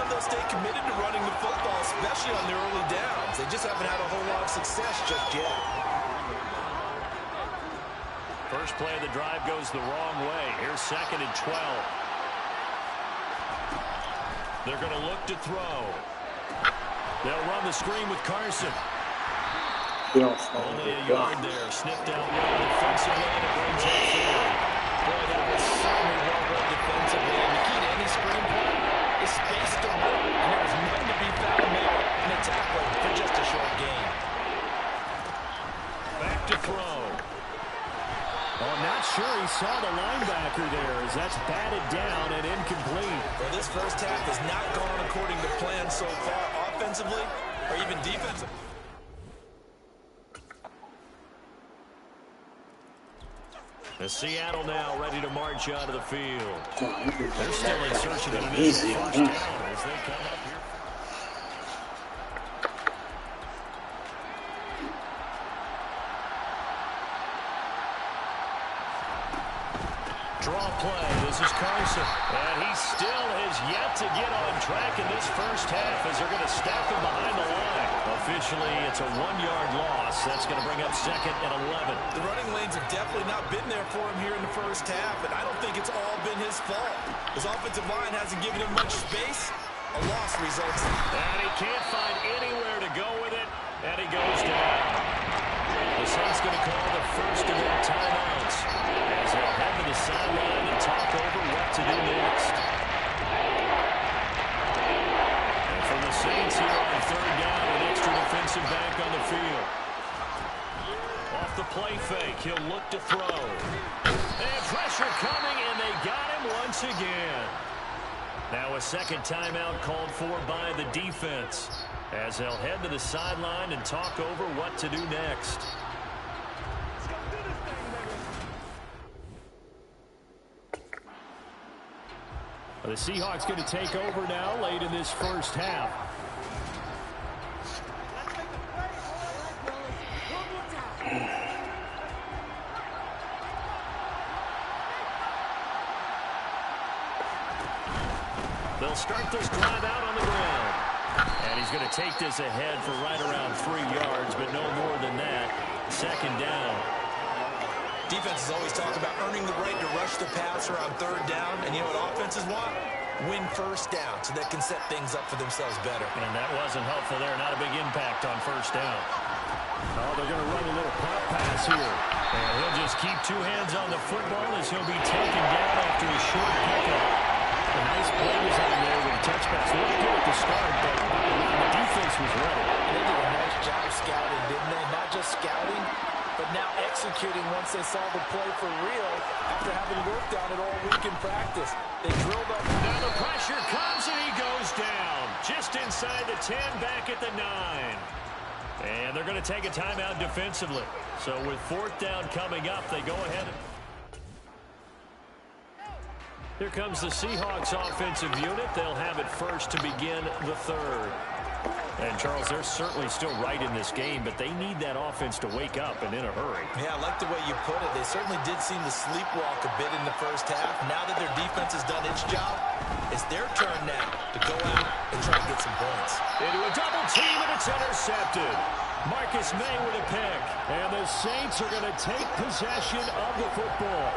They'll stay committed to running the football, especially on their early downs. They just haven't had a whole lot of success just yet. First play of the drive goes the wrong way. Here's 2nd and 12. They're going to look to throw. They'll run the screen with Carson. Only a yard there. Snipped out well defensively, and it brings up 4. Boy, that was certainly well run defensively. And the key to any screen play is space to run, and there was none to be found there in a tackle for just a short gain. Back to throw. Well, I'm not sure he saw the linebacker there as that's batted down and incomplete. Well, this first half has not gone according to plan so far, offensively or even defensively. The Seattle now ready to march onto the field. They're still in search of an initial first down as they come up here. Draw play. This is Carson. And he still has yet to get on track in this first half as they're going to stack him behind the line. Officially, it's a 1-yard loss. That's going to bring up 2nd and 11. The running lanes have definitely not been there for him here in the first half, and I don't think it's all been his fault. His offensive line hasn't given him much space. A loss results. And he can't find anywhere to go with it, and he goes down. The Saints going to call the first of their timeouts as they'll head to the sideline and talk over what to do next. And for the Saints here on 3rd down, an extra defensive back on the field. Off the play fake, he'll look to throw. And pressure coming, and they got him once again. Now a 2nd timeout called for by the defense as they'll head to the sideline and talk over what to do next. The Seahawks going to take over now late in this first half. They'll start this drive out on the ground. And he's going to take this ahead for right around 3 yards, but no more than that. 2nd down. Defenses always talk about earning the right to rush the passer on 3rd down. And you know what offenses want? Win 1st down so they can set things up for themselves better. And that wasn't helpful there. Not a big impact on 1st down. Oh, they're going to run a little pop pass here. And he'll just keep 2 hands on the football as he'll be taken down after a short pickup. A nice play was on there with a touch pass. Looked good at the start, but the defense was ready. They did a nice job scouting, didn't they? Not just scouting, but now executing once they saw the play for real after having worked on it all week in practice. They drilled up. Now the pressure comes and he goes down. Just inside the 10, back at the 9. And they're going to take a timeout defensively. So with 4th down coming up, they go ahead. Here comes the Seahawks offensive unit. They'll have it first to begin the 3rd. And, Charles, they're certainly still right in this game, but they need that offense to wake up and in a hurry. Yeah, I like the way you put it. They certainly did seem to sleepwalk a bit in the first half. Now that their defense has done its job, it's their turn now to go out and try to get some points. Into a double team, and it's intercepted. Marcus May with a pick. And the Saints are going to take possession of the football.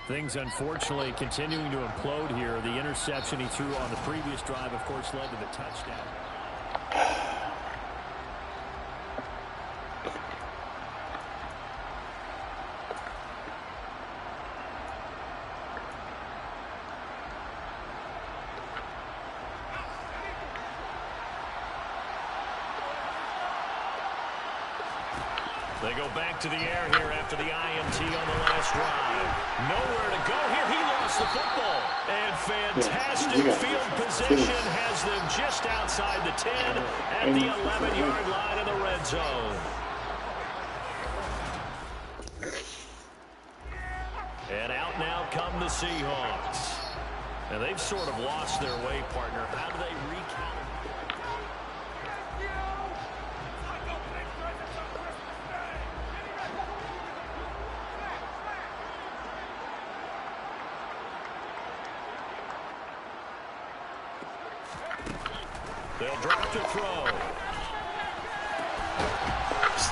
Things, unfortunately, continuing to implode here. The interception he threw on the previous drive, of course, led to the touchdown. They go back to the air here after the INT on the last drive. Nowhere to go here. He lost the football. And fantastic field position has them just outside the 10 at the 11-yard line of the red zone. And out now come the Seahawks. And they've sort of lost their way, partner. How do they recount? They'll drop to throw.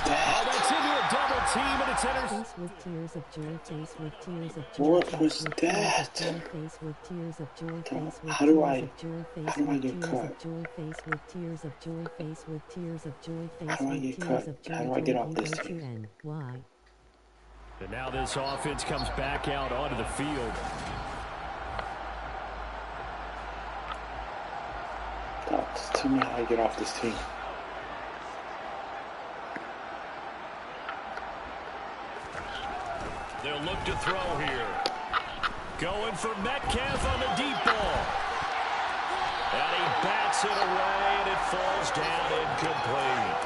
Oh, that's into a double team, and it's Face with tears of joy, face with tears of joy. What was that? Face with tears of joy, face with How do I tears of joy, face get with tears cut? of joy, face with tears of joy, face with tears of joy, face How do I with get tears cut? of joy. How do I get off this Go to team? NY. And now this offense comes back out onto the field. Docs, tell me how I get off this team. They'll look to throw here. Going for Metcalf on the deep ball. And he bats it away, and it falls down incomplete.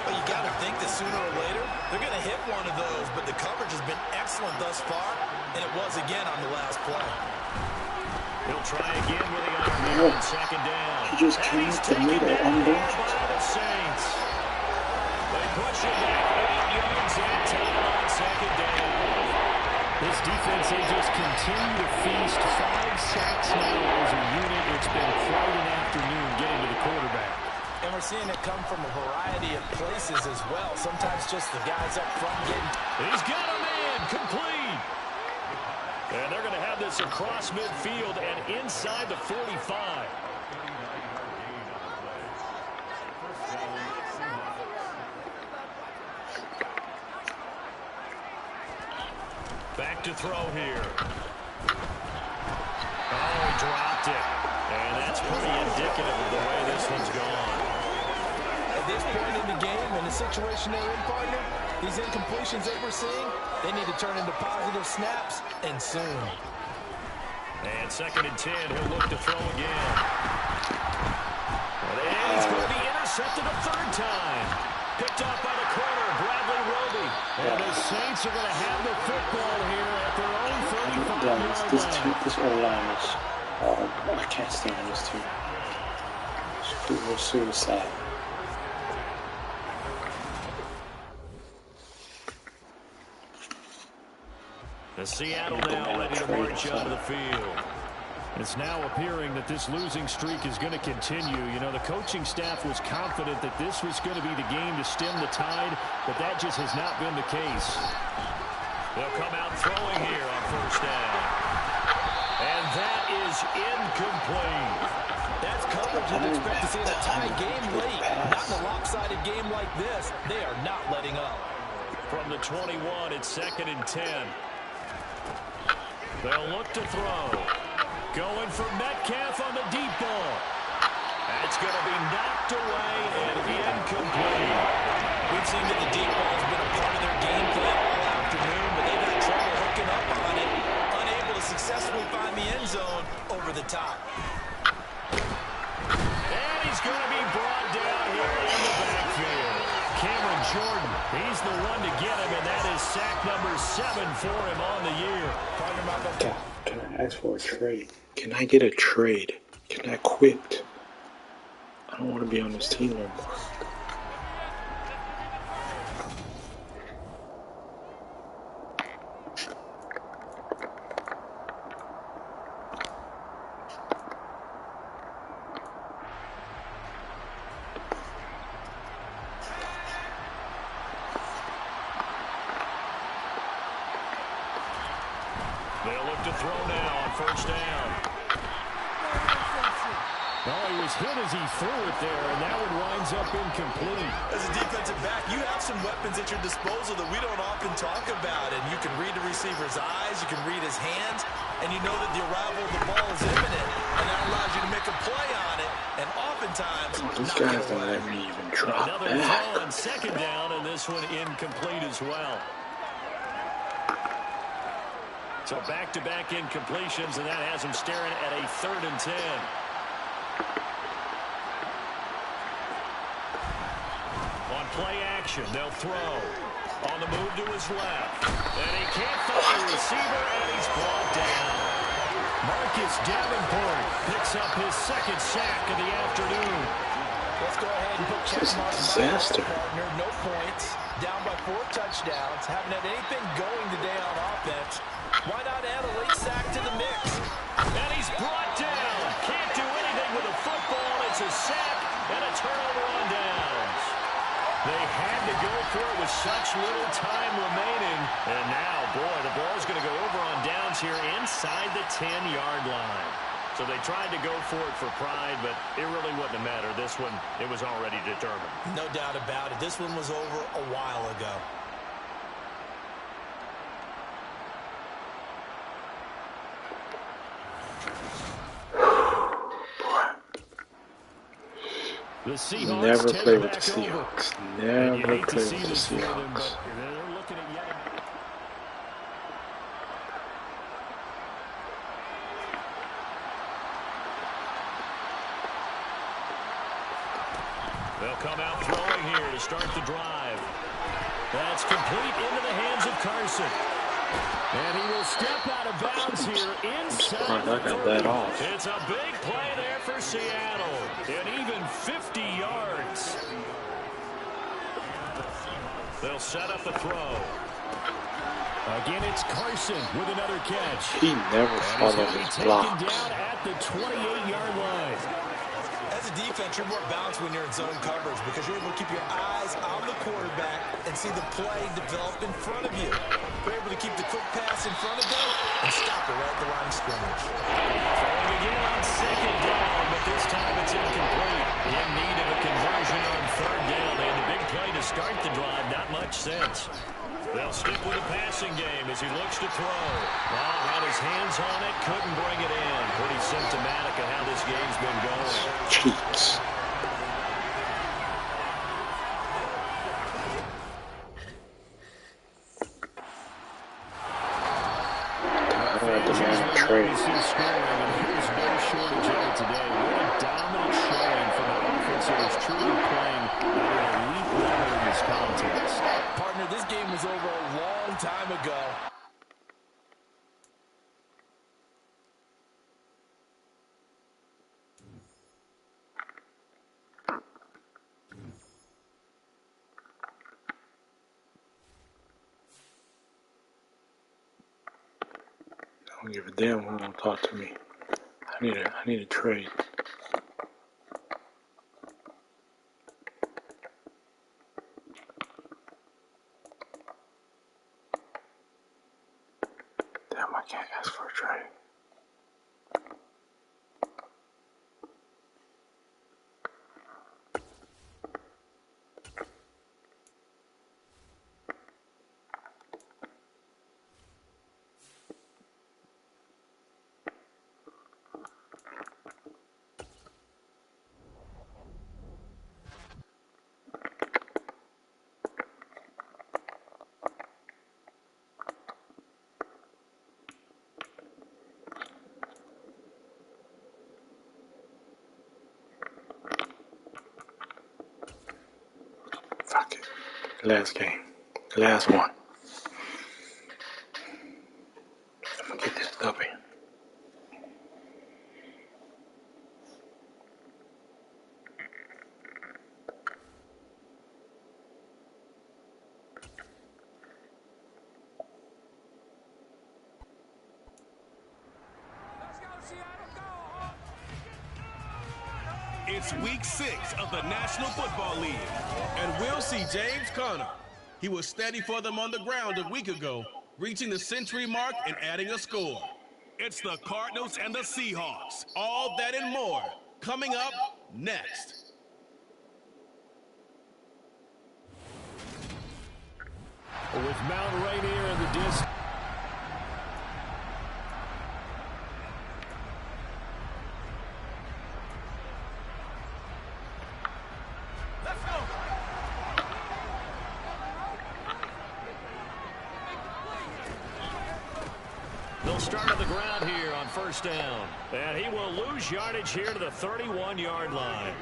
Well, you got to think that sooner or later, they're going to hit one of those, but the coverage has been excellent thus far, and it was again on the last play. He'll try again with the arm here on second down. He just came up to me that unblocked. The Saints. They push it back 8 yards and time on second down. This defense, they just continue to feast. 5 sacks now as a unit. It's been quite an afternoon getting to the quarterback. And we're seeing it come from a variety of places as well. Sometimes just the guys up front getting... He's got a man complete. And they're going to have this across midfield and inside the 45. Back to throw here. Oh, he dropped it. And that's pretty indicative of the way this one's gone. At this point in the game, in the situation they're in, partner, these incompletions that we're seeing, they need to turn into positive snaps, and soon. And 2nd and 10, he'll look to throw again. And he's going to be intercepted a 3rd time. Picked off by the corner, Bradley Roby. And the Saints are going to have the football here at their own 35-yard line. This O-line is... I can't stand this team. It was suicide. The Seattle now ready to march onto the field. It's now appearing that this losing streak is going to continue. You know, the coaching staff was confident that this was going to be the game to stem the tide, but that just has not been the case. They'll come out throwing here on 1st down. And that is incomplete. That's coverage you'd expect to see in a tie game late. Not in a lopsided game like this. They are not letting up. From the 21, it's 2nd and 10. They'll look to throw. Going for Metcalf on the deep ball. That's going to be knocked away and incomplete. We've seen that the deep ball has been a part of their game plan all afternoon, but they've had trouble hooking up on it. Unable to successfully find the end zone over the top. And he's going to be brought down here in the backfield. Cameron Jordan, he's the one to get him, and that is sack number 7 for him on the year. Can I ask for a trade? Can I get a trade? Can I quit? I don't want to be on this team no more. They'll look to throw now on 1st down. Oh, he was hit as he threw it there, and that one winds up incomplete. As a defensive back, you have some weapons at your disposal that we don't often talk about, and you can read the receiver's eyes, you can read his hands, and you know that the arrival of the ball is imminent, and that allows you to make a play on it, and oftentimes These guys don't let me even drop Another back. throw on 2nd down, and this one incomplete as well. So back-to-back incompletions, and that has him staring at a 3rd and 10. On play action, they'll throw. On the move to his left. And he can't find the receiver, and he's brought down. Marcus Davenport picks up his 2nd sack of the afternoon. Let's go ahead and put check marks by the partner. No points. Down by 4 touchdowns. Haven't had anything going today on offense. Why not add a late sack to the mix? And he's brought down. Can't do anything with a football. It's a sack and a turnover on downs. They had to go for it with such little time remaining. And now, boy, the ball's going to go over on downs here inside the 10-yard line. So they tried to go for it for pride, but it really wouldn't have mattered. This one, it was already determined. No doubt about it. This one was over a while ago. The Seahawks never play with the take it back Seahawks. over. Never hate to play see with the this for them, Seahawks. but they're looking at yet another. They'll come out throwing here to start the drive. That's complete into the hands of Carson. And he will step out of bounds here inside. I got that off. It's a big play there for Seattle. And even 50 yards. They'll set up a throw. Again, it's Carson with another catch. He never followed his block. Down at the 28-yard line. As a defense, you're more balanced when you're in zone coverage because you're able to keep your eyes on the quarterback and see the play develop in front of you. You're able to keep the quick pass in front of them and stop it right at the line of scrimmage. Throwing again on second down, but this time it's incomplete. In need of a conversion on third down. They had the big play to start the drive. Not much sense. They'll stick with the passing game as he looks to throw. Well, had his hands on it, couldn't bring it in. Pretty symptomatic of how this game's been going. Cheats. Trade. There's no shortage of it today. What a dominant showing from an offense that is truly playing at an elite level in this contest. Partner, this game was over a long time ago. I don't give a damn who won't talk to me. I need a trade. Damn, I can't ask for a trade. Fuck it. Last game. Last one. I'm gonna get this W. It's week 6 of the National Football League, and we'll see James Conner. He was steady for them on the ground a week ago, reaching the century mark and adding a score. It's the Cardinals and the Seahawks. All that and more coming up next. With Mount Rainier in the distance. They'll start on the ground here on first down. And he will lose yardage here to the 31-yard line.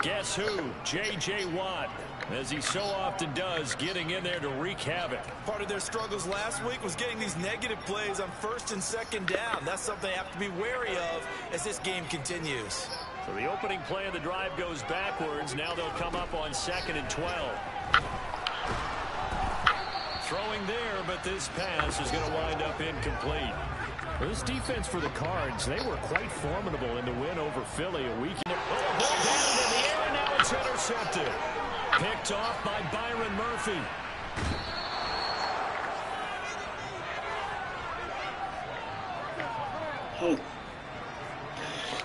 Guess who? J.J. Watt, as he so often does, getting in there to wreak havoc. Part of their struggles last week was getting these negative plays on first and second down. That's something they have to be wary of as this game continues. So the opening play of the drive goes backwards. Now they'll come up on 2nd and 12. Throwing there, but this pass is going to wind up incomplete. Well, this defense for the Cards, they were quite formidable in the win over Philly a week ago. Oh, down in the air, now it's intercepted. Picked off by Byron Murphy.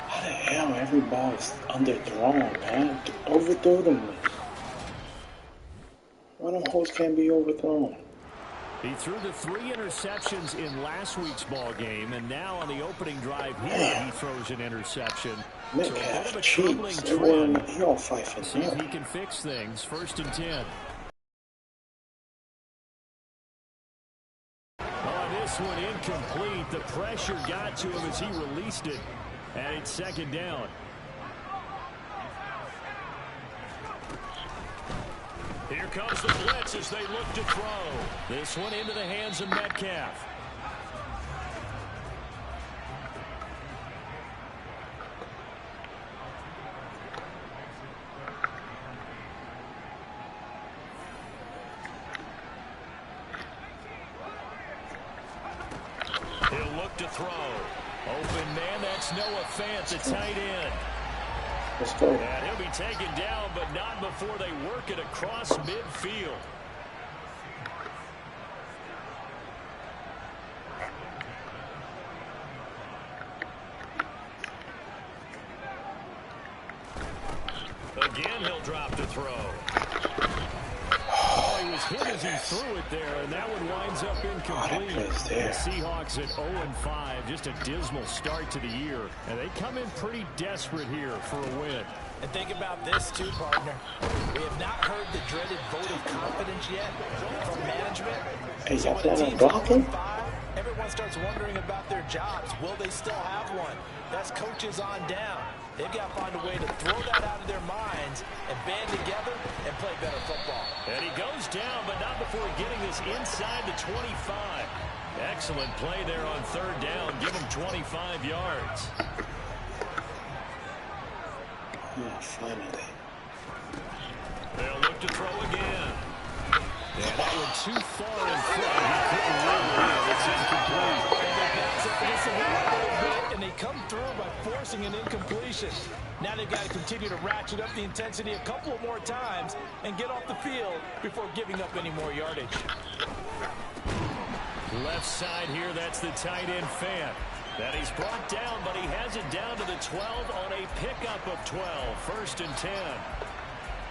How the hell every ball is underthrown, man? Overthrow them. Why them hoes can't be overthrown? He threw the 3 interceptions in last week's ball game, and now on the opening drive here, he throws an interception. Metcalf cheats. He all 5 and 0. See if he can fix things. 1st and 10. Oh, this one incomplete. The pressure got to him as he released it, and it's 2nd down. Here comes the blitz as they look to throw. This one into the hands of Metcalf. back to throw. Open man, that's Noah Fant, the tight end. Let's go. And he'll be taken down, but not before they work it across midfield. Again, he'll drop to throw. Oh, he was hit as he threw it there, and that one winds up incomplete. The Seahawks at 0-5, just a dismal start to the year. And they come in pretty desperate here for a win. And think about this, too, partner. We have not heard the dreaded vote of confidence yet from management. Hey, So y'all when the planning team's on blocking? 0-5, everyone starts wondering about their jobs. Will they still have one? That's coaches on down. They've got to find a way to throw that out of their minds and band together and play better football. And he goes down, but not before getting this inside the 25. Excellent play there on third down. Give him 25 yards. Yeah, finally. They'll look to throw again. And that one too far in front. He couldn't roll it in. It's incomplete. They bounce up this a little bit, and they come through by forcing an incompletion. Now they've got to continue to ratchet up the intensity a couple of more times and get off the field before giving up any more yardage. Left side here, that's the tight end Fant. That he's brought down, but he has it down to the 12 on a pickup of 12. 1st and 10.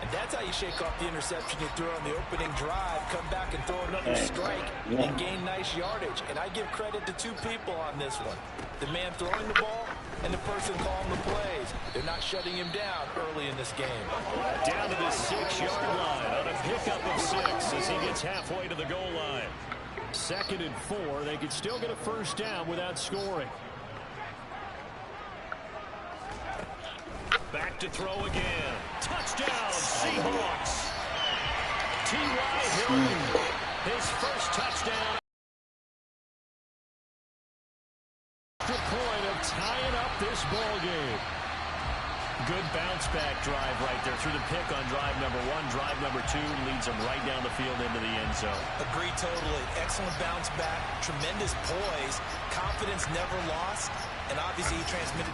And that's how you shake off the interception you threw on the opening drive, come back and throw another strike and gain nice yardage. And I give credit to two people on this one. The man throwing the ball and the person calling the plays. They're not shutting him down early in this game. Down to the 6-yard line on a pickup of 6 as he gets halfway to the goal line. 2nd and 4. They could still get a first down without scoring. Back to throw again. Touchdown, Seahawks. T.Y. Hilton, his first touchdown. Extra point of tying up this ball game. Good bounce back drive right there through the pick on drive number 1. Drive number 2 leads them right down the field into the end zone. Agree totally. Excellent bounce back. Tremendous poise. Confidence never lost. And obviously he transmitted.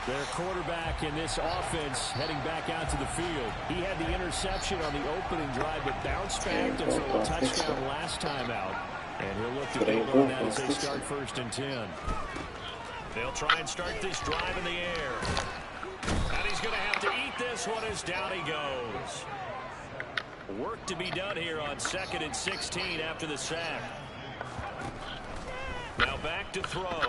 Their quarterback in this offense heading back out to the field. He had the interception on the opening drive, but bounced back to throw a touchdown last time out. And he'll look to build on that as they start 1st and 10. They'll try and start this drive in the air. And he's going to have to eat this one as down he goes. Work to be done here on 2nd and 16 after the sack. Now back to throw.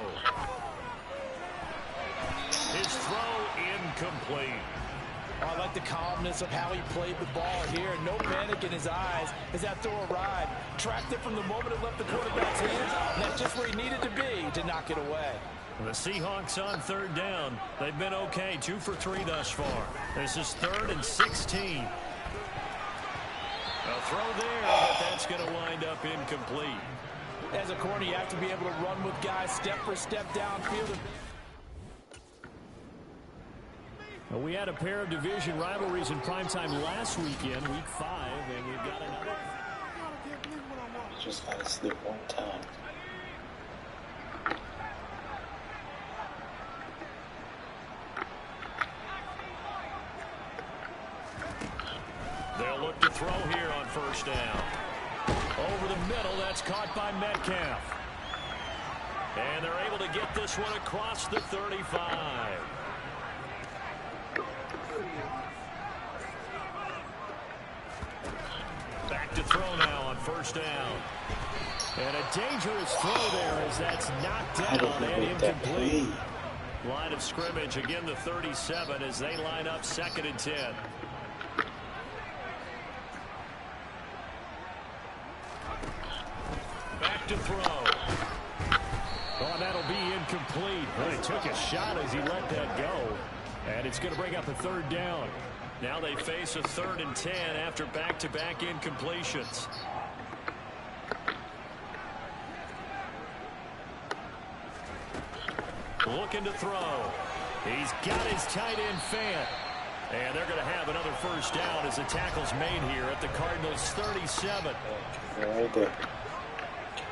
His throw incomplete. Oh, I like the calmness of how he played the ball here. No panic in his eyes as that throw arrived. Tracked it from the moment it left the quarterback's hands. And that's just where he needed to be to knock it away. The Seahawks on 3rd down. They've been okay. 2 for 3 thus far. This is 3rd and 16. A throw there, but that's going to wind up incomplete. As a corner, you have to be able to run with guys step for step downfield. We had a pair of division rivalries in primetime last weekend, week 5, and we've got another. Just gotta sleep one time. They'll look to throw here on 1st down. Over the middle, that's caught by Metcalf. And they're able to get this one across the 35. Back to throw now on 1st down. And a dangerous throw there as that's knocked down and incomplete. Line of scrimmage, again the 37 as they line up 2nd and 10. Back to throw. Oh, that'll be incomplete. Well, he took a shot as he let that go. And it's going to bring up a 3rd down. Now they face a 3rd and 10 after back-to-back incompletions. Looking to throw. He's got his tight end Fant. And they're going to have another first down as the tackle's made here at the Cardinals' 37. Right there.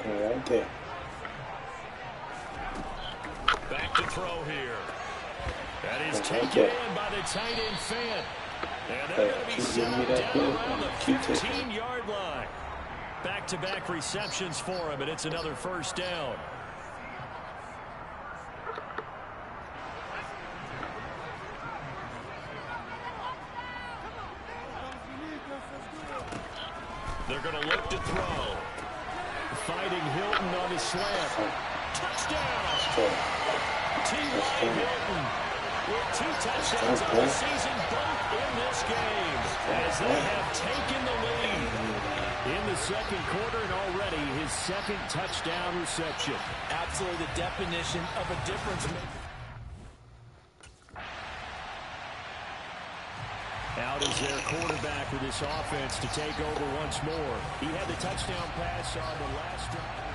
Right there. Back to throw here. That is taken in by the tight end Fant. And they're going to be settled down around the 15-yard line. Back-to-back receptions for him, and it's another first down. They're going to look to throw. Fighting Hilton on the slant. Touchdown! T.Y. Hilton with 2 touchdowns on the season, both in this game, as they have taken the lead in the second quarter, and already his second touchdown reception. Absolutely the definition of a difference maker. Out is their quarterback with this offense to take over once more. He had the touchdown pass on the last drive.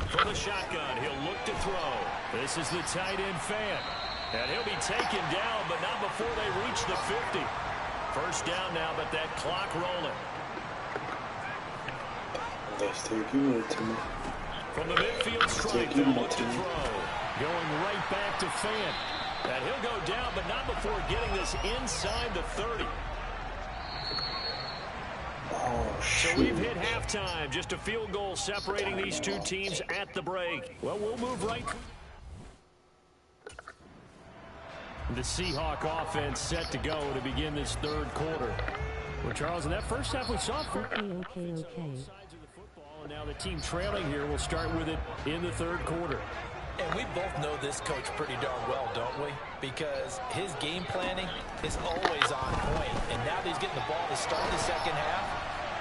From the shotgun, he'll look to throw. This is the tight end Fant. And he'll be taken down, but not before they reach the 50. First down now, but that clock rolling. They're still giving it to me. From the midfield strike, they'll look to throw. Going right back to Fant. And he'll go down, but not before getting this inside the 30. Oh, shoot. So we've hit halftime. Just a field goal separating these two teams at the break. Well, we'll move right. The Seahawk offense set to go to begin this third quarter. Well, Charles, in that first half we saw Okay. and now the team trailing here will start with it in the third quarter. And we both know this coach pretty darn well, don't we? Because his game planning is always on point. And now that he's getting the ball to start the second half,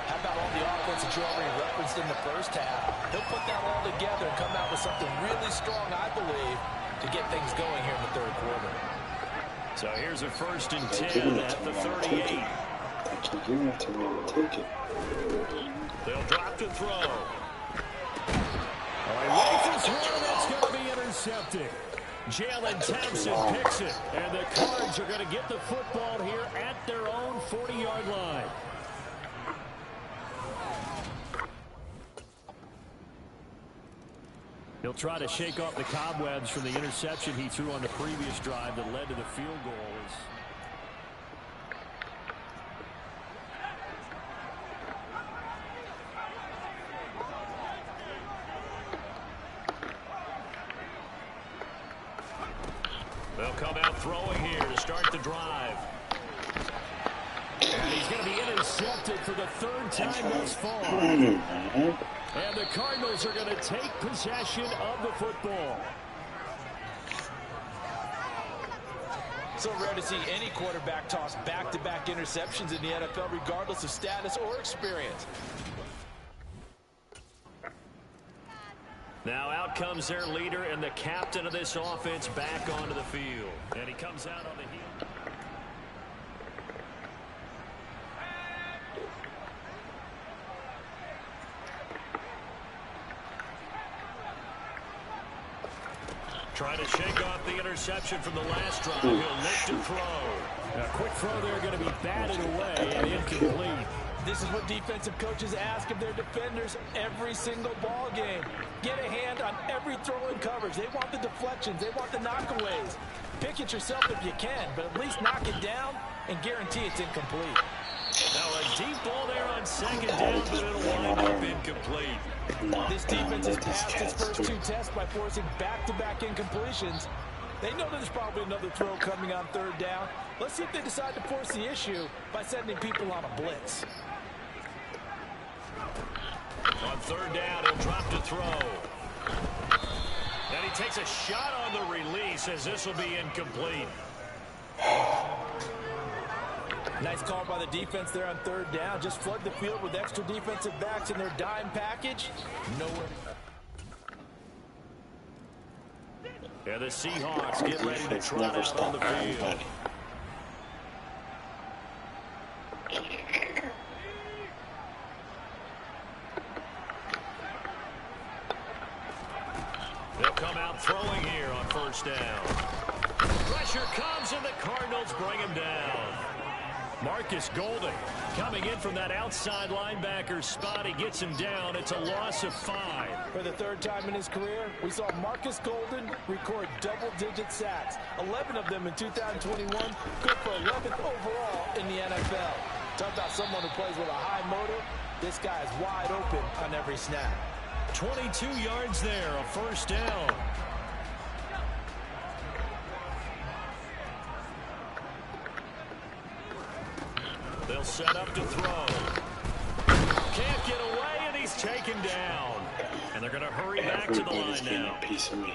how about all the offense that you already referenced in the first half? He'll put that all together and come out with something really strong, I believe, to get things going here in the third quarter. So here's a 1st and 10 at the 38. They keep giving it to me, I'm gonna take it. They'll drop to throw. That's going to be intercepted. Jalen Thompson picks it, and the Cards are going to get the football here at their own 40-yard line. He'll try to shake off the cobwebs from the interception he threw on the previous drive that led to the field goal. They'll come out throwing here to start the drive. And he's going to be intercepted for the 3rd time thus far. And the Cardinals are going to take possession of the football. So rare to see any quarterback toss back-to-back interceptions in the NFL, regardless of status or experience. Now out comes their leader and the captain of this offense back onto the field. And he comes out on the heel. Trying to shake off the interception from the last drive. He'll look to throw. A quick throw there going to be batted away and incomplete. This is what defensive coaches ask of their defenders every single ball game. Get a hand on every throw in coverage. They want the deflections. They want the knockaways. Pick it yourself if you can, but at least knock it down and guarantee it's incomplete. Now a deep ball there on 2nd down, but it'll wind up incomplete. This defense has passed its first 2 tests by forcing back-to-back incompletions. They know there's probably another throw coming on 3rd down. Let's see if they decide to force the issue by sending people on a blitz. On 3rd down, he'll drop to throw. And he takes a shot on the release as this will be incomplete. Nice call by the defense there on 3rd down. Just flood the field with extra defensive backs in their dime package. Nowhere. And the Seahawks get ready to trot out on the field. throwing here on first down. Pressure comes, and the Cardinals bring him down. Marcus Golden coming in from that outside linebacker spot. He gets him down. It's a loss of 5. For the third time in his career, we saw Marcus Golden record double-digit sacks. 11 of them in 2021. Good for 11th overall in the NFL. Talk about someone who plays with a high motor. This guy is wide open on every snap. 22 yards there, a first down. They'll set up to throw. Can't get away, and he's taken down. And they're going to hurry back to the line now. A piece of me.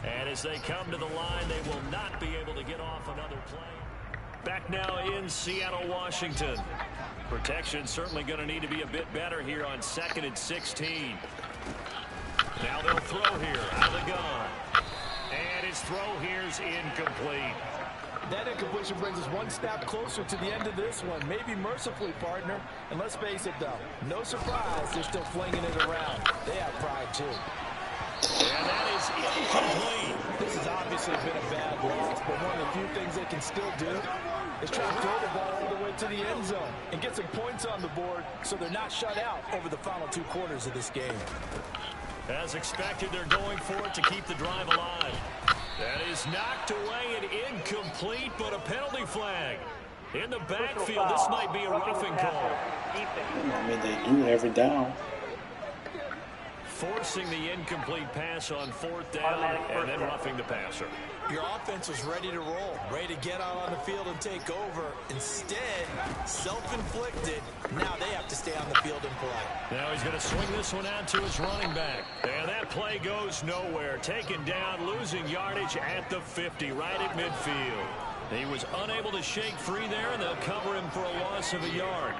And as they come to the line, they will not be able to get off another play. Back now in Seattle, Washington. Protection certainly going to need to be a bit better here on 2nd and 16. Now they'll throw here out of the gun. And his throw here's incomplete. That incompletion brings us one snap closer to the end of this one. Maybe mercifully, partner. And let's face it, though. No surprise, they're still flinging it around. They have pride, too. And that is incomplete. This has obviously been a bad loss, but one of the few things they can still do is try to throw the ball all the way to the end zone and get some points on the board so they're not shut out over the final 2 quarters of this game. As expected, they're going for it to keep the drive alive. That is knocked away and incomplete, but a penalty flag. In the backfield, this might be a roughing call. I mean, they do every down. Forcing the incomplete pass on 4th down and then roughing the passer. Your offense was ready to roll, ready to get out on the field and take over. Instead, self-inflicted. Now they have to stay on the field and play. Now he's going to swing this one out to his running back. And that play goes nowhere. Taken down, losing yardage at the 50, right at midfield. He was unable to shake free there, and they'll cover him for a loss of a yard.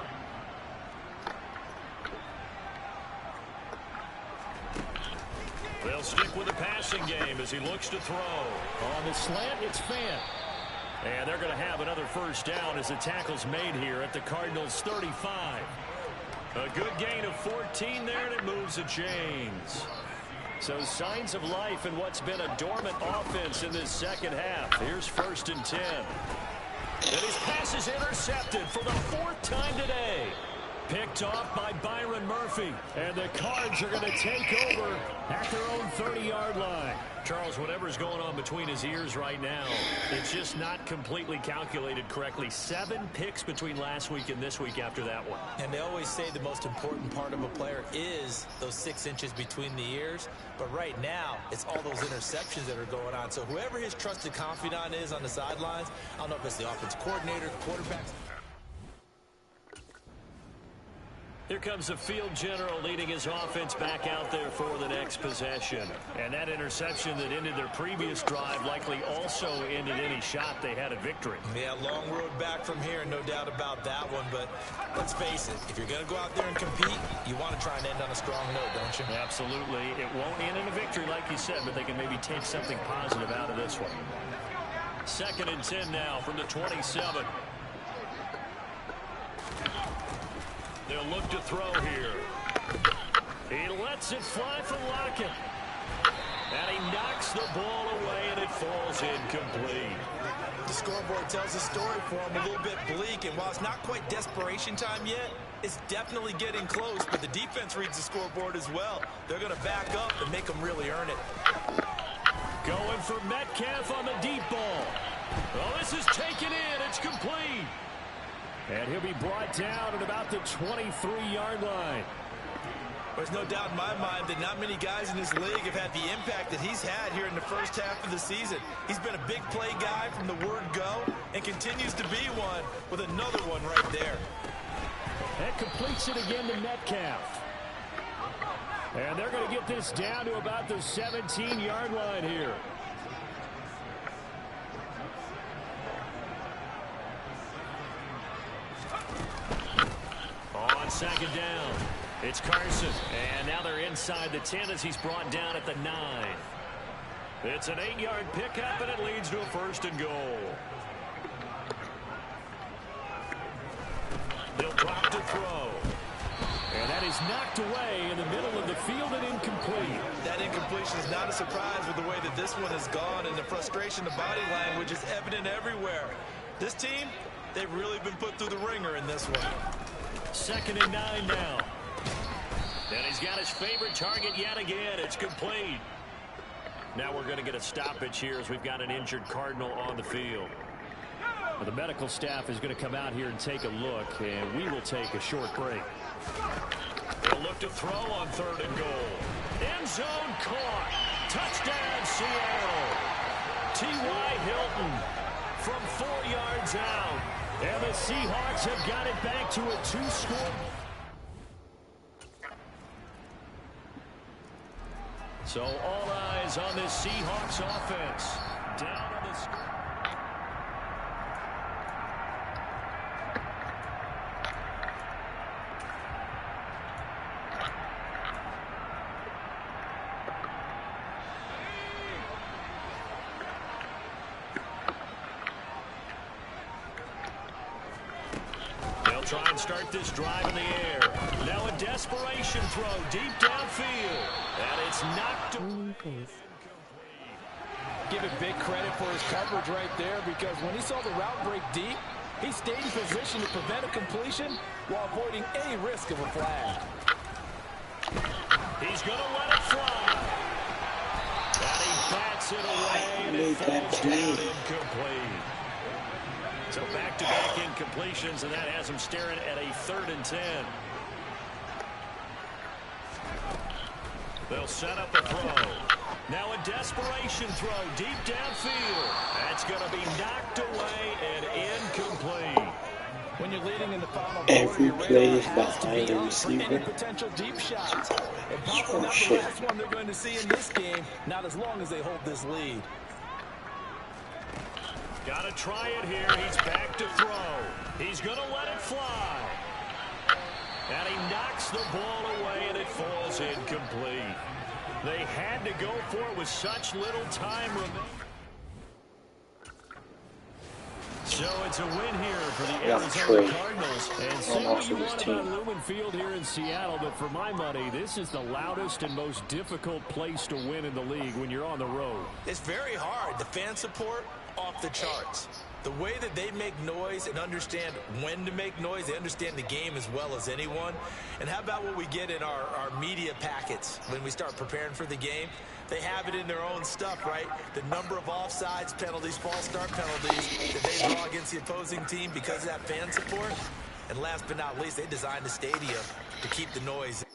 They'll stick with the passing game as he looks to throw. On the slant, it's Fant. And they're going to have another first down as the tackle's made here at the Cardinals' 35. A good gain of 14 there, and it moves the chains. So signs of life in what's been a dormant offense in this second half. Here's 1st and 10. And his pass is intercepted for the 4th time today. Picked off by Byron Murphy. And the Cards are going to take over at their own 30-yard line. Charles, whatever's going on between his ears right now, it's just not completely calculated correctly. 7 picks between last week and this week after that one. And they always say the most important part of a player is those 6 inches between the ears. But right now, it's all those interceptions that are going on. So whoever his trusted confidant is on the sidelines, I don't know if it's the offensive coordinator, the quarterbacks. Here comes the field general leading his offense back out there for the next possession. And that interception that ended their previous drive likely also ended any shot they had at victory. Yeah, long road back from here, no doubt about that one. But let's face it, if you're going to go out there and compete, you want to try and end on a strong note, don't you? Absolutely. It won't end in a victory like you said, but they can maybe take something positive out of this one. 2nd and 10 now from the 27. They'll look to throw here. He lets it fly from Lockett. And he knocks the ball away, and it falls incomplete. The scoreboard tells a story for him, a little bit bleak. And while it's not quite desperation time yet, it's definitely getting close. But the defense reads the scoreboard as well. They're going to back up and make them really earn it. Going for Metcalf on the deep ball. Oh, this is taken in. It's complete. And he'll be brought down at about the 23-yard line. There's no doubt in my mind that not many guys in this league have had the impact that he's had here in the first half of the season. He's been a big play guy from the word go and continues to be one with another one right there. That completes it again to Metcalf. And they're going to get this down to about the 17-yard line here. On 2nd down, it's Carson. And now they're inside the 10 as he's brought down at the 9. It's an 8-yard pickup, and it leads to a 1st and goal. throw. And that is knocked away in the middle of the field and incomplete. That incompletion is not a surprise with the way that this one has gone, and the frustration, the body language is evident everywhere. This team, they've really been put through the ringer in this one. 2nd and 9 now. And he's got his favorite target yet again. It's complete. Now we're going to get a stoppage here as we've got an injured Cardinal on the field. Well, the medical staff is going to come out here and take a look, and we will take a short break. They'll look to throw on 3rd and goal. End zone caught. Touchdown, Seattle. T.Y. Hilton from 4 yards out. And the Seahawks have got it back to a 2-score. So all eyes on this Seahawks offense. Down on the score. Try and start this drive in the air. Now a desperation throw deep downfield. And it's knocked away. Give it big credit for his coverage right there, because when he saw the route break deep, he stayed in position to prevent a completion while avoiding any risk of a flag. He's going to let it fly. And he bats it away, and it falls down incomplete. So back-to-back incompletions, and that has him staring at a 3rd and 10. They'll set up a throw. Now a desperation throw deep downfield. That's going to be knocked away and incomplete. When you're leading in the final every quarter, play is behind the receiver. Potential deep shots. And probably not the last one they're going to see in this game, not as long as they hold this lead. Got to try it here. He's back to throw. He's going to let it fly. And he knocks the ball away, and it falls incomplete. They had to go for it with such little time remaining. So it's a win here for the Arizona Cardinals. And say what you want about Lumen Field here in Seattle, but for my money, this is the loudest and most difficult place to win in the league when you're on the road. It's very hard. The fan support, off the charts. The way that they make noise and understand when to make noise, they understand the game as well as anyone. And how about what we get in our media packets when we start preparing for the game? They have it in their own stuff, right? The number of offsides penalties, false start penalties that they draw against the opposing team because of that fan support. And last but not least, they designed the stadium to keep the noise.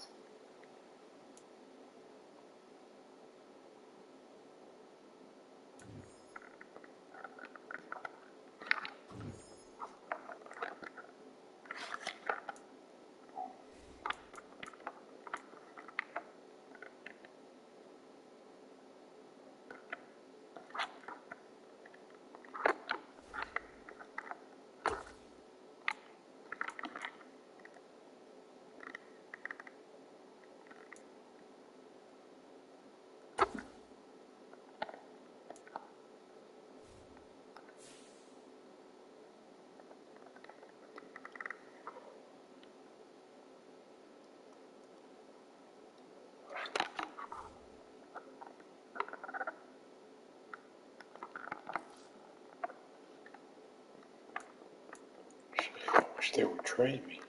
They would trade me.